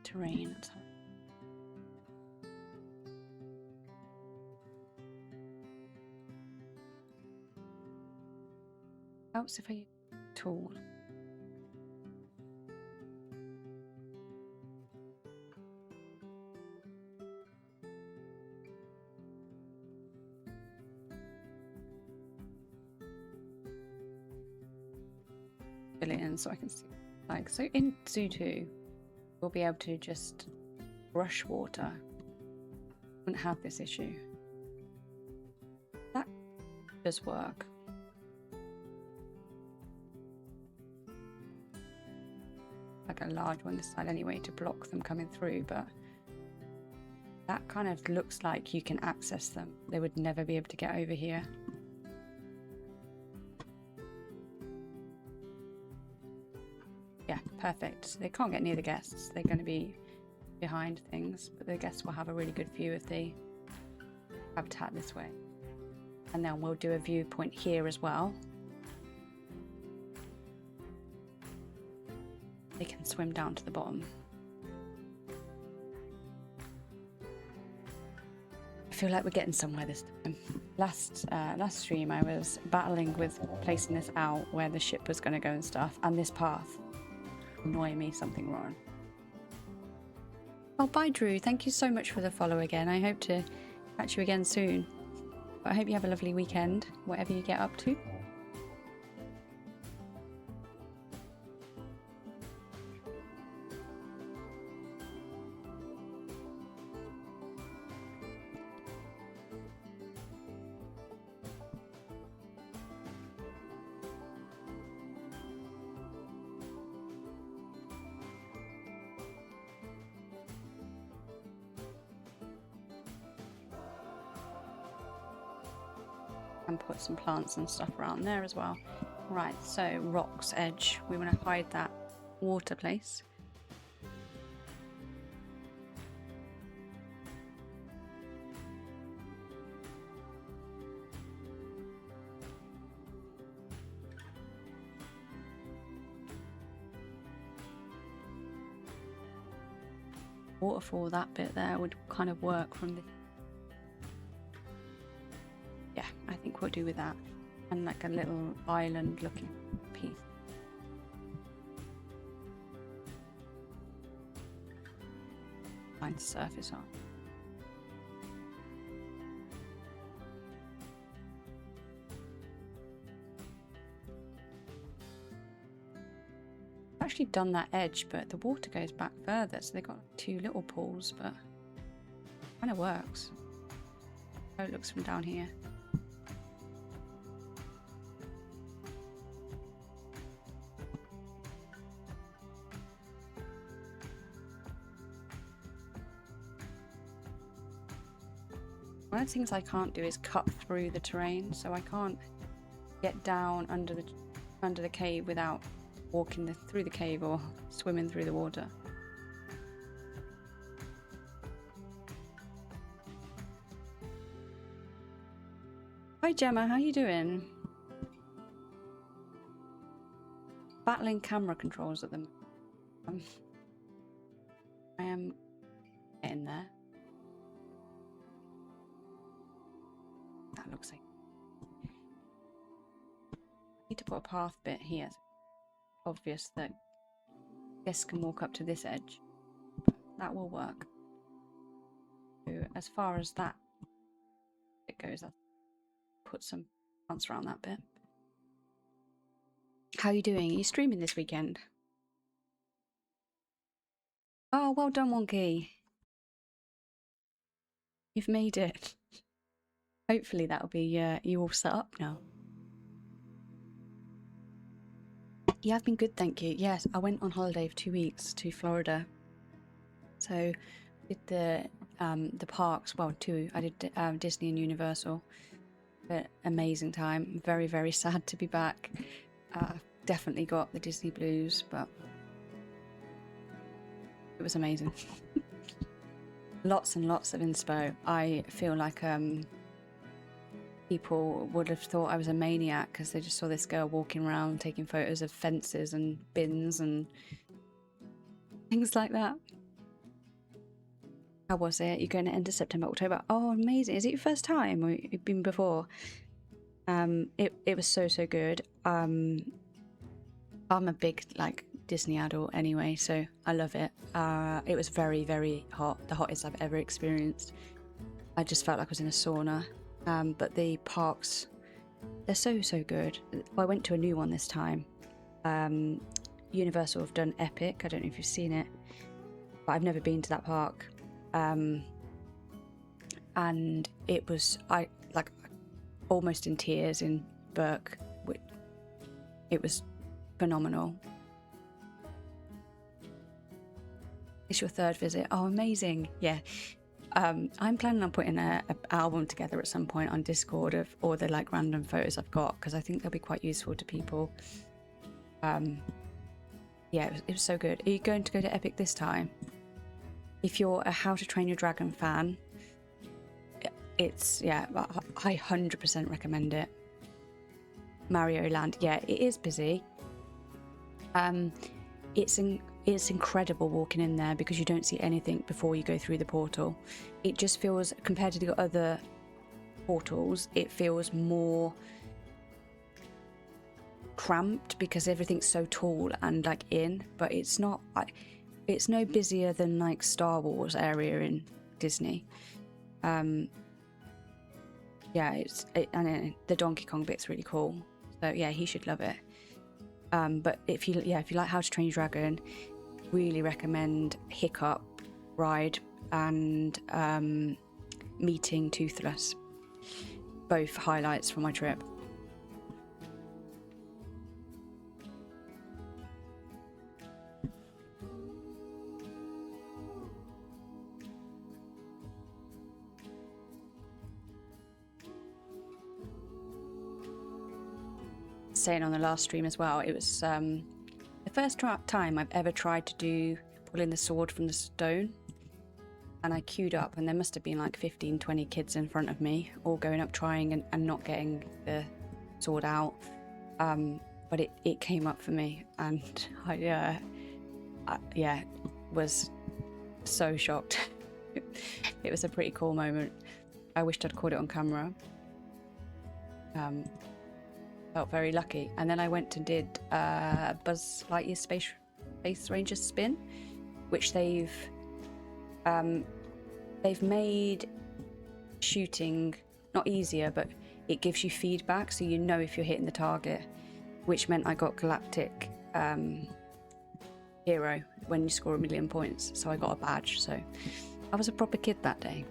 Terrain. Helps if I use a tool. Fill it in so I can see. Like so in Zoo 2. We'll be able to just brush water. Wouldn't have this issue. That does work. Like a large one this side anyway to block them coming through, but that kind of looks like you can access them. They would never be able to get over here. Yeah, perfect. They can't get near the guests. They're going to be behind things, but the guests will have a really good view of the habitat this way. And then we'll do a viewpoint here as well. They can swim down to the bottom. I feel like we're getting somewhere this time. Last stream I was battling with placing this out where the ship was going to go and stuff, and this path. Annoy me something wrong. Oh, bye Drew, thank you so much for the follow again. I hope to catch you again soon. But I hope you have a lovely weekend, whatever you get up to. And put some plants and stuff around there as well. Right, so rocks edge. We want to hide that water place. waterfall, that bit there would kind of work from the... Yeah, I think we'll do with that. And like a little island looking piece. Line the surface on. I've actually done that edge, but the water goes back further, so they've got two little pools, but it kind of works. How it looks from down here. One of the things I can't do is cut through the terrain, so I can't get down under the cave without walking through the cave or swimming through the water. Hi Gemma, how you doing? Battling camera controls at the moment. I am getting there. That looks like... I need to put a path bit here. So it's obvious that guests can walk up to this edge. That will work. So as far as that it goes, I'll put some plants around that bit. How are you doing? Are you streaming this weekend? Oh, well done, Wonky. You've made it. Hopefully that'll be you all set up now. Yeah, I've been good, thank you. Yes, I went on holiday for 2 weeks to Florida. So did the parks, well, two. I did Disney and Universal. But amazing time. Very, very sad to be back. Definitely got the Disney blues, but it was amazing. Lots and lots of inspo. I feel like people would have thought I was a maniac because they just saw this girl walking around taking photos of fences and bins and things like that. How was it? You're going to end of September, October. Oh, amazing. Is it your first time or you've been before? It was so good. I'm a big Disney adult anyway, so I love it. It was very, very hot. The hottest I've ever experienced. I just felt like I was in a sauna. But the parks, they're so good. I went to a new one this time. Universal have done Epic. I don't know if you've seen it, but I've never been to that park. And it was almost in tears in Burke. It was phenomenal. It's your third visit. Oh, amazing. Yeah. I'm planning on putting an album together at some point on Discord of all the random photos I've got, because I think they'll be quite useful to people. Yeah, it was so good. Are you going to go to Epic this time? If you're a How to Train Your Dragon fan, it's, yeah, I 100% recommend it. Mario Land, yeah, it is busy. It's incredible walking in there because you don't see anything before you go through the portal. It just feels, compared to the other portals, it feels more cramped because everything's so tall and in, but it's not. It's no busier than Star Wars area in Disney. Yeah, and the Donkey Kong bit's really cool. So yeah, he should love it. But if you like How to Train Your Dragon, really recommend Hiccup Ride and Meeting Toothless. Both highlights from my trip. Saying on the last stream as well, it was the first time I've ever tried to do pulling the sword from the stone, and I queued up and there must have been 15-20 kids in front of me all going up trying and not getting the sword out, but it came up for me, and I was so shocked. It was a pretty cool moment. I wished I'd caught it on camera. Felt very lucky. And then I went and did Buzz Lightyear Space Ranger spin, which they've made shooting not easier, but it gives you feedback, so you know if you're hitting the target, which meant I got Galactic Hero when you score 1,000,000 points, so I got a badge. So I was a proper kid that day.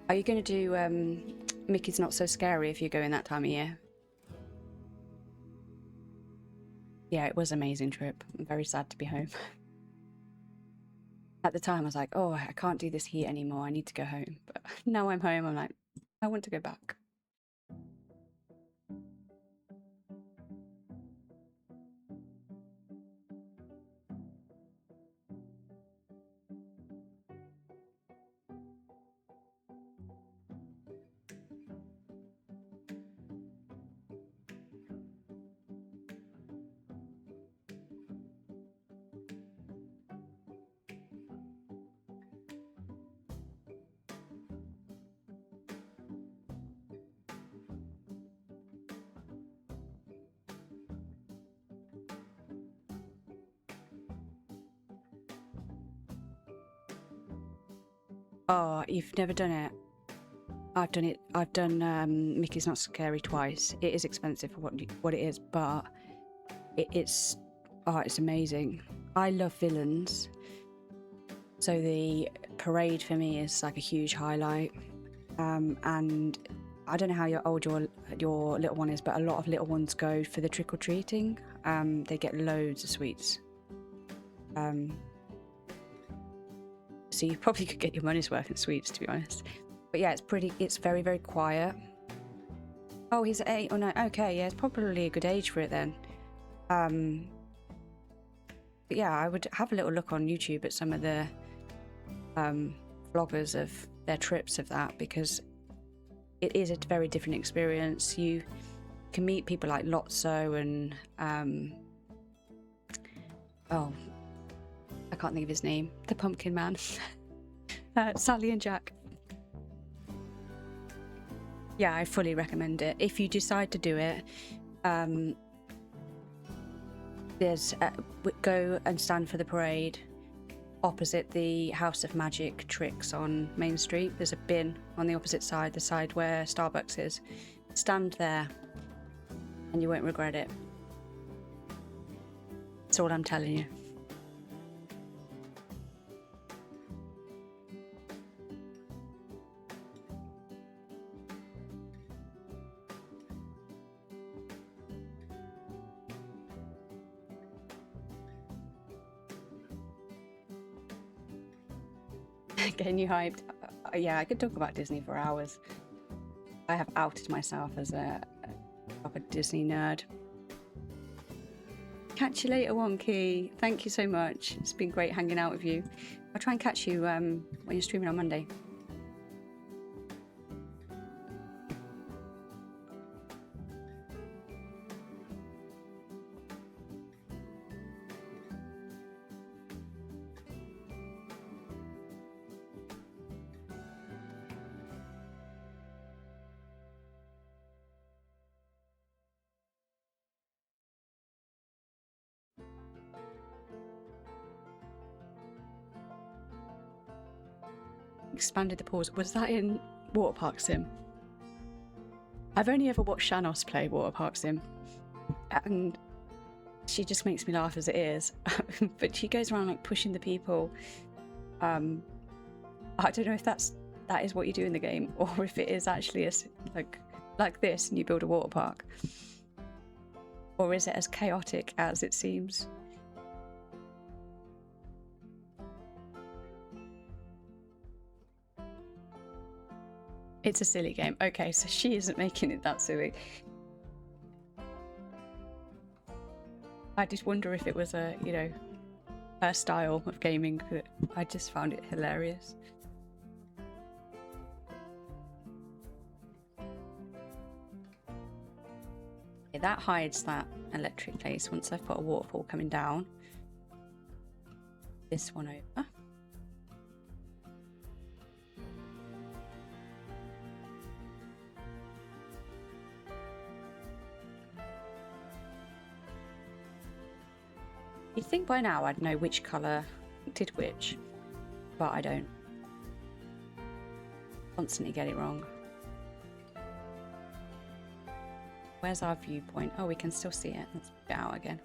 Are you going to do Mickey's Not So Scary if you go in that time of year? Yeah, it was an amazing trip. I'm very sad to be home. At the time I was like, oh, I can't do this heat anymore, I need to go home. But now I'm home, I'm like, I want to go back. Oh, you've never done it? I've done it. I've done Mickey's Not Scary twice. It is expensive for what it is, but it's amazing. I love villains, so the parade for me is like a huge highlight. And I don't know how old your little one is, but a lot of little ones go for the trick or treating. They get loads of sweets. So you probably could get your money's worth in sweets, to be honest. But yeah, it's very, very quiet. Oh, he's 8 or 9. Okay, yeah, it's probably a good age for it then. But yeah, I would have a little look on YouTube at some of the vloggers of their trips of that, because it is a very different experience. You can meet people like Lotso and oh, I can't think of his name. The Pumpkin Man. Sally and Jack. Yeah, I fully recommend it. If you decide to do it, there's go and stand for the parade opposite the House of Magic Tricks on Main Street. There's a bin on the opposite side, the side where Starbucks is. Stand there and you won't regret it. That's all I'm telling you. Getting you hyped. Yeah, I could talk about Disney for hours. I have outed myself as a proper Disney nerd. Catch you later, Wonky. Thank you so much. It's been great hanging out with you. I'll try and catch you when you're streaming on Monday. Expanded the pause. Was that in Water Park Sim? I've only ever watched Shanos play Water Park Sim, and she just makes me laugh as it is. But she goes around like pushing the people. I don't know if that is what you do in the game, or if it is actually like this and you build a water park, or is it as chaotic as it seems? It's a silly game. Okay, so she isn't making it that silly. I just wonder if it was a, her style of gaming. I just found it hilarious. Okay, that hides that electric place once I've put a waterfall coming down. This one over. You'd think by now I'd know which colour did which, but I don't. Constantly get it wrong. Where's our viewpoint? Oh, we can still see it. Let's get out again.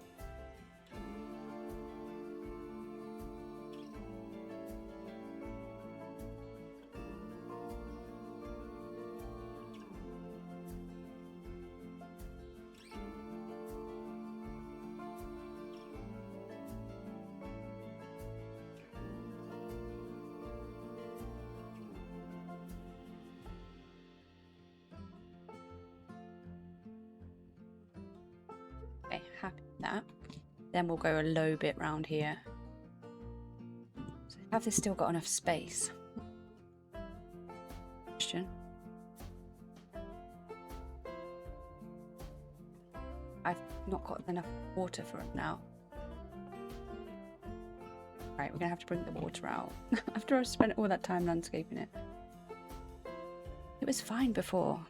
Okay, happy with that. Then we'll go a low bit round here. So have this still got enough space? Question. I've not got enough water for it now. Right, we're gonna have to bring the water out. After I've spent all that time landscaping it. It was fine before.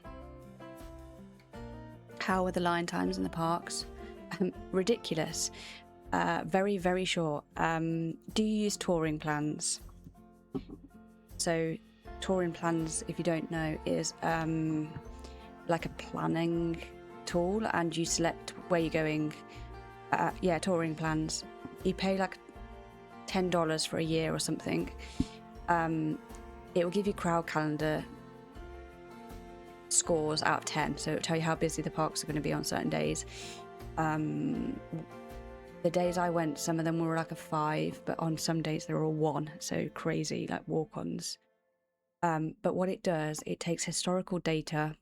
How are the line times in the parks? Ridiculous. Very, very short. Do you use touring plans? So touring plans, if you don't know, is like a planning tool, and you select where you're going. Yeah, touring plans. You pay like $10 for a year or something. It will give you crowd calendar scores out of 10, so it'll tell you how busy the parks are going to be on certain days. The days I went, some of them were like a 5, but on some days they were a 1, so crazy, like walk-ons. But what it does, it takes historical data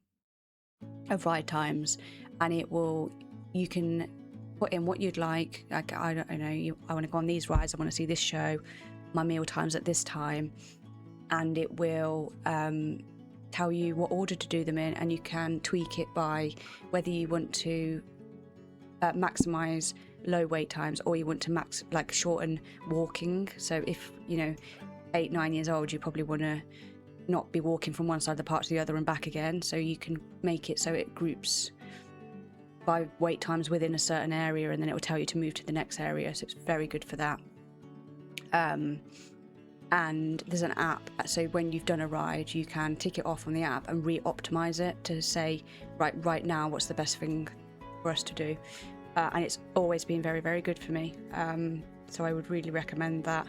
of ride times, and you can put in what you'd like I don't know, I want to go on these rides, I want to see this show, my meal times at this time, and it will tell you what order to do them in, and you can tweak it by whether you want to maximize low wait times, or you want to shorten walking. So if 8-9 years old, you probably want to not be walking from one side of the park to the other and back again, so you can make it so it groups by wait times within a certain area, and then it will tell you to move to the next area. So it's very good for that. And there's an app, so when you've done a ride, you can tick it off on the app and re-optimize it to say, right now, what's the best thing for us to do? And it's always been very, very good for me. So I would really recommend that.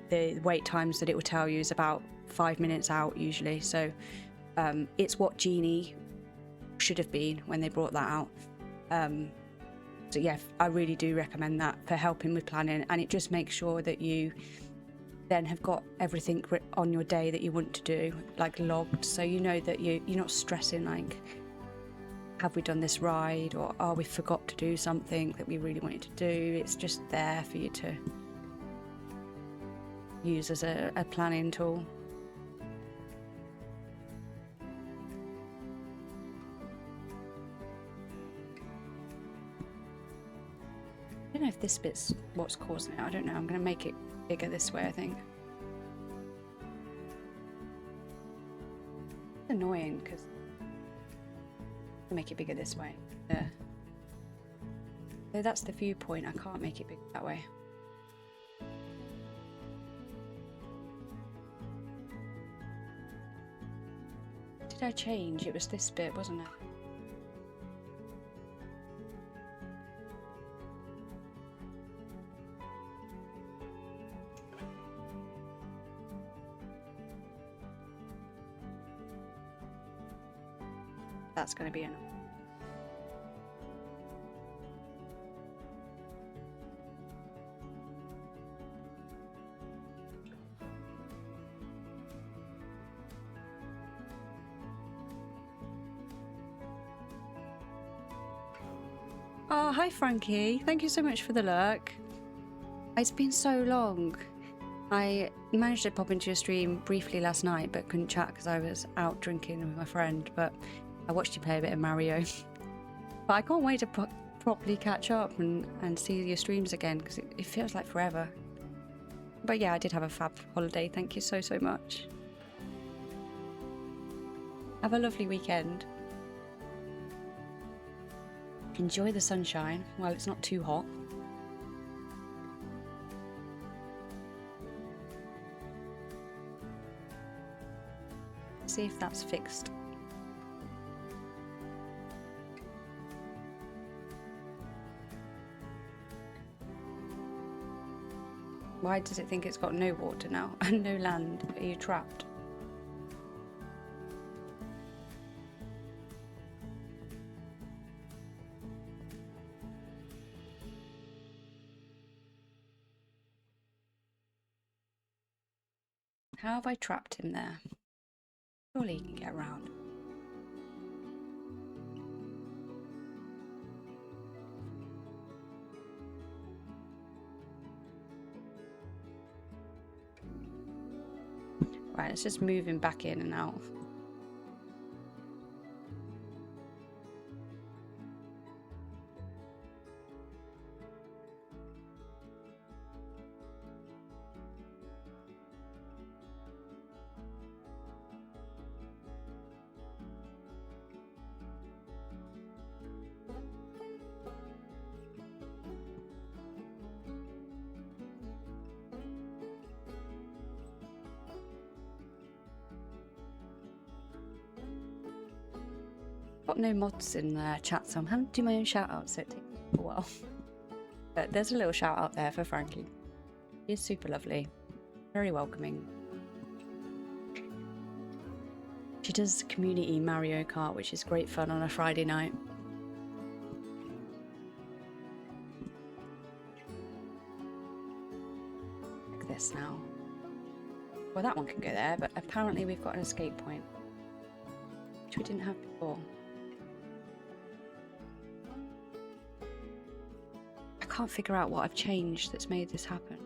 The wait times that it will tell you is about 5 minutes out usually. So it's what Genie should have been when they brought that out. So yeah, I really do recommend that for helping with planning, and it just makes sure that you then have got everything on your day that you want to do, like logged, so you know that you're not stressing like, have we done this ride, or we forgot to do something that we really wanted to do. It's just there for you to use as a planning tool. I don't know if this bit's what's causing it. I don't know. I'm going to make it bigger this way, I think. It's annoying because I make it bigger this way. There. So that's the viewpoint. I can't make it bigger that way. Did I change? It was this bit, wasn't it? That's going to be enough. Oh, hi Frankie. Thank you so much for the lurk. It's been so long. I managed to pop into your stream briefly last night, but couldn't chat because I was out drinking with my friend. But I watched you play a bit of Mario. But I can't wait to properly catch up and see your streams again because it feels like forever. But yeah, I did have a fab holiday. Thank you so much. Have a lovely weekend. Enjoy the sunshine while it's not too hot. See if that's fixed. Why does it think it's got no water now and no land? Are you trapped? How have I trapped him there? Surely he can get around. Right, let's just move him back in and out. Got no mods in the chat, so I'm having to do my own shout out, so it takes a while. But there's a little shout out there for Frankie. He's super lovely, very welcoming. She does community Mario Kart, which is great fun on a Friday night. Like this now. Well, that one can go there, but apparently we've got an escape point, which we didn't have before. I can't figure out what I've changed that's made this happen.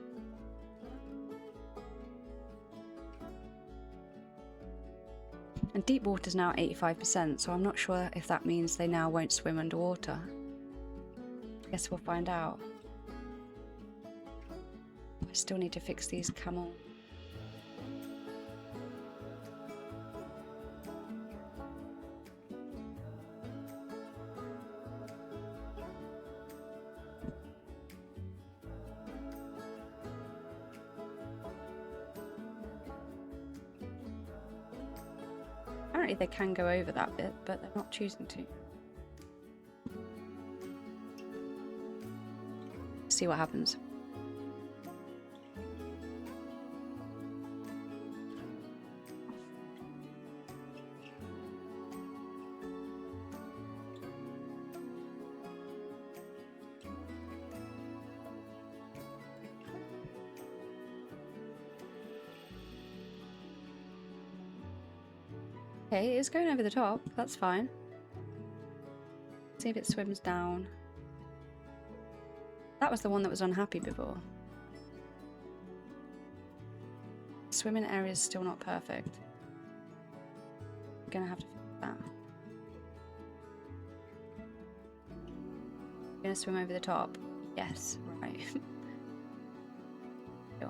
And deep water's now 85%, so I'm not sure if that means they now won't swim underwater. I guess we'll find out. I still need to fix these camel. Apparently they can go over that bit, but they're not choosing to. See what happens. Okay, it's going over the top. That's fine. See if it swims down. That was the one that was unhappy before. Swimming area is still not perfect. We're gonna have to fix that. You're gonna swim over the top? Yes, right. Sure.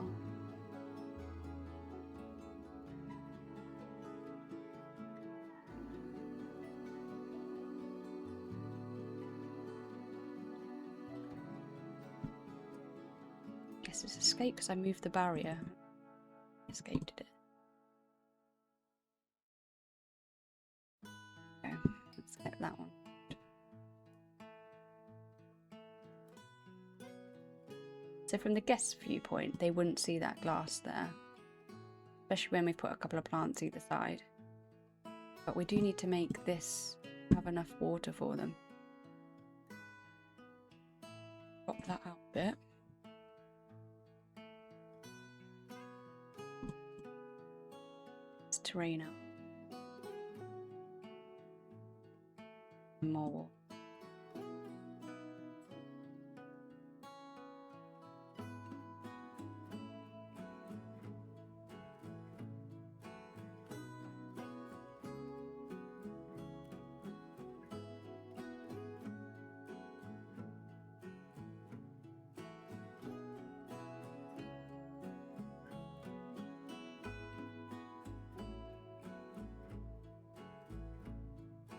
Guess it's escape because I moved the barrier. Escaped it. Okay, let's get that one. So from the guest viewpoint, they wouldn't see that glass there, especially when we put a couple of plants either side. But we do need to make this have enough water for them. Drop that out a bit. Terrain out. More.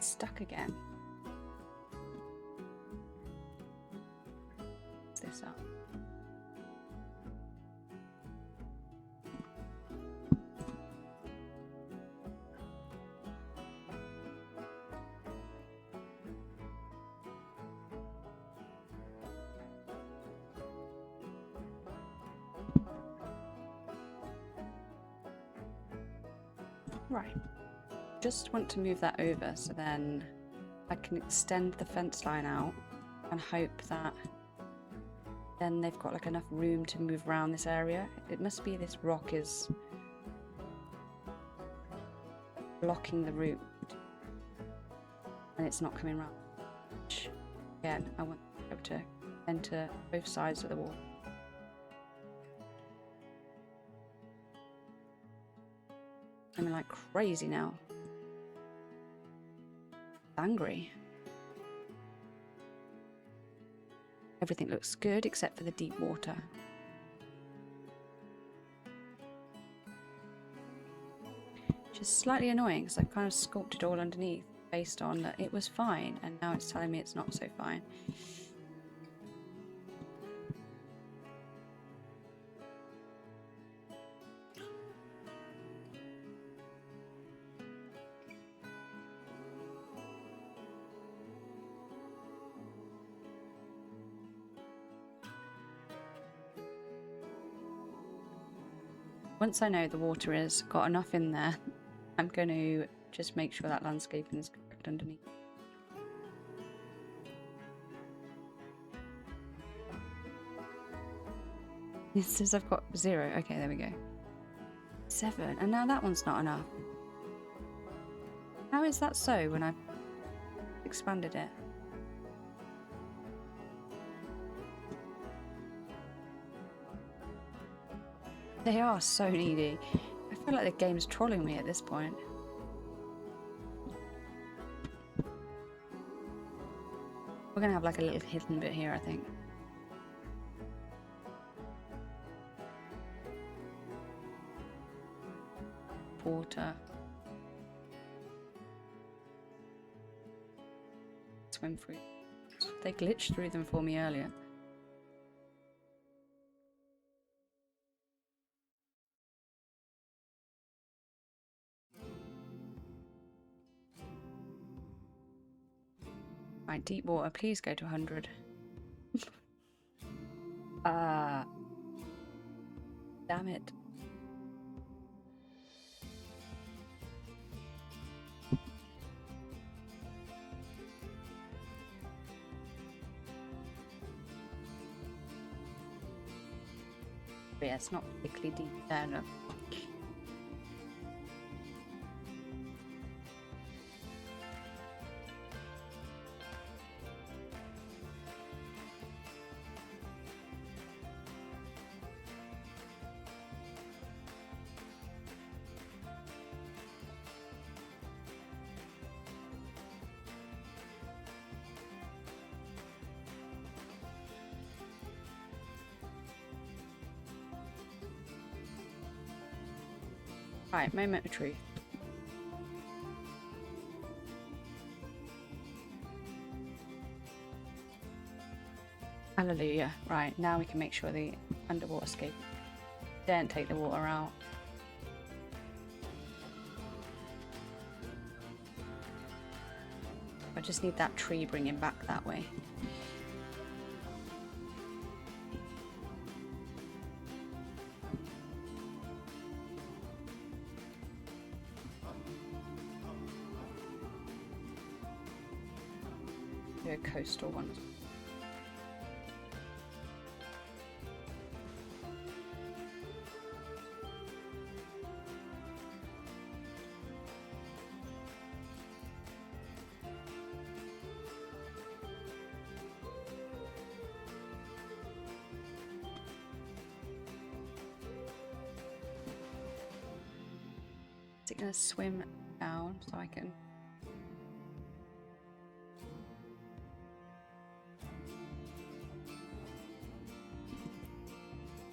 Stuck again. What's this up? Right. Just want to move that over so then I can extend the fence line out and hope that then they've got like enough room to move around this area. It must be this rock is blocking the route and it's not coming around. Again, I want to be able to enter both sides of the wall. I'm like crazy now. Angry. Everything looks good except for the deep water. Which is slightly annoying because I've kind of sculpted all underneath based on that it was fine and now it's telling me it's not so fine. Once I know the water has got enough in there, I'm going to just make sure that landscaping is correct underneath. It says I've got 0. Okay, there we go. 7. And now that one's not enough. How is that so when I've expanded it? They are so needy. I feel like the game's trolling me at this point. We're gonna have like a little hidden bit here, I think. Water. Swim through. They glitched through them for me earlier. Right, deep water, please go to 100. Damn it. But yeah, it's not particularly deep there, no. Right, moment of truth. Hallelujah. Right, now we can make sure the underwater escape don't take the water out. I just need that tree bringing back that way. Do a coastal one. Is it going to swim down so I can...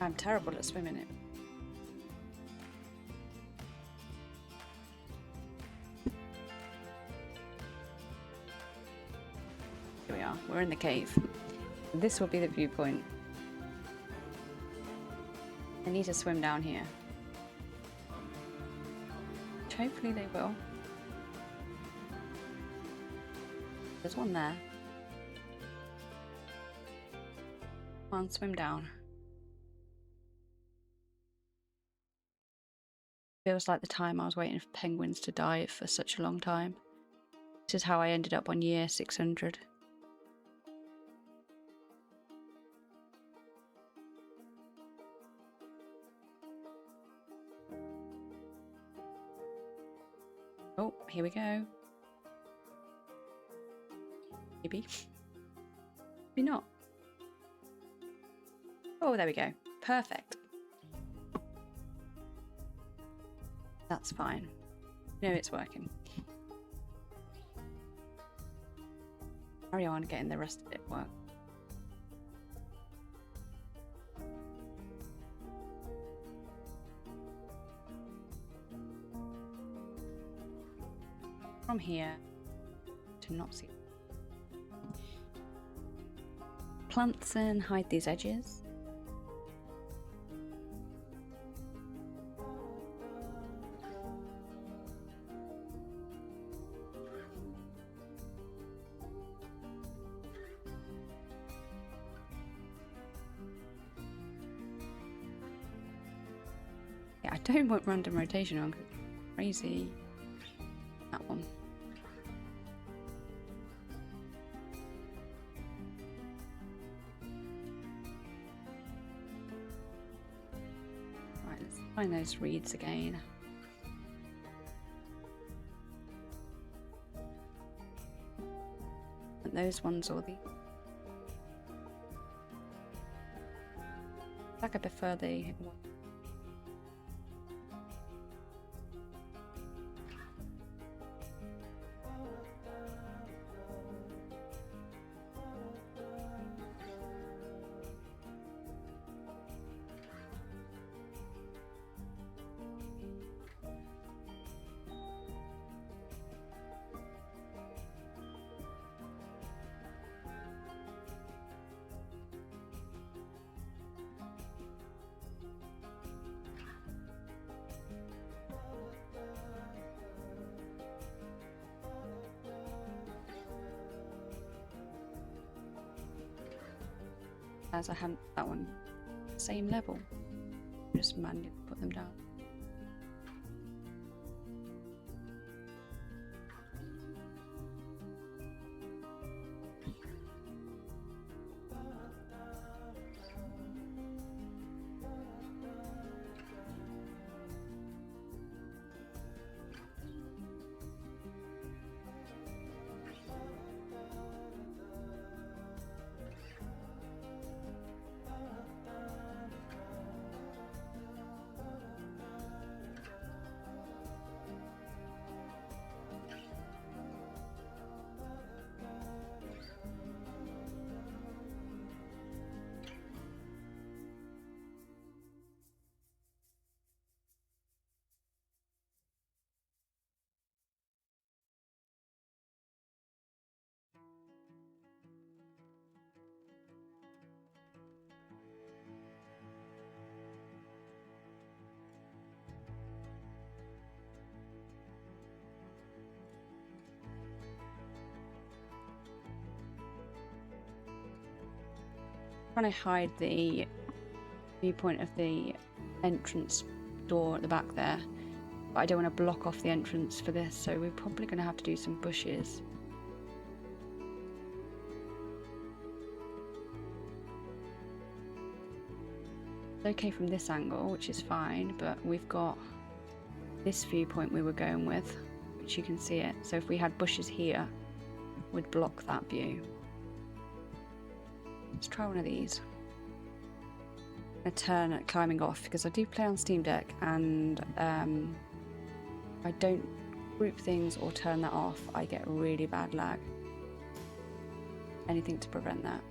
I'm terrible at swimming it. are. We're in the cave. This will be the viewpoint. I need to swim down here. Which hopefully they will. There's one there. Come on, swim down. Feels like the time I was waiting for penguins to dive for such a long time. This is how I ended up on year 600. Oh, here we go. Maybe. Maybe not. Oh, there we go. Perfect. That's fine. No, it's working. Carry on getting the rest of it work. From here to not see plants and hide these edges. Yeah, I don't want random rotation on. Crazy. That one. Right, let's find those reeds again. And those ones or the... I prefer the... As I haven't that one same level, just manually put them down. Trying to hide the viewpoint of the entrance door at the back there, but I don't want to block off the entrance for this, so we're probably going to have to do some bushes. It's okay from this angle, which is fine, but we've got this viewpoint we were going with, which you can see it. So if we had bushes here, we'd block that view. Let's try one of these. I'm going to turn at climbing off because I do play on Steam Deck, and I don't group things or turn that off, I get really bad lag. Anything to prevent that.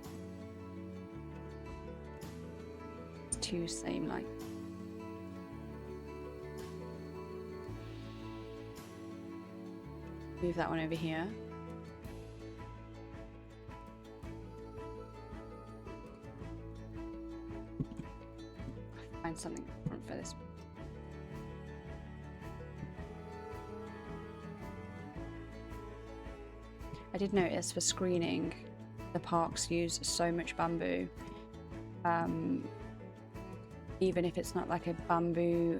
It's two same like. Move that one over here. something different for this. I did notice for screening, the parks use so much bamboo. Even if it's not like a bamboo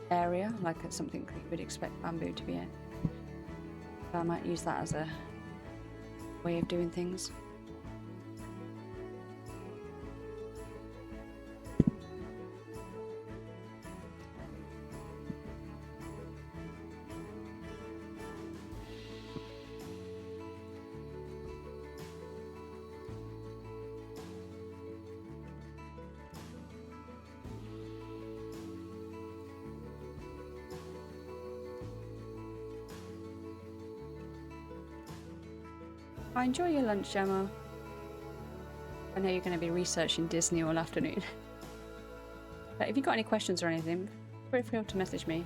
area, like it's something that you would expect bamboo to be in. So I might use that as a way of doing things. Enjoy your lunch, Gemma. I know you're going to be researching Disney all afternoon. But if you've got any questions or anything, feel free to message me.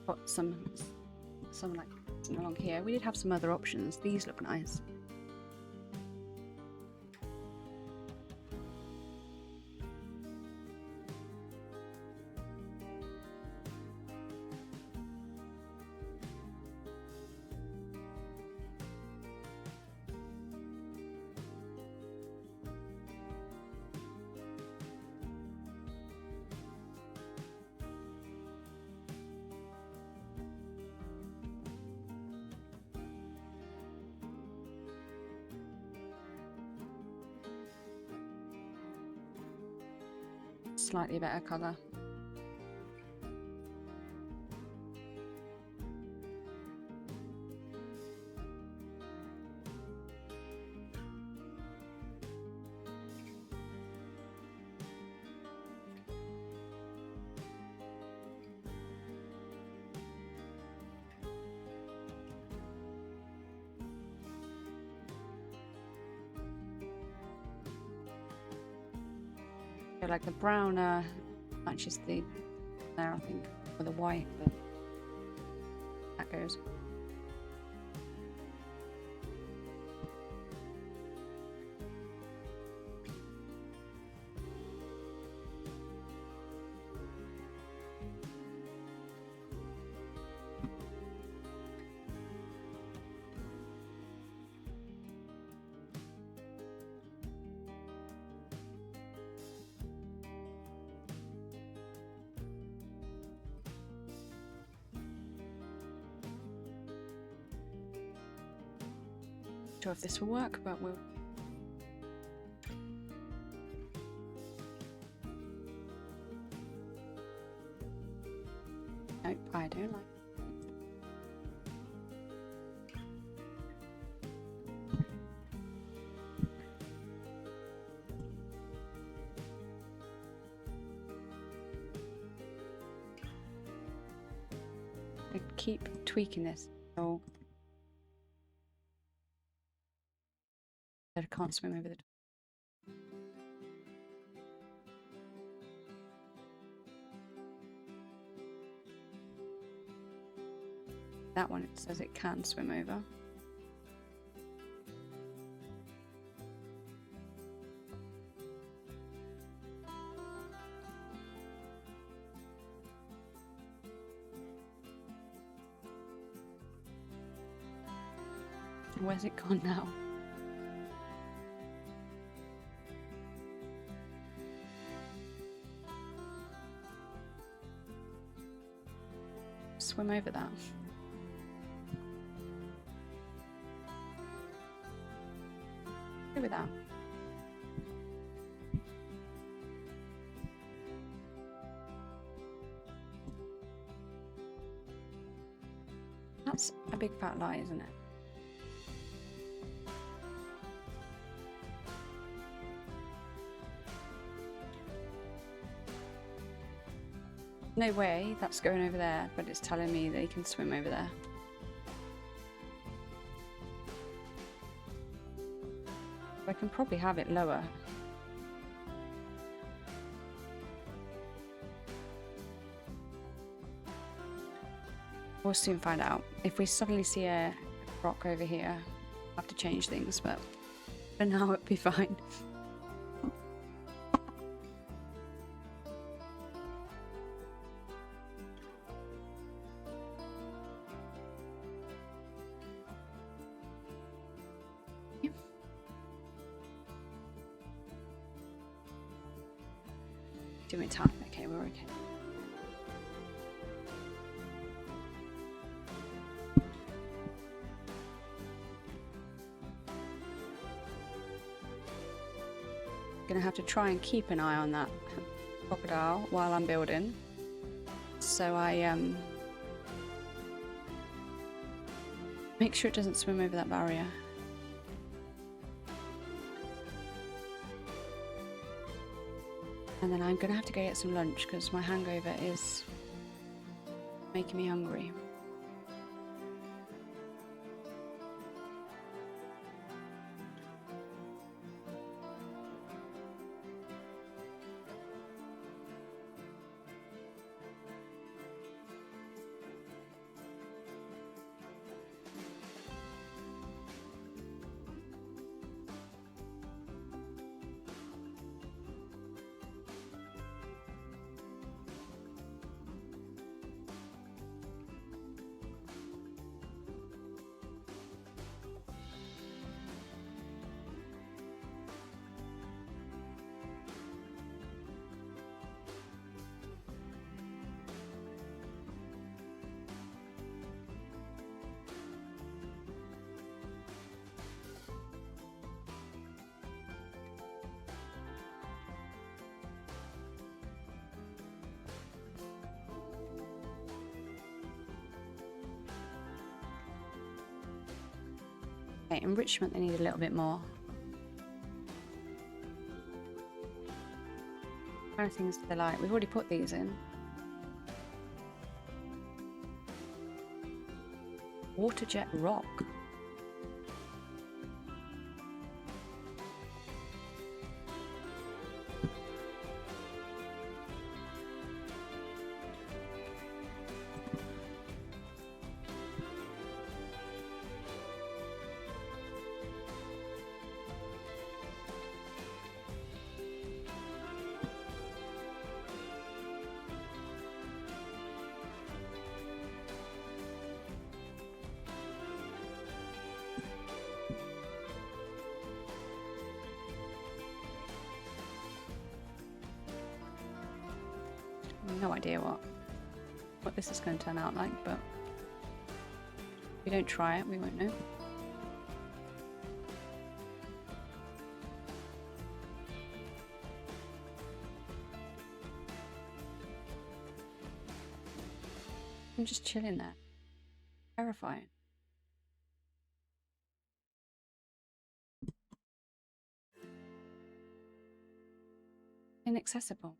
Got some like along here. We did have some other options. These look nice. Slightly better colour. Like the brown matches the there, I think, or the white, but that goes. Sure if this will work, but we'll. Nope, I don't like. I keep tweaking this. So I can't swim over the top. That one, it says it can swim over. Where's it gone now? Swim over that. Go with that. That's a big fat lie, isn't it? No way that's going over there, but it's telling me that he can swim over there. I can probably have it lower. We'll soon find out. If we suddenly see a rock over here, I'll have to change things, but for now it'll be fine. Doing time. Okay, we're okay. Gonna have to try and keep an eye on that crocodile while I'm building, so I make sure it doesn't swim over that barrier. And then I'm gonna have to go get some lunch because my hangover is making me hungry. Okay, enrichment, they need a little bit more. Where are things to the light? We've already put these in. Water jet rock. No idea what this is going to turn out like, but if we don't try it, we won't know. I'm just chilling there. Terrifying. Inaccessible.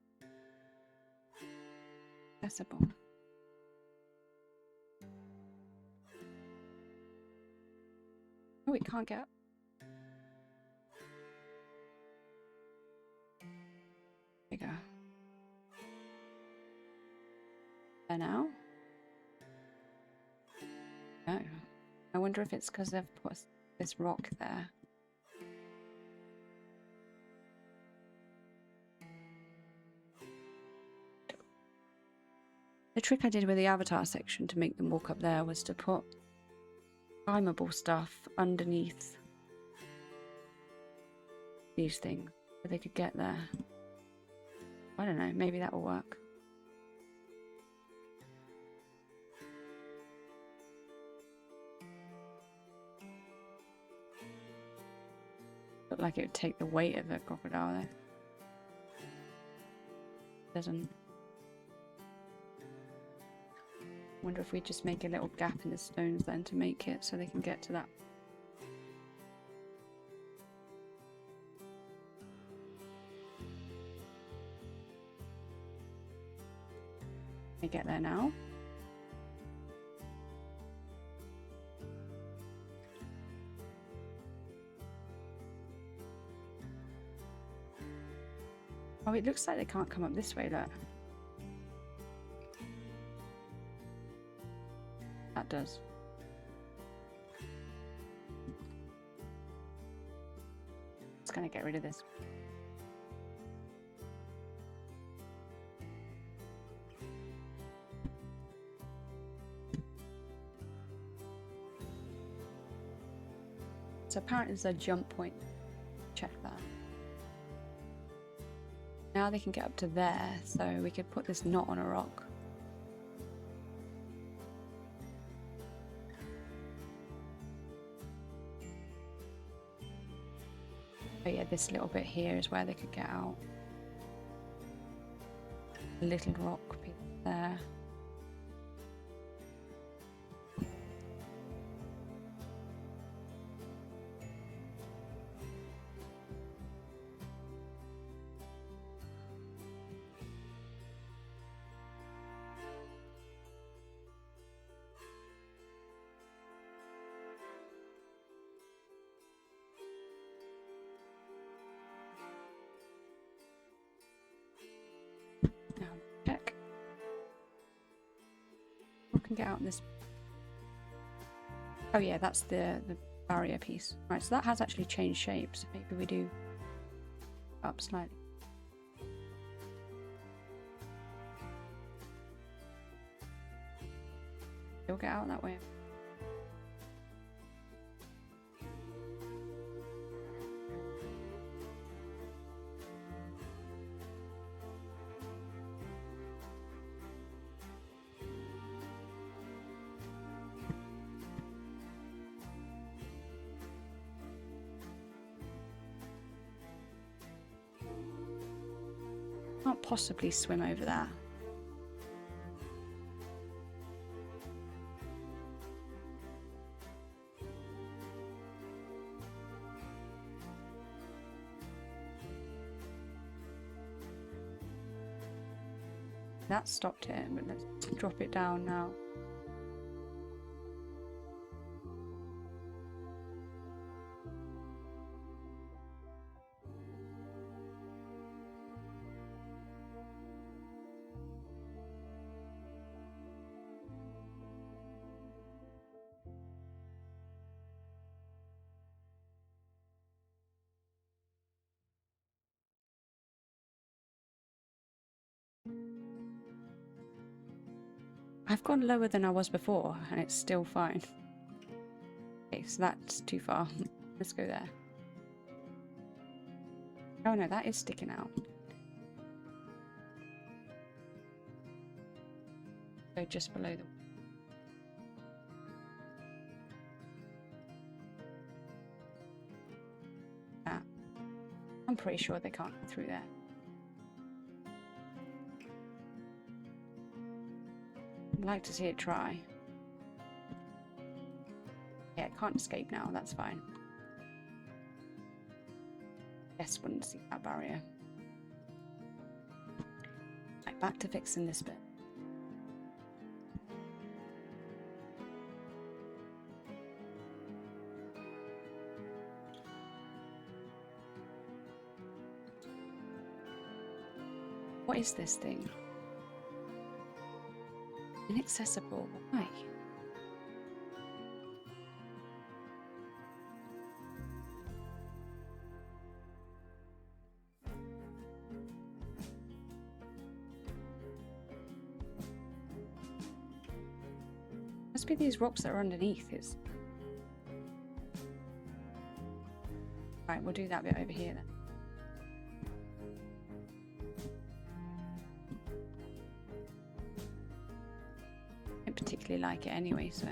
Accessible. Oh, it can't get up. There you go. There now? No. I wonder if it's because they've put this rock there. The trick I did with the avatar section to make them walk up there was to put climbable stuff underneath these things so they could get there. I don't know, maybe that will work. Looked like it would take the weight of a crocodile there. Doesn't. Wonder if we just make a little gap in the stones then to make it so they can get to that. They get there now. Oh, it looks like they can't come up this way, look. That does. Just gonna get rid of this. So apparently there's a jump point. Check that. Now they can get up to there, so we could put this knot on a rock. But yeah, this little bit here is where they could get out. A little rock piece there. Now check. We can get out this. Oh yeah, that's the barrier piece. Right, so that has actually changed shapes. Maybe we do up slightly. We'll get out that way. Can't possibly swim over there. That stopped it, but let's drop it down now. I've gone lower than I was before, and it's still fine. Okay, so that's too far. Let's go there. Oh no, that is sticking out. So just below the... Ah. I'm pretty sure they can't go through there. I'd like to see it try. Yeah, it can't escape now, that's fine. Yes, wouldn't see that barrier. Right, back to fixing this bit. What is this thing? Inaccessible. Why? Must be these rocks that are underneath. It's Right, we'll do that bit over here then. I don't particularly like it anyway, so.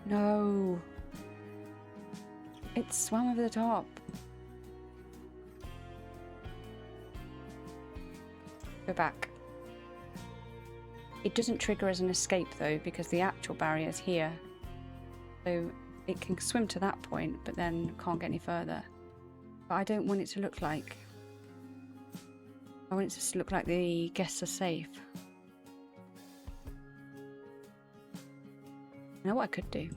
No. It swam over the top. Go back. It doesn't trigger as an escape though, because the actual barrier is here. So it can swim to that point, but then can't get any further. But I don't want it to look like... I want it to look like the guests are safe. You know what I could do?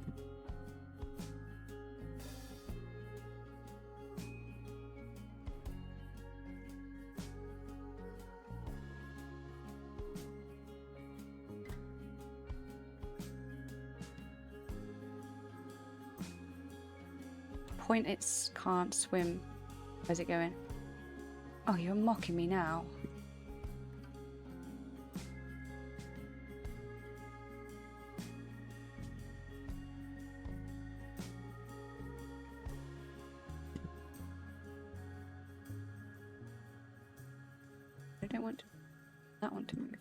Point it can't swim. Where's it going? Oh, you're mocking me now. I don't want that one to move.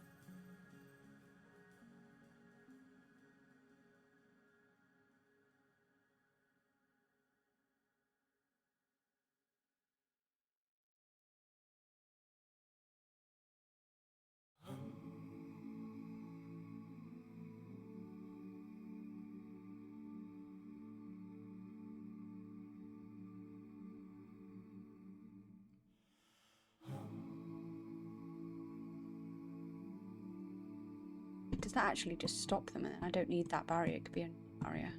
Does that actually just stop them? And I don't need that barrier. It could be a barrier.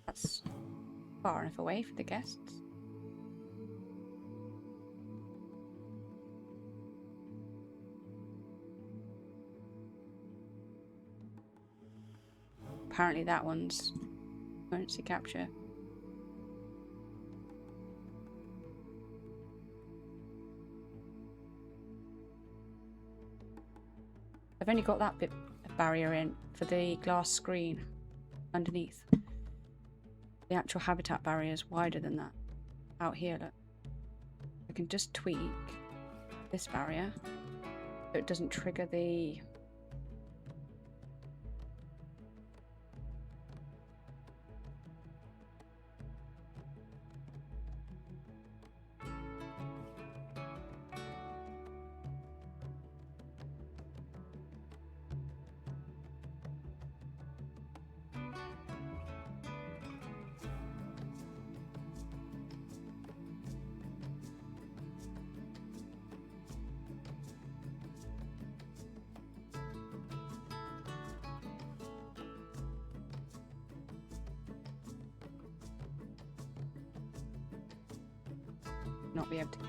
That's far enough away for the guests. Apparently that one's emergency capture. I've only got that bit of barrier in for the glass screen underneath. The actual habitat barrier is wider than that. Out here, look. I can just tweak this barrier so it doesn't trigger the... not be able to.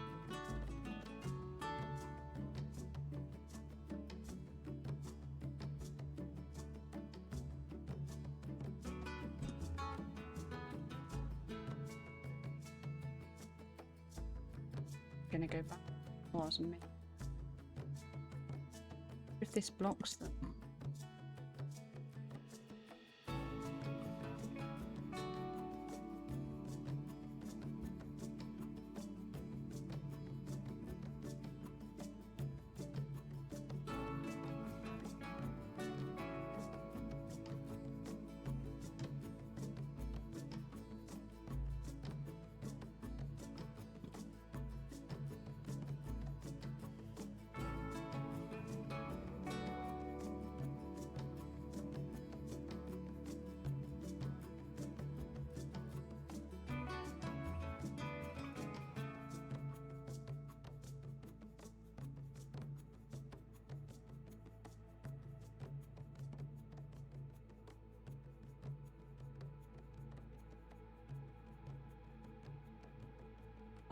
Gonna go back. Wasn't me. If this blocks them.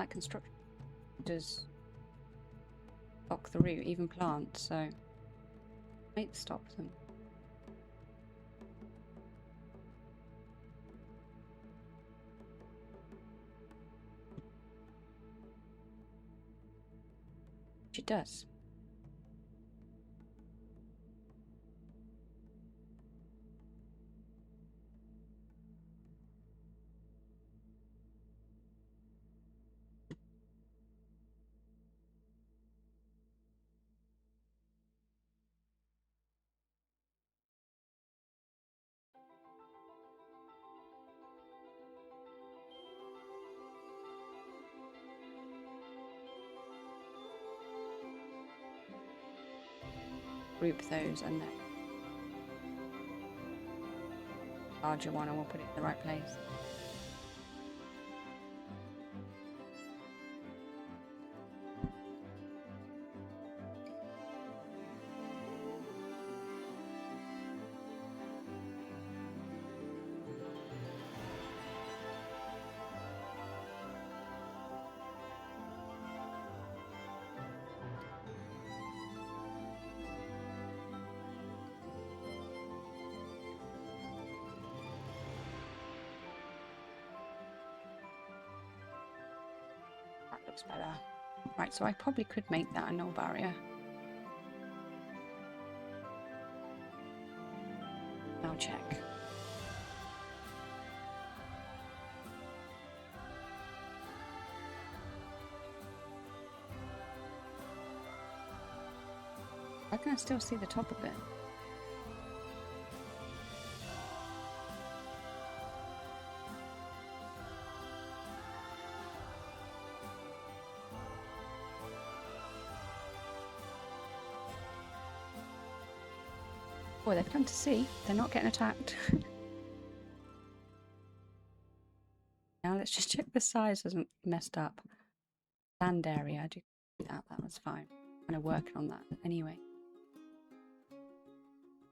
like construction does block the route, even plants, so I might stop them. Which it does. Group those and then larger one, and we'll put it in the right place. That looks better. Right, so I probably could make that a null barrier. I'll check. I can still see the top of it. Oh, they've come to see. They're not getting attacked. Now let's just check the size hasn't messed up. Land area, I do that. That was fine. I'm kind of working on that anyway.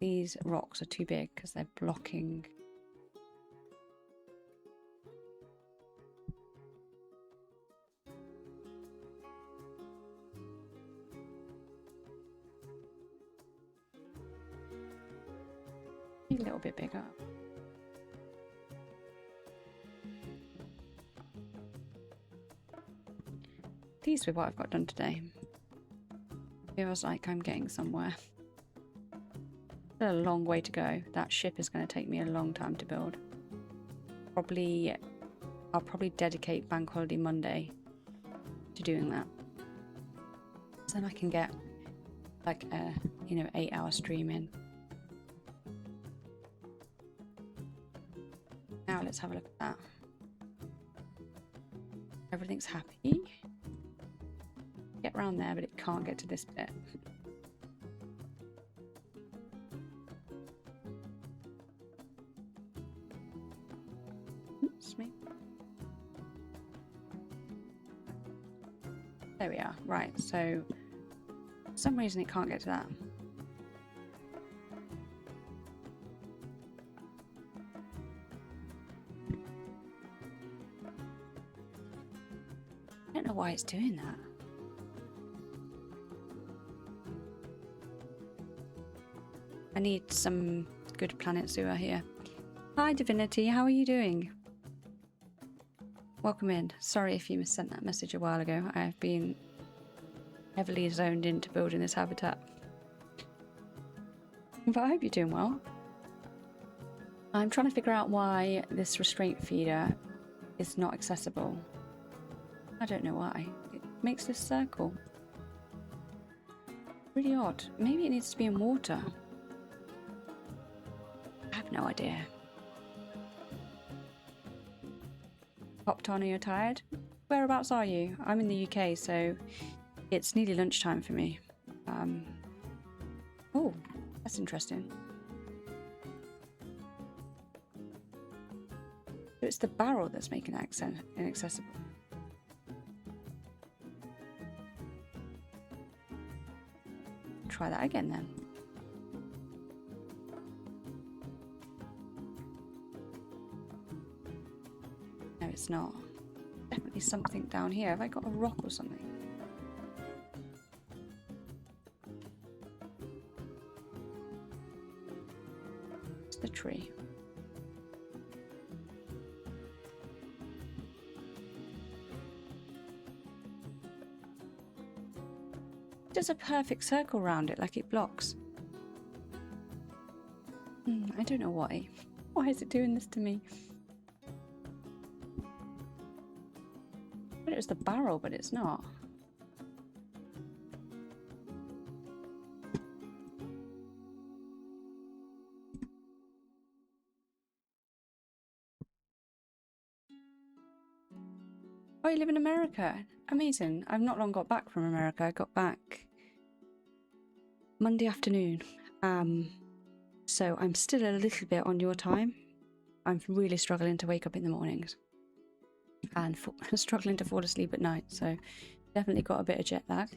These rocks are too big because they're blocking. A little bit bigger. Pleased with what I've got done today. Feels like I'm getting somewhere. Still a long way to go. That ship is going to take me a long time to build. I'll probably dedicate Bank Holiday Monday to doing that. So then I can get like a 8-hour stream in. Now let's have a look at that. Everything's happy. Get round there, but it can't get to this bit. Oops, me. There we are. Right, so for some reason it can't get to that. I don't know why it's doing that. I need some good planet sewer here. Hi Divinity, how are you doing? Welcome in. Sorry if you sent that message a while ago. I've been heavily zoned into building this habitat. But I hope you're doing well. I'm trying to figure out why this restraint feeder is not accessible. I don't know why. It makes this circle. Really odd. Maybe it needs to be in water. I have no idea. Popped on, are you tired? Whereabouts are you? I'm in the UK, so it's nearly lunchtime for me. Oh, that's interesting. So it's the barrel that's making that inaccessible. Try that again then. No, it's not. definitely something down here. Have I got a rock or something? It's the tree. It does a perfect circle around it, like it blocks. I don't know why. Why is it doing this to me? I thought it was the barrel, but it's not. Oh, you live in America? Amazing. I've not long got back from America. I got back Monday afternoon. So I'm still a little bit on your time. I'm really struggling to wake up in the mornings. And struggling to fall asleep at night. So definitely got a bit of jet lag.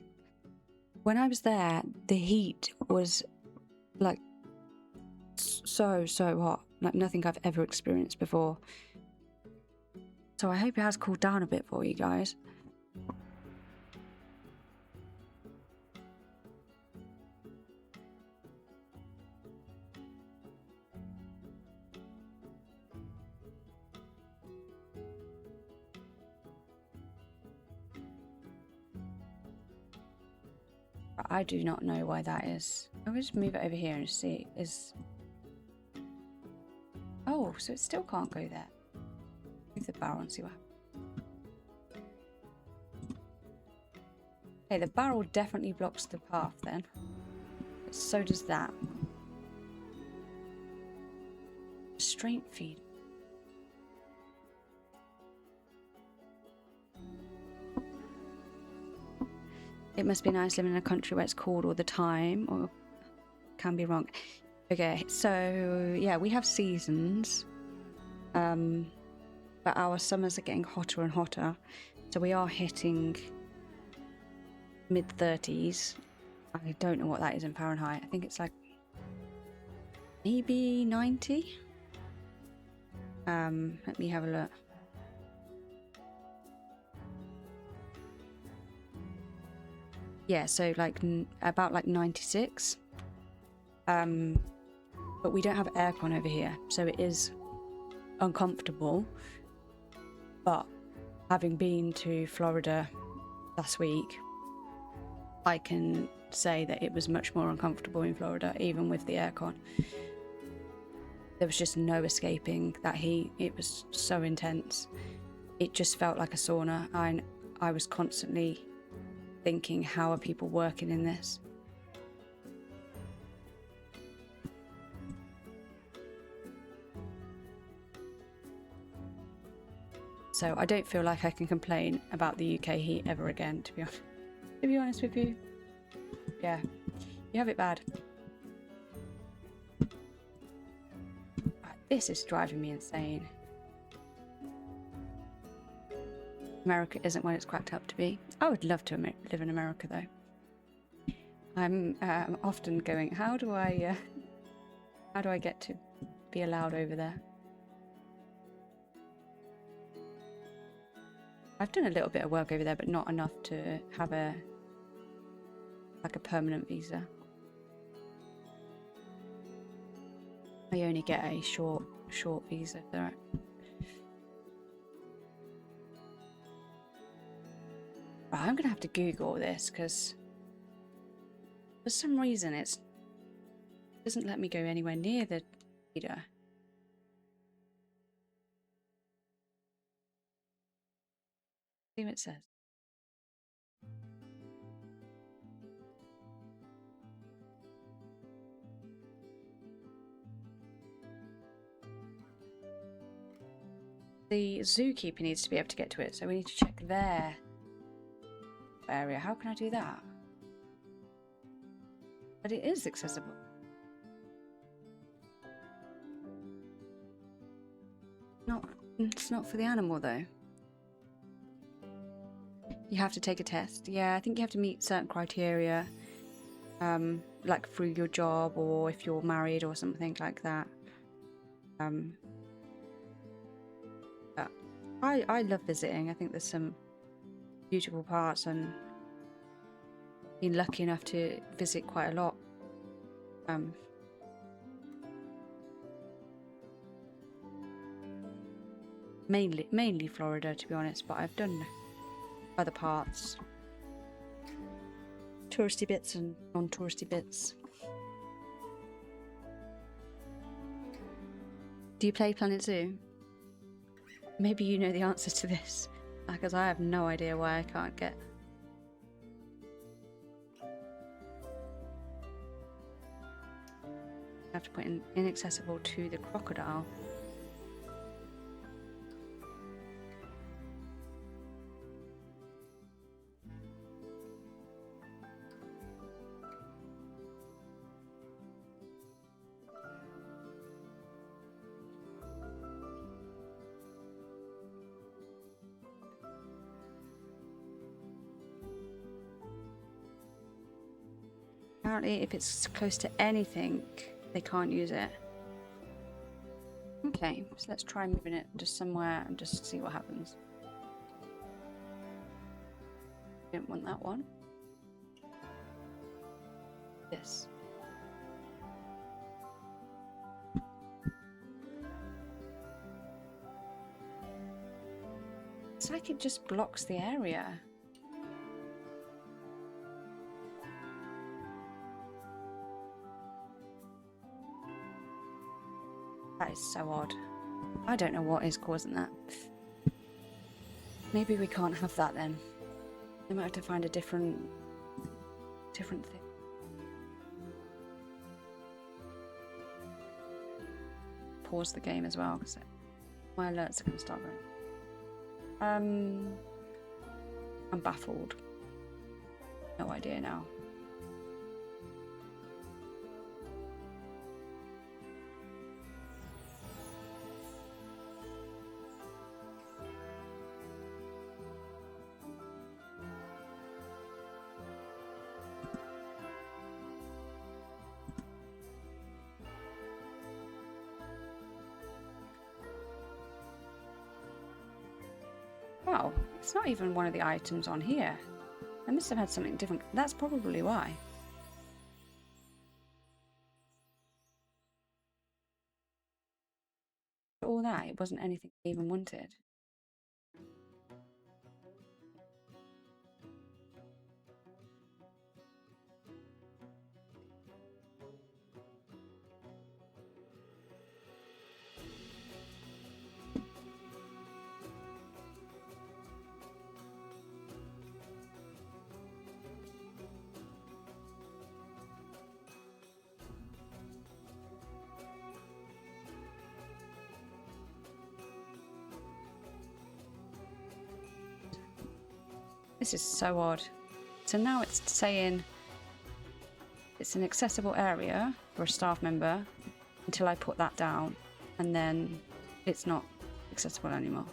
When I was there, the heat was like so hot. Like nothing I've ever experienced before. So I hope it has cooled down a bit for you guys. I do not know why that is. I'll just move it over here and see. Oh, so it still can't go there. Move the barrel and see what happens. Okay, the barrel definitely blocks the path then. But so does that. Restraint feed. It must be nice living in a country where it's cold all the time, or can be wrong. Okay, so yeah, we have seasons, but our summers are getting hotter and hotter, so we are hitting mid-30s. I don't know what that is in Fahrenheit. I think it's like maybe 90. Let me have a look. Yeah, so like about like 96. But we don't have aircon over here, so it is uncomfortable. But having been to Florida last week, I can say that it was much more uncomfortable in Florida, even with the aircon. There was just no escaping that heat. It was so intense. It just felt like a sauna. I was constantly thinking, how are people working in this? So I don't feel like I can complain about the UK heat ever again, to be honest with you. Yeah, you have it bad. This is driving me insane. America isn't what it's cracked up to be. I would love to live in America, though. I'm often going, how do I get to be allowed over there? I've done a little bit of work over there, but not enough to have a permanent visa. I only get a short visa there. Right, I'm gonna have to Google this because for some reason it doesn't let me go anywhere near the leader. See what it says. The zookeeper needs to be able to get to it, so we need to check their area. How can I do that? But it is accessible. It's not for the animal though. You have to take a test. Yeah, I think you have to meet certain criteria, like through your job or if you're married or something like that. I love visiting. I think there's some beautiful parts, and been lucky enough to visit quite a lot. Mainly Florida, to be honest, but I've done other parts, touristy bits and non-touristy bits. Do you play Planet Zoo? Maybe you know the answer to this, because I have no idea why I can't get. I have to put in inaccessible to the crocodile. Apparently, if it's close to anything, they can't use it. Okay, so let's try moving it just somewhere and just see what happens. Didn't want that one. This. It's like it just blocks the area. That is so odd. I don't know what is causing that. Maybe we can't have that then. We might have to find a different thing. Pause the game as well, because my alerts are going to start going. I'm baffled. No idea now. Wow, it's not even one of the items on here. I must have had something different. That's probably why. All that, it wasn't anything I even wanted. This is so odd. So now it's saying it's an accessible area for a staff member until I put that down, and then it's not accessible anymore.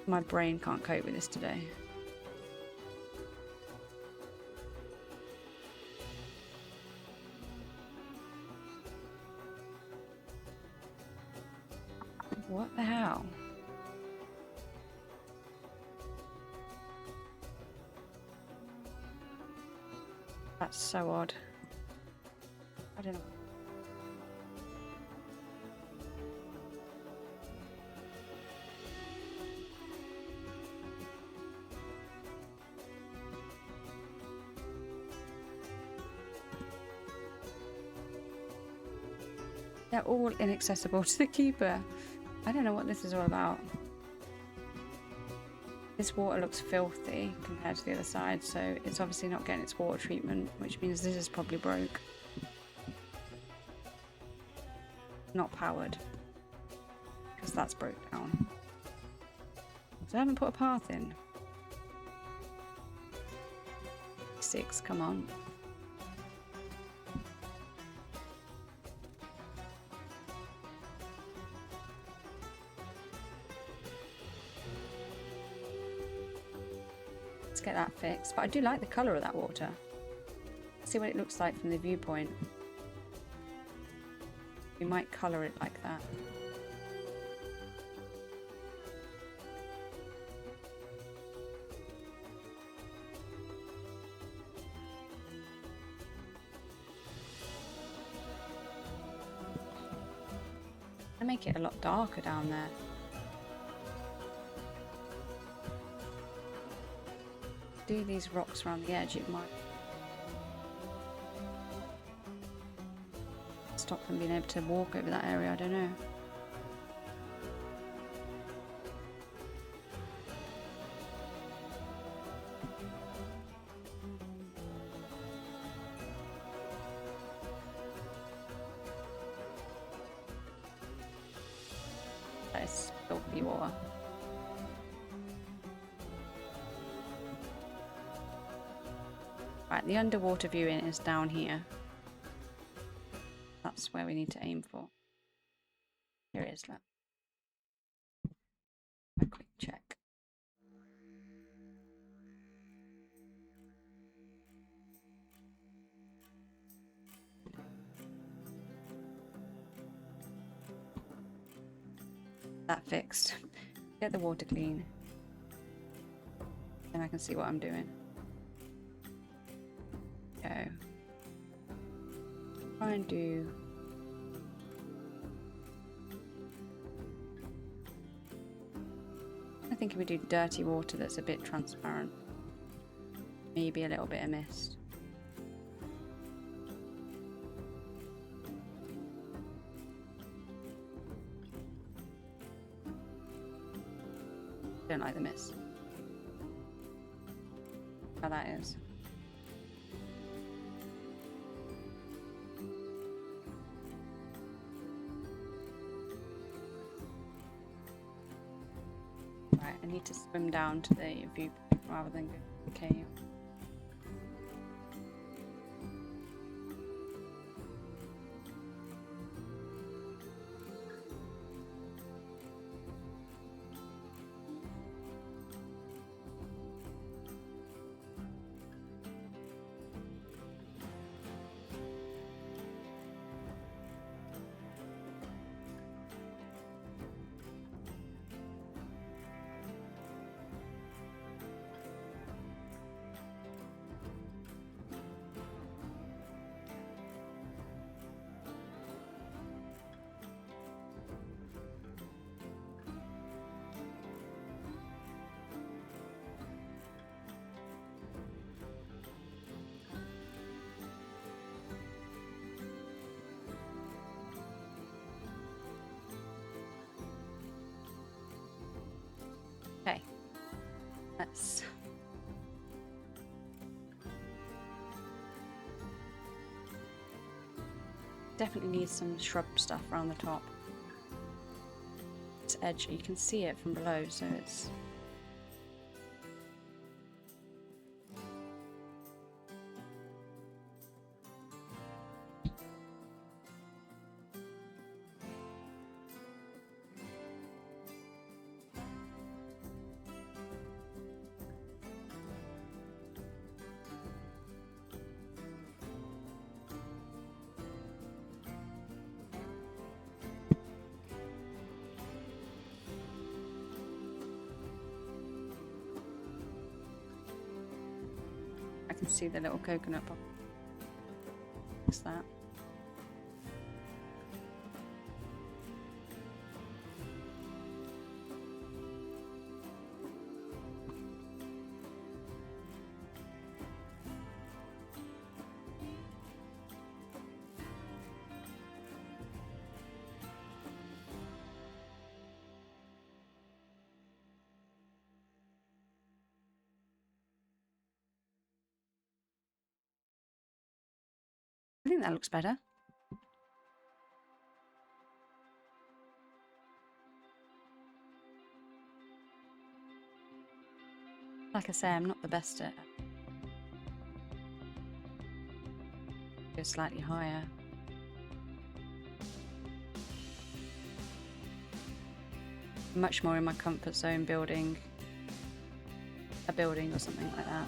My brain can't cope with this today. What the hell? That's so odd. I don't know. They're all inaccessible to the keeper. I don't know what this is all about. This water looks filthy compared to the other side, so it's obviously not getting its water treatment, which means this is probably broke. Not powered, because that's broke down. So I haven't put a path in. 6, come on. Get that fixed, but I do like the colour of that water. See what it looks like from the viewpoint. We might colour it like that. I make it a lot darker down there. Do these rocks around the edge, it might stop them being able to walk over that area, I don't know. That is filthy water. Right, the underwater viewing is down here. That's where we need to aim for. Here it is, look. A quick check. That fixed. Get the water clean. Then I can see what I'm doing. Go. Try and do. I think if we do dirty water that's a bit transparent, maybe a little bit of mist. Don't like the mist. How that is. Right, I need to swim down to the viewpoint rather than go to the cave. Okay, let's definitely need some shrub stuff around the top. This edge, you can see it from below, so it's I can see the little coconut pop. What's that? I think that looks better. Like I say, I'm not the best at go slightly higher. Much more in my comfort zone building a building or something like that.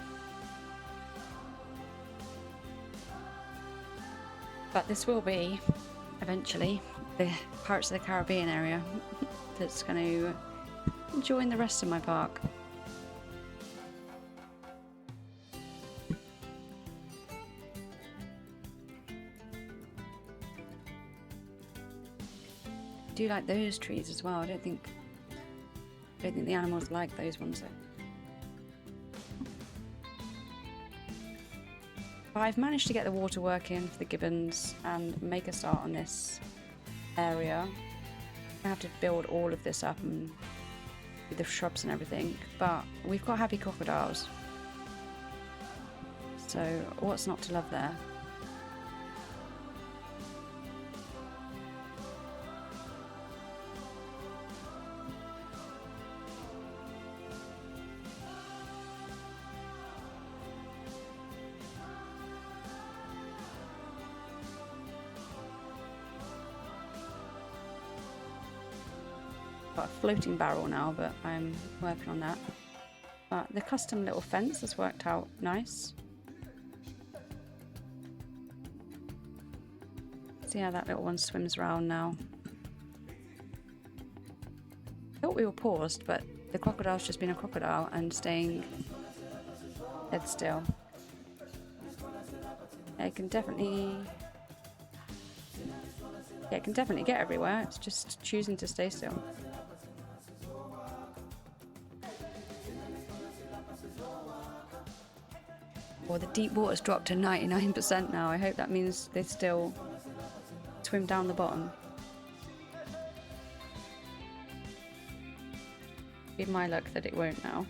But this will be, eventually, the Pirates of the Caribbean area that's going to join the rest of my park. I do like those trees as well. I don't think the animals like those ones though. But I've managed to get the water working for the gibbons and make a start on this area. I have to build all of this up and with the shrubs and everything, but we've got happy crocodiles. So what's not to love there? Got a floating barrel now, but I'm working on that. But the custom little fence has worked out nice. See how that little one swims around now. I thought we were paused, but the crocodile's just been a crocodile and staying dead still. It can definitely get everywhere. It's just choosing to stay still. Well, the deep water's dropped to 99% now. I hope that means they still swim down the bottom. Be my luck that it won't now.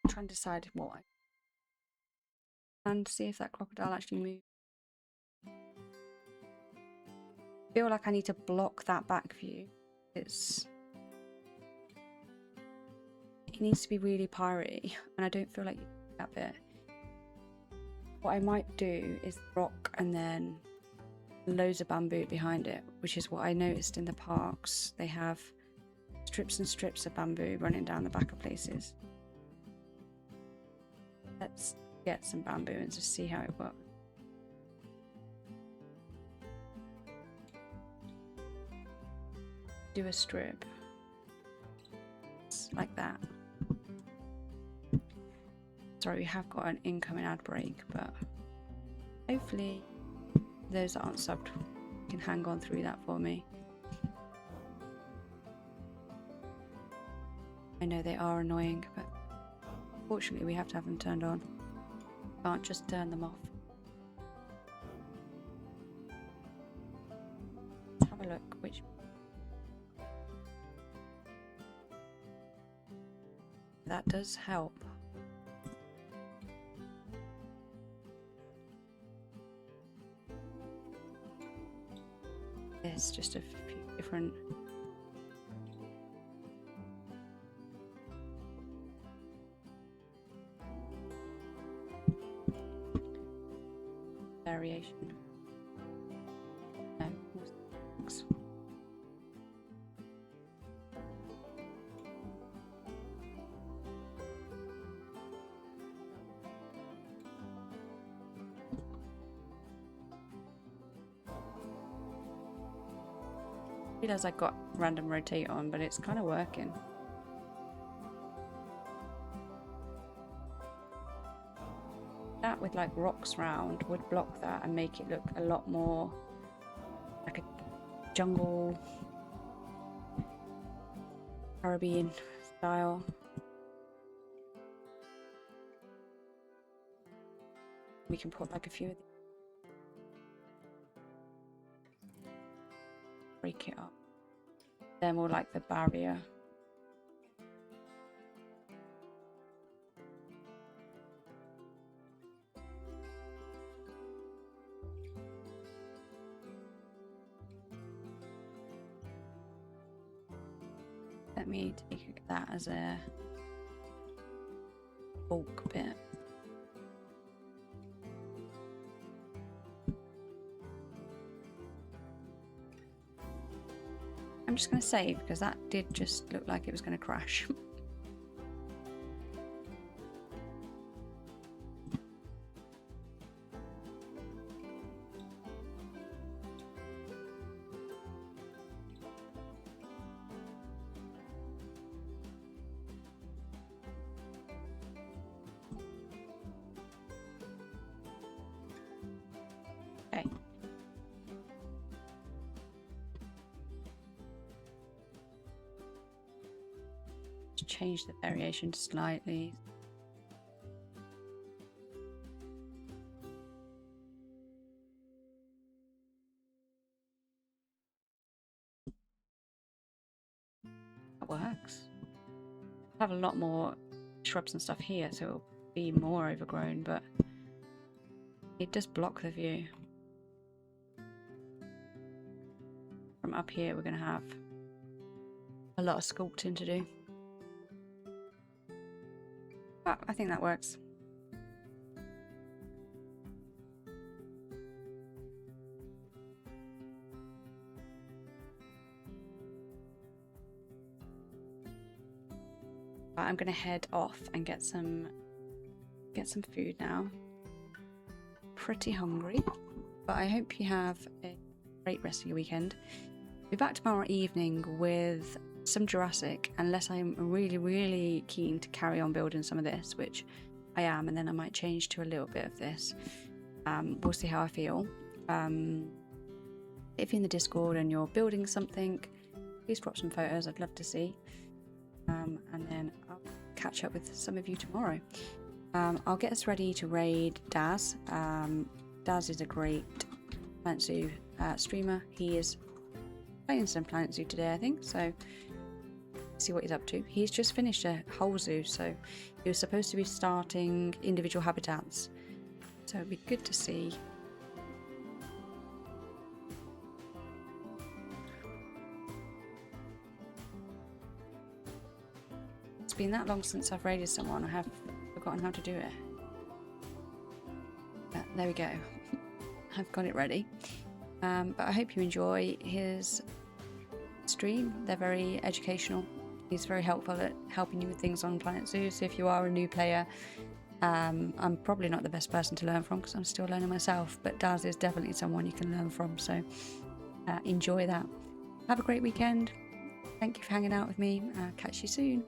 Try and decide what and see if that crocodile actually moves. I feel like I need to block that back view. It needs to be really piratey, and I don't feel like you do that bit. What I might do is rock and then loads of bamboo behind it, which is what I noticed in the parks. They have strips and strips of bamboo running down the back of places. Let's get some bamboo and just see how it works. Do a strip. Like that. Sorry, we have got an incoming ad break, but hopefully those that aren't subbed can hang on through that for me. I know they are annoying, but fortunately we have to have them turned on. Can't just turn them off. Let's have a look which that does help. There's just a few different variation. No. I realize I got random rotate on, but it's kind of working. That with like rocks round would block that and make it look a lot more like a jungle Caribbean style. We can put like a few of these. Break it up. They're more like the barrier. Let me take that as a bulk bit. I'm just going to save because that did just look like it was going to crash. Okay. Change the variation slightly. That works. I have a lot more shrubs and stuff here, so it'll be more overgrown, but it does block the view. From up here, we're going to have a lot of sculpting to do. But I think that works. I'm gonna head off and get some food now. Pretty hungry, but I hope you have a great rest of your weekend. I'll be back tomorrow evening with some Jurassic, unless I'm really keen to carry on building some of this, which I am, and then I might change to a little bit of this. We'll see how I feel. If you're in the Discord and you're building something, please drop some photos. I'd love to see. And then I'll catch up with some of you tomorrow. I'll get us ready to raid Daz. Daz is a great Planet Zoo streamer. He is playing some Planet Zoo today, I think, so see what he's up to. He's just finished a whole zoo, so he was supposed to be starting individual habitats, so it'd be good to see. It's been that long since I've raided someone, I have forgotten how to do it. But there we go. I've got it ready. But I hope you enjoy his stream. They're very educational. He's very helpful at helping you with things on Planet Zoo, so if you are a new player, I'm probably not the best person to learn from because I'm still learning myself, but Daz is definitely someone you can learn from, so enjoy that. Have a great weekend. Thank you for hanging out with me. Catch you soon.